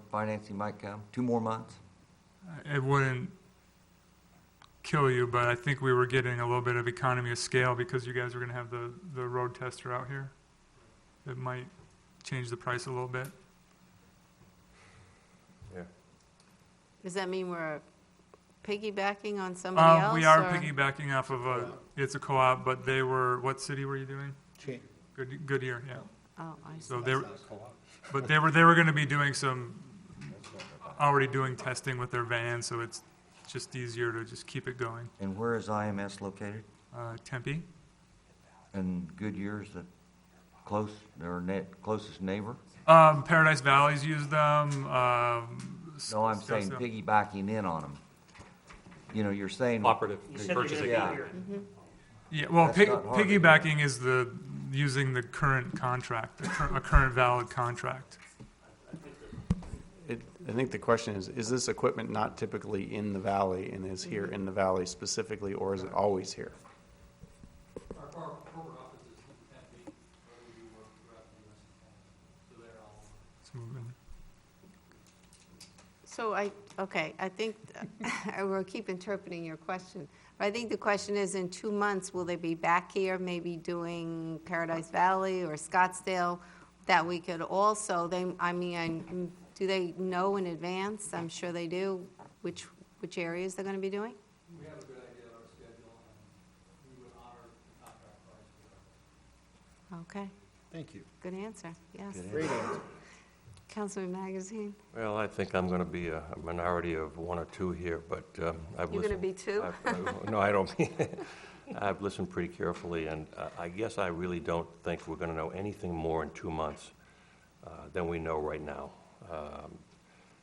financing might come? 2 more months? It wouldn't kill you, but I think we were getting a little bit of economy of scale because you guys are going to have the road tester out here. It might change the price a little bit. Yeah. Does that mean we're piggybacking on somebody else? We are or? piggybacking off of it's a co-op, but they were, what city were you doing? Goodyear, yeah. Oh, I see. So but they were going to be doing already doing testing with their vans, so it's just easier to just keep it going. And where is IMS located? Tempe. And Goodyear is the closest neighbor? Paradise Valley's used them. No, I'm saying piggybacking in on them. You know, you're saying operative purchasing. Yeah. Yeah. Well, That's not hard. piggybacking is using the current contract, a current valid contract. I think the question is this equipment not typically in the valley and is here in the valley specifically, or is it always here? Our corporate office is in Tempe, where we do work throughout the U.S. and Canada, so they're all. So okay, I think, we'll keep interpreting your question. But I think the question is, in 2 months, will they be back here, maybe doing Paradise Valley or Scottsdale, that we could also, do they know in advance? I'm sure they do, which areas they're going to be doing? We have a good idea of our schedule, and we would honor the contract price for that. Okay, Thank you. good answer, yes. Great answer. Councilman Magazine? Well, I think I'm going to be a minority of one or two here, but I've listened. You're going to be two? No, I don't mean, I've listened pretty carefully, and I guess I really don't think we're going to know anything more in 2 months than we know right now.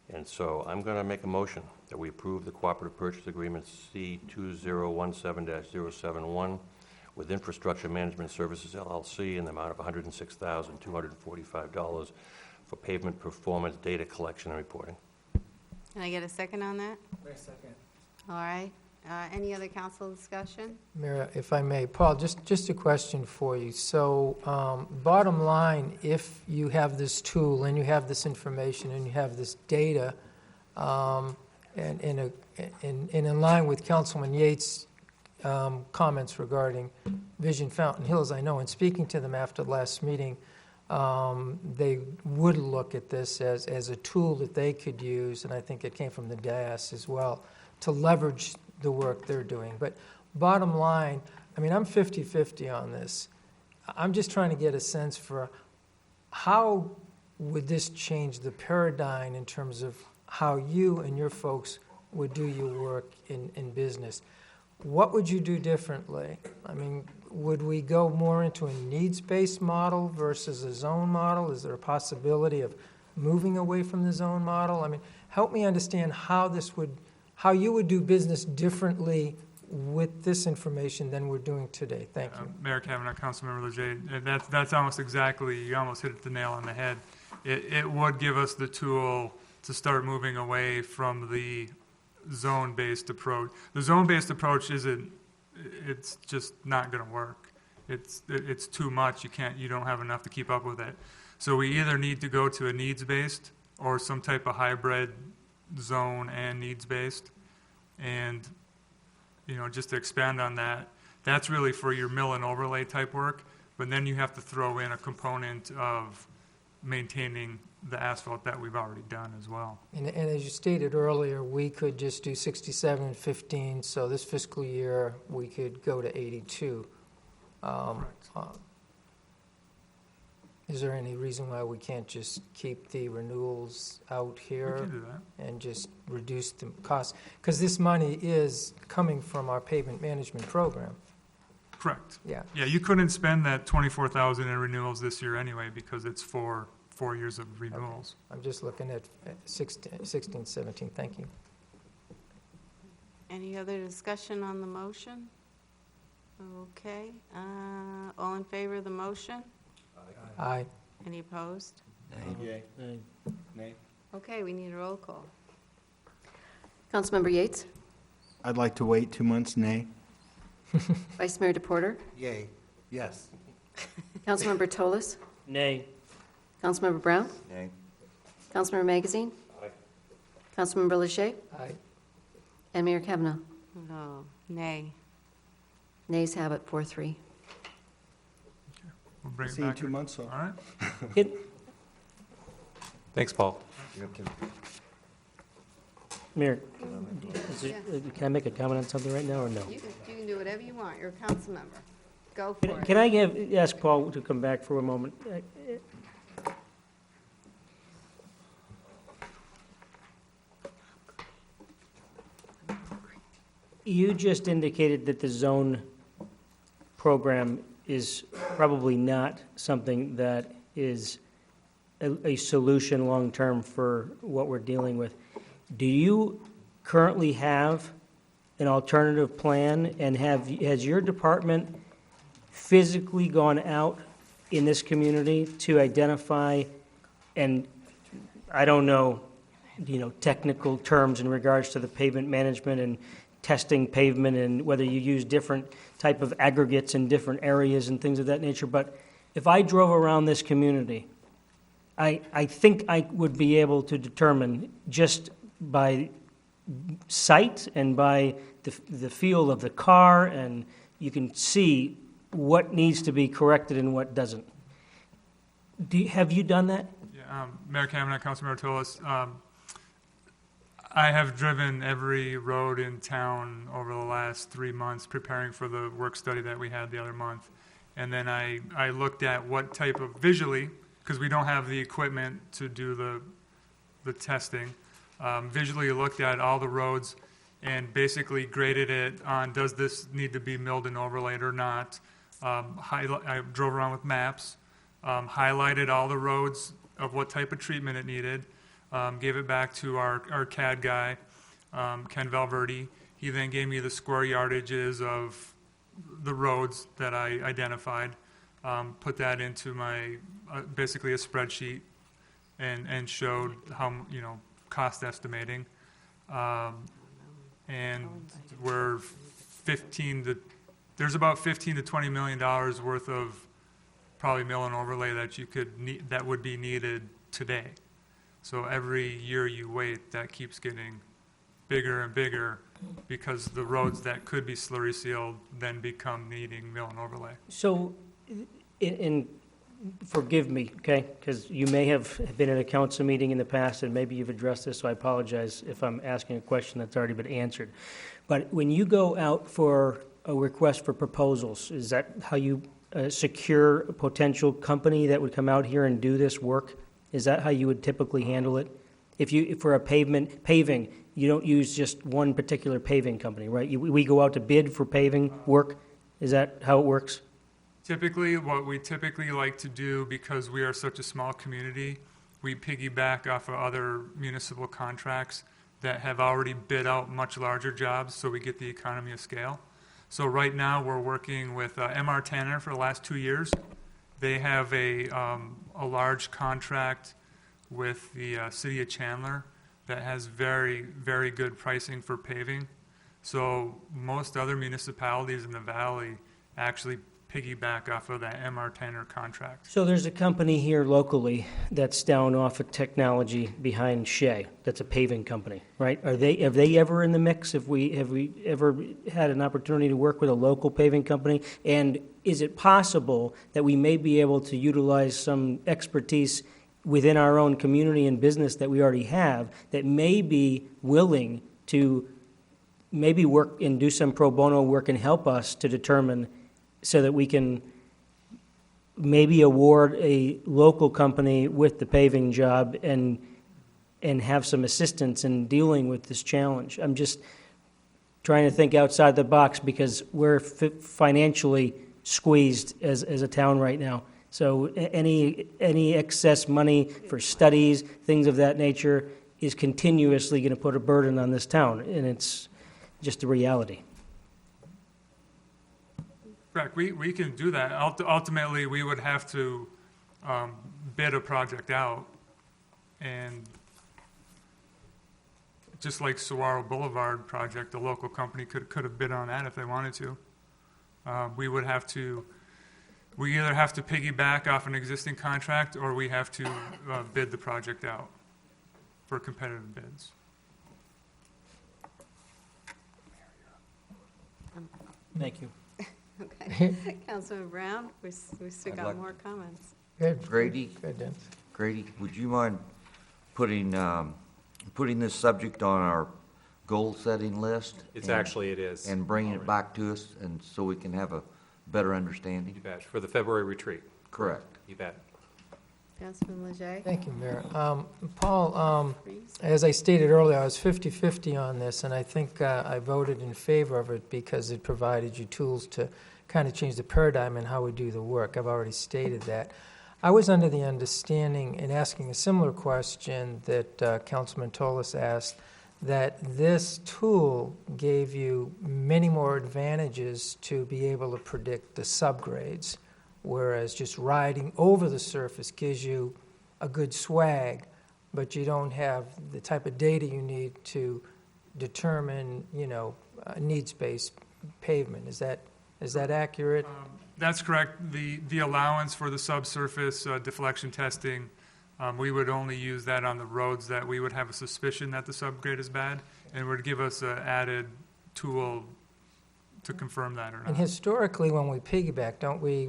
And so I'm going to make a motion that we approve the Cooperative Purchase Agreement C2017-071 with Infrastructure Management Services LLC in the amount of $106,245 for pavement performance data collection and reporting. Can I get a second on that? Second. All right. Any other council discussion? Mayor, if I may, Paul, just a question for you. So, bottom line, if you have this tool and you have this information and you have this data, and in line with Councilman Yates' comments regarding Vision Fountain Hills, I know in speaking to them after the last meeting, they would look at this as a tool that they could use, and I think it came from the DAS as well, to leverage the work they're doing. But bottom line, I'm 50-50 on this. I'm just trying to get a sense for how would this change the paradigm in terms of how you and your folks would do your work in business. What would you do differently? Would we go more into a needs-based model versus a zone model? Is there a possibility of moving away from the zone model? Help me understand how you would do business differently with this information than we're doing today. Thank you. Mayor Kavanaugh, Councilmember Leger, that's almost exactly, you almost hit the nail on the head. It would give us the tool to start moving away from the zone-based approach. The zone-based approach it's just not going to work. It's too much. You don't have enough to keep up with it. So we either need to go to a needs-based or some type of hybrid zone and needs-based. And, just to expand on that, that's really for your mill and overlay type work, but then you have to throw in a component of maintaining the asphalt that we've already done as well. And as you stated earlier, we could just do 67 and 15, so this fiscal year we could go to 82. Is there any reason why we can't just keep the renewals out here? We can do that. And just reduce the cost? Because this money is coming from our pavement management program. Correct. Yeah. Yeah, you couldn't spend that $24,000 in renewals this year anyway because it's for 4 years of renewals. I'm just looking at 16, 17. Thank you. Any other discussion on the motion? Okay. All in favor of the motion? Aye. Any opposed? Yay. Nay. Okay, we need a roll call. Councilmember Yates, I'd like to wait 2 months. Nay. Vice Mayor DePorter, Yay. Yes. Councilmember Toles, Nay. Councilmember Brown, Nay. Councilmember Magazine, Councilmember Leger, Aye. and Mayor Kavanaugh. No, nay. Nays have it, 4-3. We'll bring it See you in back. 2 months, so. All right. Thanks, Paul. Mayor, Yeah. can I make a comment on something right now or no? You can do whatever you want. You're a council member. Go for it. Can I ask Paul to come back for a moment? You just indicated that the zone program is probably not something that is a solution long-term for what we're dealing with. Do you currently have an alternative plan, and has your department physically gone out in this community to identify, and I don't know, technical terms in regards to the pavement management and testing pavement and whether you use different type of aggregates in different areas and things of that nature, but if I drove around this community, I think I would be able to determine just by sight and by the feel of the car, and you can see what needs to be corrected and what doesn't. Have you done that? Yeah, Mayor Kavanaugh, Councilmember Tolis, I have driven every road in town over the last 3 months preparing for the work study that we had the other month. And then I looked at what type of, visually, because we don't have the equipment to do the testing, visually looked at all the roads and basically graded it on, does this need to be milled and overlaid or not? I drove around with maps, highlighted all the roads of what type of treatment it needed, gave it back to our CAD guy, Ken Valverde. He then gave me the square yardages of the roads that I identified, put that into my, basically a spreadsheet, and showed how, cost estimating. And we're there's about $15 to $20 million worth of probably mill and overlay that would be needed today. So every year you wait, that keeps getting bigger and bigger because the roads that could be slurry sealed then become needing mill and overlay. So, forgive me, okay, because you may have been at a council meeting in the past and maybe you've addressed this, so I apologize if I'm asking a question that's already been answered. But when you go out for a request for proposals, is that how you secure a potential company that would come out here and do this work? Is that how you would typically handle it? If for a paving, you don't use just one particular paving company, right? We go out to bid for paving work? Is that how it works? Typically, what we typically like to do, because we are such a small community, we piggyback off of other municipal contracts that have already bid out much larger jobs, so we get the economy of scale. So right now, we're working with M.R. Tanner for the last 2 years. They have a large contract with the city of Chandler that has very, very good pricing for paving. So most other municipalities in the valley actually piggyback off of that M.R. Tanner contract. So there's a company here locally that's down off of Technology behind Shea. That's a paving company, right? Have they ever in the mix? Have we ever had an opportunity to work with a local paving company? And is it possible that we may be able to utilize some expertise within our own community and business that we already have that may be willing to maybe work and do some pro bono work and help us to determine so that we can maybe award a local company with the paving job and have some assistance in dealing with this challenge? I'm just trying to think outside the box because we're financially squeezed as a town right now. So any excess money for studies, things of that nature, is continuously going to put a burden on this town, and it's just a reality. Correct. We can do that. Ultimately, we would have to bid a project out, and just like Saguaro Boulevard project, the local company could have bid on that if they wanted to. We either have to piggyback off an existing contract or we have to bid the project out for competitive bids. Thank you. Okay. Councilman Brown, we still I'd got like- more comments. Grady, would you mind putting this subject on our goal-setting list? It is. And bringing it back to us, and so we can have a better understanding? You bet. For the February retreat. Correct. You bet. Councilman Leger? Thank you, Mayor. Paul, as I stated earlier, I was 50-50 on this, and I think I voted in favor of it because it provided you tools to kind of change the paradigm in how we do the work. I've already stated that. I was under the understanding, in asking a similar question that Councilman Tolis asked, that this tool gave you many more advantages to be able to predict the subgrades, whereas just riding over the surface gives you a good swag, but you don't have the type of data you need to determine, needs-based pavement. Is that accurate? That's correct. The allowance for the subsurface deflection testing We would only use that on the roads that we would have a suspicion that the subgrade is bad, and would give us an added tool to confirm that or And not. historically, when we piggyback, don't we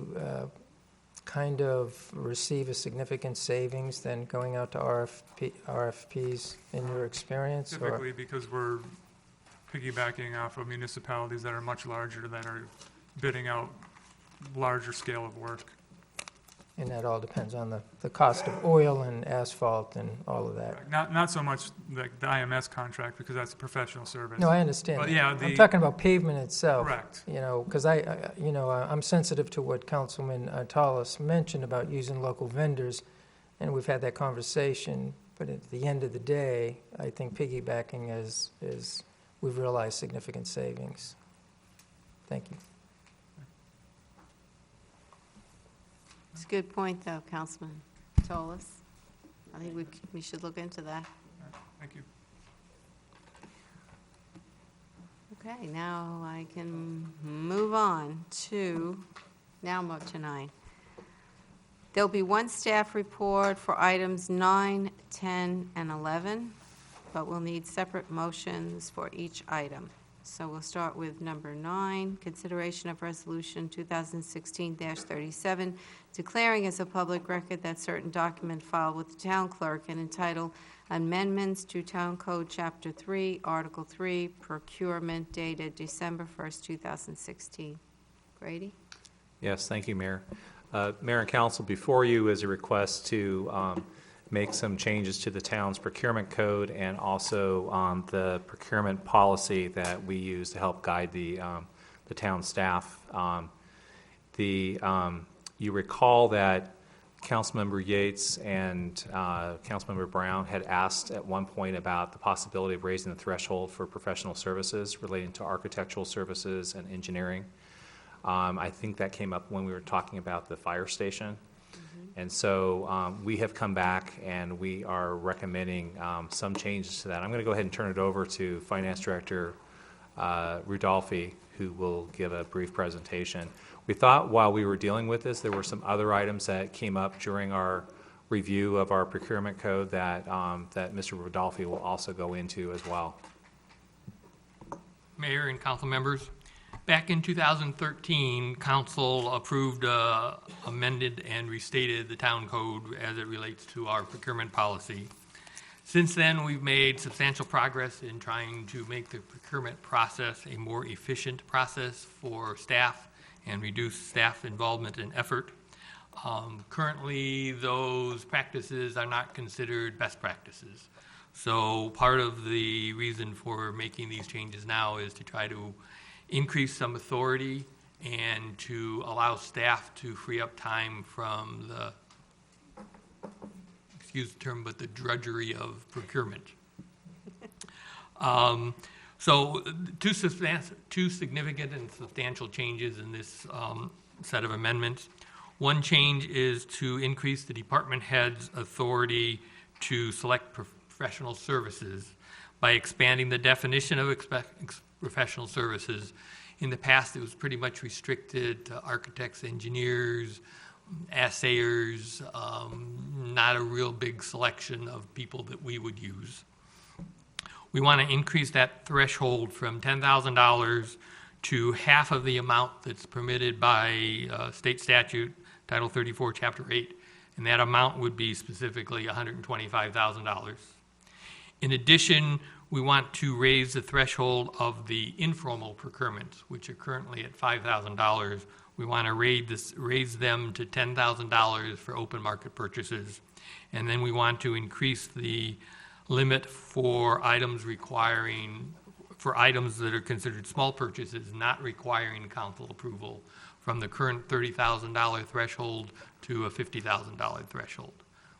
kind of receive a significant savings than going out to RFPs in your experience? or- Typically, because we're piggybacking off of municipalities that are much larger, that are bidding out larger scale of work. And that all depends on the cost of oil and asphalt and all of that. Not so much like the IMS contract, because that's a professional service. No, I understand. But that. yeah, I'm talking about pavement itself. Correct. You know, because I'm sensitive to what Councilman Tallis mentioned about using local vendors, and we've had that conversation. But at the end of the day, I think piggybacking is we've realized significant savings. Thank you. It's a good point, though, Councilman Tolis. I think we should look into that. Thank you. Okay, now I can move on to, now move to 9. There'll be one staff report for items 9, 10, and 11, but we'll need separate motions for each item. So we'll start with number 9, consideration of resolution 2016-37, declaring as a public record that certain document filed with the town clerk and entitled Amendments to Town Code Chapter 3, Article 3, Procurement, dated December 1st, 2016. Grady? Yes, thank you, Mayor. Mayor and Council, before you is a request to make some changes to the town's procurement code and also the procurement policy that we use to help guide the town staff. You recall that Councilmember Yates and Councilmember Brown had asked at one point about the possibility of raising the threshold for professional services relating to architectural services and engineering. I think that came up when we were talking about the fire station. And so we have come back and we are recommending some changes to that. I'm going to go ahead and turn it over to Finance Director Rudolphi, who will give a brief presentation. We thought while we were dealing with this, there were some other items that came up during our review of our procurement code that Mr. Rudolphi will also go into as well. Mayor and council members, back in 2013, council approved, amended, and restated the town code as it relates to our procurement policy. Since then, we've made substantial progress in trying to make the procurement process a more efficient process for staff and reduce staff involvement and effort. Currently, those practices are not considered best practices. So part of the reason for making these changes now is to try to increase some authority and to allow staff to free up time from the, excuse the term, but the drudgery of procurement. So two significant and substantial changes in this set of amendments. One change is to increase the department head's authority to select professional services by expanding the definition of professional services. In the past, it was pretty much restricted to architects, engineers, assayors, not a real big selection of people that we would use. We want to increase that threshold from $10,000 to half of the amount that's permitted by state statute, Title 34, Chapter 8, and that amount would be specifically $125,000. In addition, we want to raise the threshold of the informal procurements, which are currently at $5,000. We want to raise them to $10,000 for open market purchases. And then we want to increase the limit for items that are considered small purchases, not requiring council approval, from the current $30,000 threshold to a $50,000 threshold.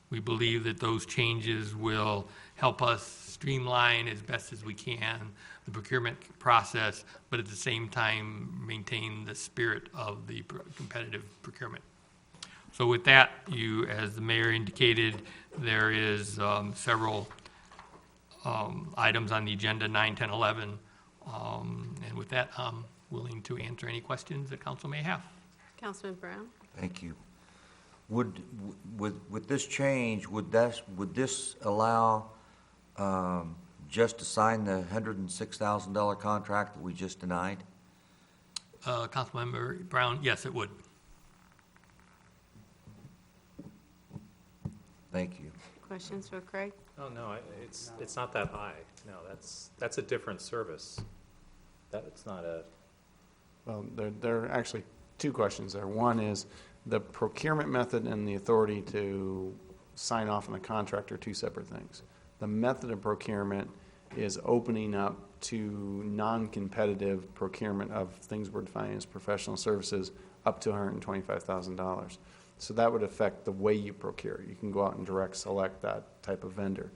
We believe that those changes will help us streamline as best as we can the procurement process, but at the same time maintain the spirit of the competitive procurement. So with that, as the mayor indicated, there is several items on the agenda, 9, 10, 11. And with that, I'm willing to answer any questions that council may have. Councilman Brown? Thank you. With this change, would this allow just to sign the $106,000 contract that we just denied? Councilmember Brown, yes, it would. Thank you. Questions for Craig? Oh, no, it's not that high. No, that's a different service. It's not a, Well, there are actually two questions there. One is the procurement method and the authority to sign off on a contract are two separate things. The method of procurement is opening up to non-competitive procurement of things we're defining as professional services up to $125,000. So that would affect the way you procure. You can go out and direct select that type of vendor.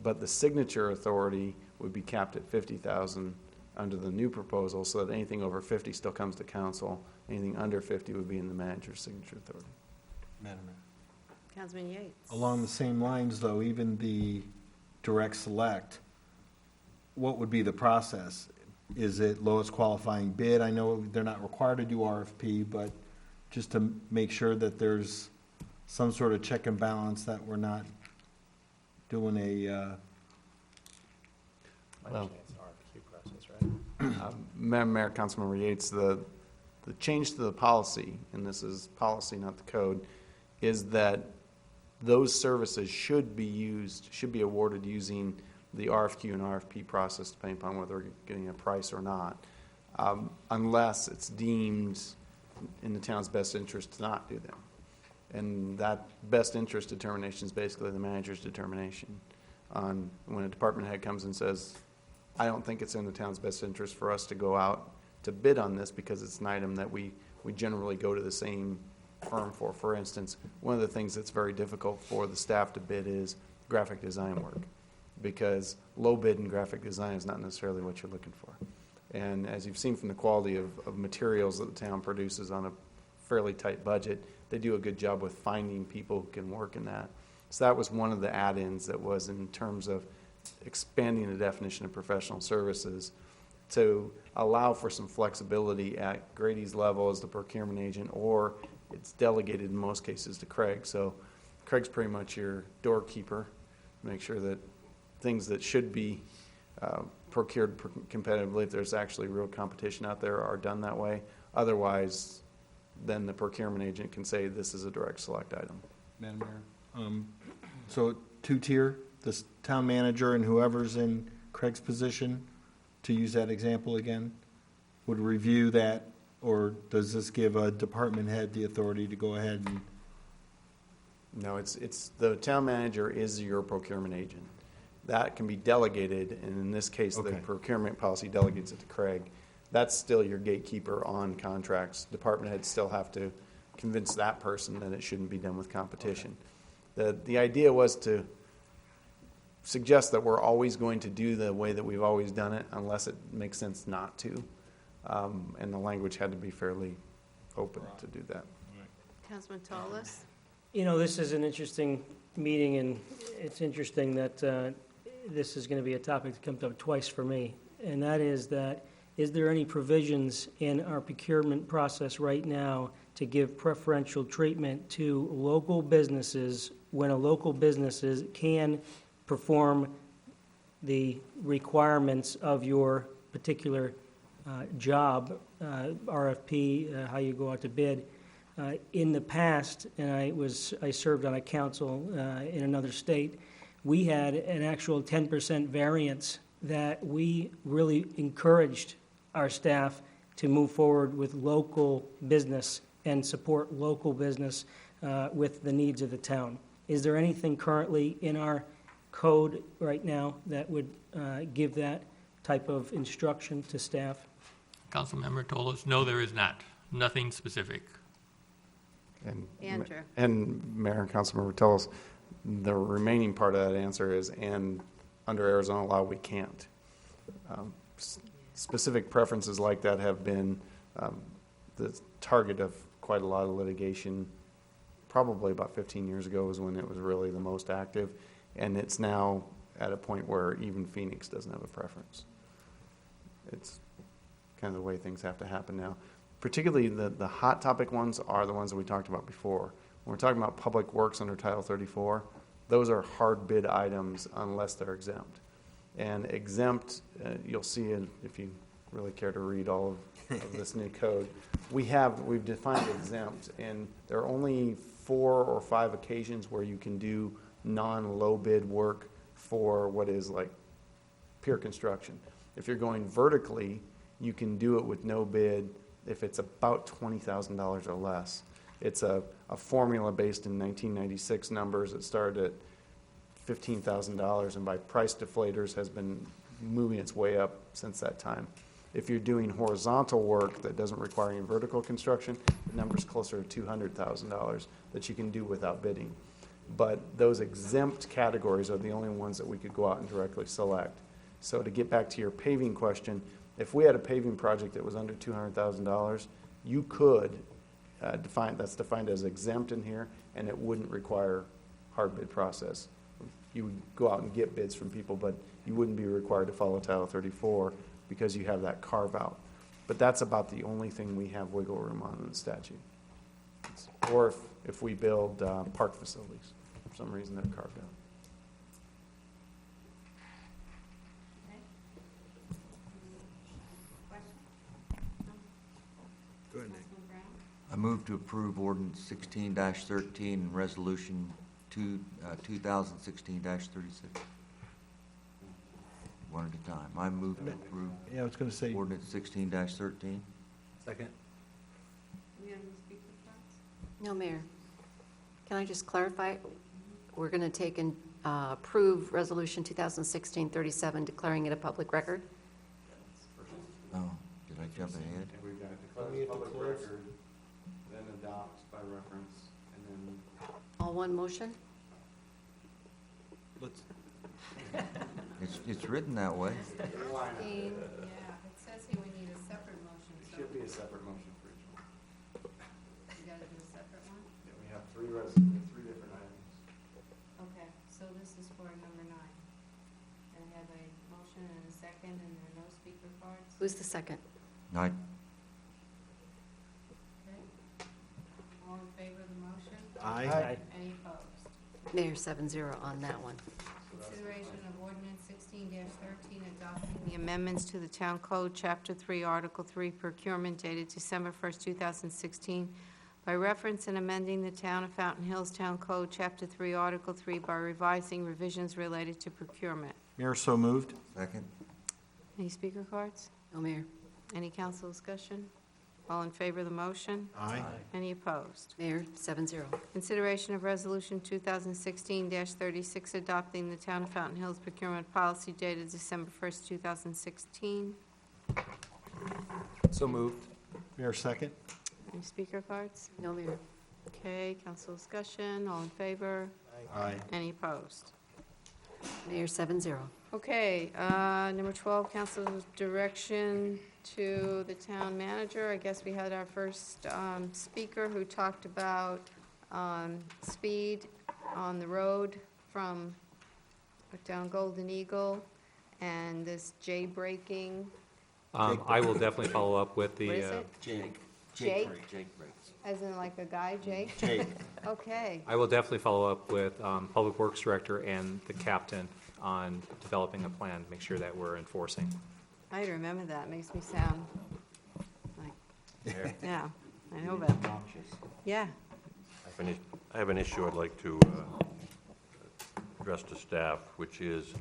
But the signature authority would be capped at $50,000 under the new proposal, so that anything over 50 still comes to council. Anything under 50 would be in the manager's signature authority. Madam Mayor. Councilman Yates? Along the same lines, though, even the direct select, what would be the process? Is it lowest qualifying bid? I know they're not required to do RFP, but just to make sure that there's some sort of check and balance, that we're not doing a, Well, it's an RFQ process, right? Madam Mayor, Councilmember Yates, the change to the policy, and this is policy, not the code, is that those services should be awarded using the RFQ and RFP process, depending upon whether we're getting a price or not, unless it's deemed in the town's best interest to not do them. And that best interest determination is basically the manager's determination on when a department head comes and says, I don't think it's in the town's best interest for us to go out to bid on this because it's an item that we generally go to the same firm for. For instance, one of the things that's very difficult for the staff to bid is graphic design work, because low bid in graphic design is not necessarily what you're looking for. And as you've seen from the quality of materials that the town produces on a fairly tight budget, they do a good job with finding people who can work in that. So that was one of the add-ins that was in terms of expanding the definition of professional services to allow for some flexibility at Grady's level as the procurement agent, or it's delegated in most cases to Craig. So Craig's pretty much your doorkeeper, make sure that things that should be procured competitively, if there's actually real competition out there, are done that way. Otherwise, then the procurement agent can say this is a direct select item. Madam Mayor? So two-tier, this town manager and whoever's in Craig's position, to use that example again, would review that, or does this give a department head the authority to go ahead and? No, it's the town manager is your procurement agent. That can be delegated, and in this case, the Okay. procurement policy delegates it to Craig. That's still your gatekeeper on contracts. Department heads still have to convince that person that it shouldn't be done with competition. The idea was to suggest that we're always going to do the way that we've always done it unless it makes sense not to. And the language had to be fairly open to do that. Councilman Tolis? You know, this is an interesting meeting, and it's interesting that this is going to be a topic that comes up twice for me, and that is there any provisions in our procurement process right now to give preferential treatment to local businesses when a local business can perform the requirements of your particular job, RFP, how you go out to bid? In the past, and I served on a council in another state, we had an actual 10% variance that we really encouraged our staff to move forward with local business and support local business with the needs of the town. Is there anything currently in our code right now that would give that type of instruction to staff? Councilmember Tolos, no, there is not. Nothing specific. Andrew. And Mayor and Councilmember tell us the remaining part of that answer is, and under Arizona law, we can't. Specific preferences like that have been the target of quite a lot of litigation. Probably about 15 years ago was when it was really the most active, and it's now at a point where even Phoenix doesn't have a preference. It's kind of the way things have to happen now. Particularly the hot topic ones are the ones that we talked about before. When we're talking about public works under Title 34, those are hard bid items unless they're exempt. And exempt, you'll see if you really care to read all of this new code, we've defined exempt, and there are only 4 or 5 occasions where you can do non-low bid work for what is like pure construction. If you're going vertically, you can do it with no bid if it's about $20,000 or less. It's a formula based in 1996 numbers that started at $15,000, and by price deflators has been moving its way up since that time. If you're doing horizontal work that doesn't require any vertical construction, the number's closer to $200,000 that you can do without bidding. But those exempt categories are the only ones that we could go out and directly select. So to get back to your paving question, if we had a paving project that was under $200,000, you could that's defined as exempt in here, and it wouldn't require hard bid process. You would go out and get bids from people, but you wouldn't be required to follow Title 34 because you have that carve out. But that's about the only thing we have wiggle room on in the statute. Or if we build park facilities, for some reason they're carved out. Go ahead, Nick. I move to approve ordinance 16-13 and resolution 2016-36. One at a time. I move to approve Yeah, I was going to say, ordinance 16-13. Second. No, Mayor. Can I just clarify? We're going to take and approve Resolution 2016-37, declaring it a public record? Oh, did I jump ahead? We've got to declare it public record, then adopt by reference, and then All one motion? Let's, It's written that way. Yeah, it says here we need a separate motion, it so should be a separate motion for each one. you gotta do a separate one? Yeah, we have 3 different items. Okay, so this is for number 9. And I have a motion and a second, and there are no speaker cards. Who's the second? I, Okay. All in favor of the motion? aye. Any opposed? Mayor, 7-0 on that one. Consideration of ordinance 16-13, adopting the amendments to the Town Code, Chapter 3, Article 3, procurement dated December 1st, 2016, by reference and amending the Town of Fountain Hills Town Code, Chapter 3, Article 3, by revising revisions related to procurement. Mayor, so moved. second. Any speaker cards? No, Mayor. Any council discussion? All in favor of the motion? Aye. Any opposed? Mayor, 7-0. Consideration of Resolution 2016-36, adopting the Town of Fountain Hills procurement policy dated December 1st, 2016. So moved. Mayor, second. Any speaker cards? No, Mayor. Okay, council discussion, all in favor? Aye. Any opposed? Mayor, 7-0. Okay, number 12, council direction to the town manager. I guess we had our first speaker who talked about speed on the road from down Golden Eagle and this J-braking. I will definitely follow up with the. What is it? Jake. Jake? Jake breaks. As in like a guy, Jake? Jake. Okay. I will definitely follow up with Public Works Director and the captain on developing a plan, to make sure that we're enforcing. I remember that. Makes me sound like, yeah, I know about that. Yeah. I have an issue I'd like to address to staff, which is,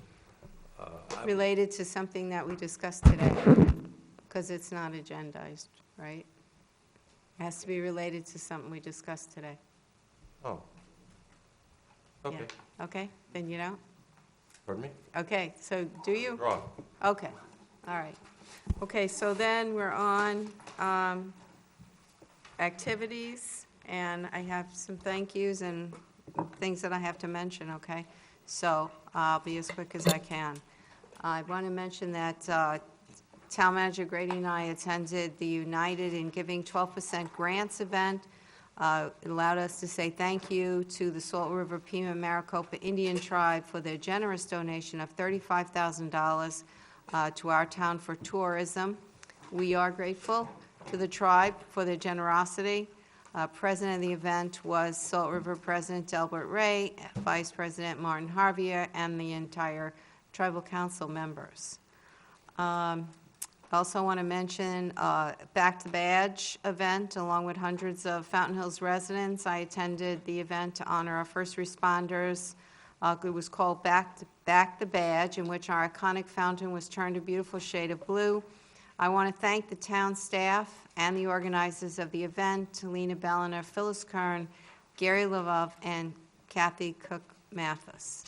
Related to something that we discussed today, because it's not agendized, right? It has to be related to something we discussed today. oh, okay, Yeah. Okay, then you don't? pardon me? Okay, so do you? Draw. Okay, all right. Okay, so then we're on activities, and I have some thank yous and things that I have to mention, okay? So I'll be as quick as I can. I want to mention that Town Manager Grady and I attended the United in Giving 12% Grants event. It allowed us to say thank you to the Salt River Pima Maricopa Indian Tribe for their generous donation of $35,000 to our town for tourism. We are grateful to the tribe for their generosity. President of the event was Salt River President Delbert Ray, Vice President Martin Harvier, and the entire tribal council members. I also want to mention Back to Badge event, along with hundreds of Fountain Hills residents. I attended the event to honor our first responders. It was called Back the Badge, in which our iconic fountain was turned a beautiful shade of blue. I want to thank the town staff and the organizers of the event, Lena Belliner, Phyllis Kern, Gary Levov, and Kathy Cook-Mathis.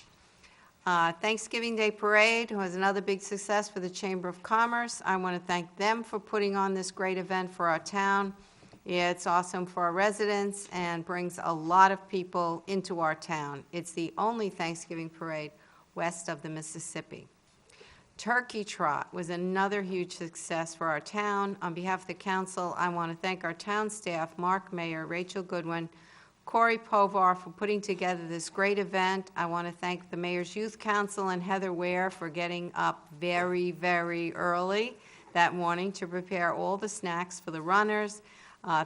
Thanksgiving Day Parade was another big success for the Chamber of Commerce. I want to thank them for putting on this great event for our town. It's awesome for our residents and brings a lot of people into our town. It's the only Thanksgiving parade west of the Mississippi. Turkey Trot was another huge success for our town. On behalf of the council, I want to thank our town staff, Mark Mayer, Rachel Goodwin, Corey Povar, for putting together this great event. I want to thank the Mayor's Youth Council and Heather Ware for getting up very, very early that morning to prepare all the snacks for the runners.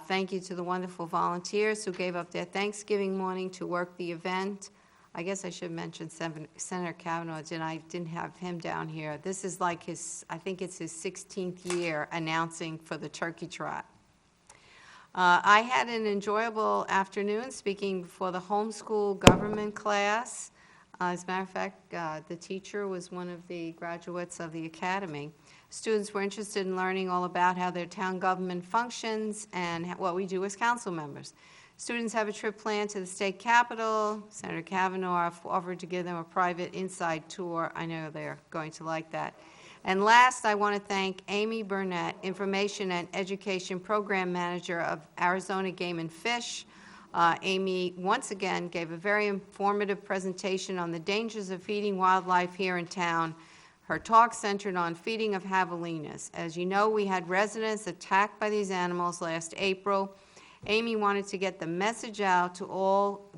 Thank you to the wonderful volunteers who gave up their Thanksgiving morning to work the event. I guess I should mention Senator Kavanaugh, and I didn't have him down here. This is like I think it's his 16th year announcing for the Turkey Trot. I had an enjoyable afternoon speaking before the homeschool government class. As a matter of fact, the teacher was one of the graduates of the academy. Students were interested in learning all about how their town government functions and what we do as council members. Students have a trip planned to the state capitol. Senator Kavanaugh offered to give them a private inside tour. I know they're going to like that. And last, I want to thank Amy Burnett, Information and Education Program Manager of Arizona Game and Fish. Amy, once again, gave a very informative presentation on the dangers of feeding wildlife here in town. Her talk centered on feeding of javelinas. As you know, we had residents attacked by these animals last April. Amy wanted to get the message out to all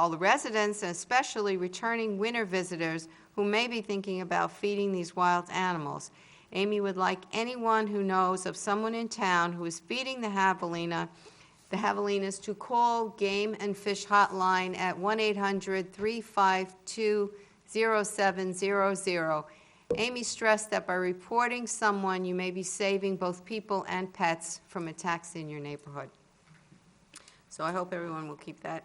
the residents, and especially returning winter visitors who may be thinking about feeding these wild animals. Amy would like anyone who knows of someone in town who is feeding the javelinas to call Game and Fish Hotline at 1-800-352-0700. Amy stressed that by reporting someone, you may be saving both people and pets from attacks in your neighborhood. So I hope everyone will keep that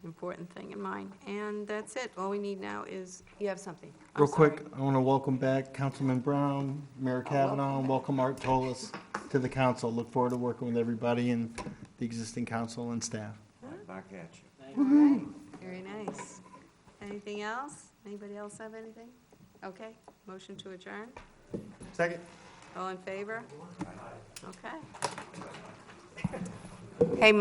important thing in mind. And that's it. All we need now is, you have something. Real quick, I want to welcome back Councilman Brown, Mayor Kavanaugh, and welcome Art Tolis to the council. Look forward to working with everybody and the existing council and staff. Back at you. All right. Very nice. Anything else? Anybody else have anything? Okay. Motion to adjourn? Second. All in favor? Okay. Hey,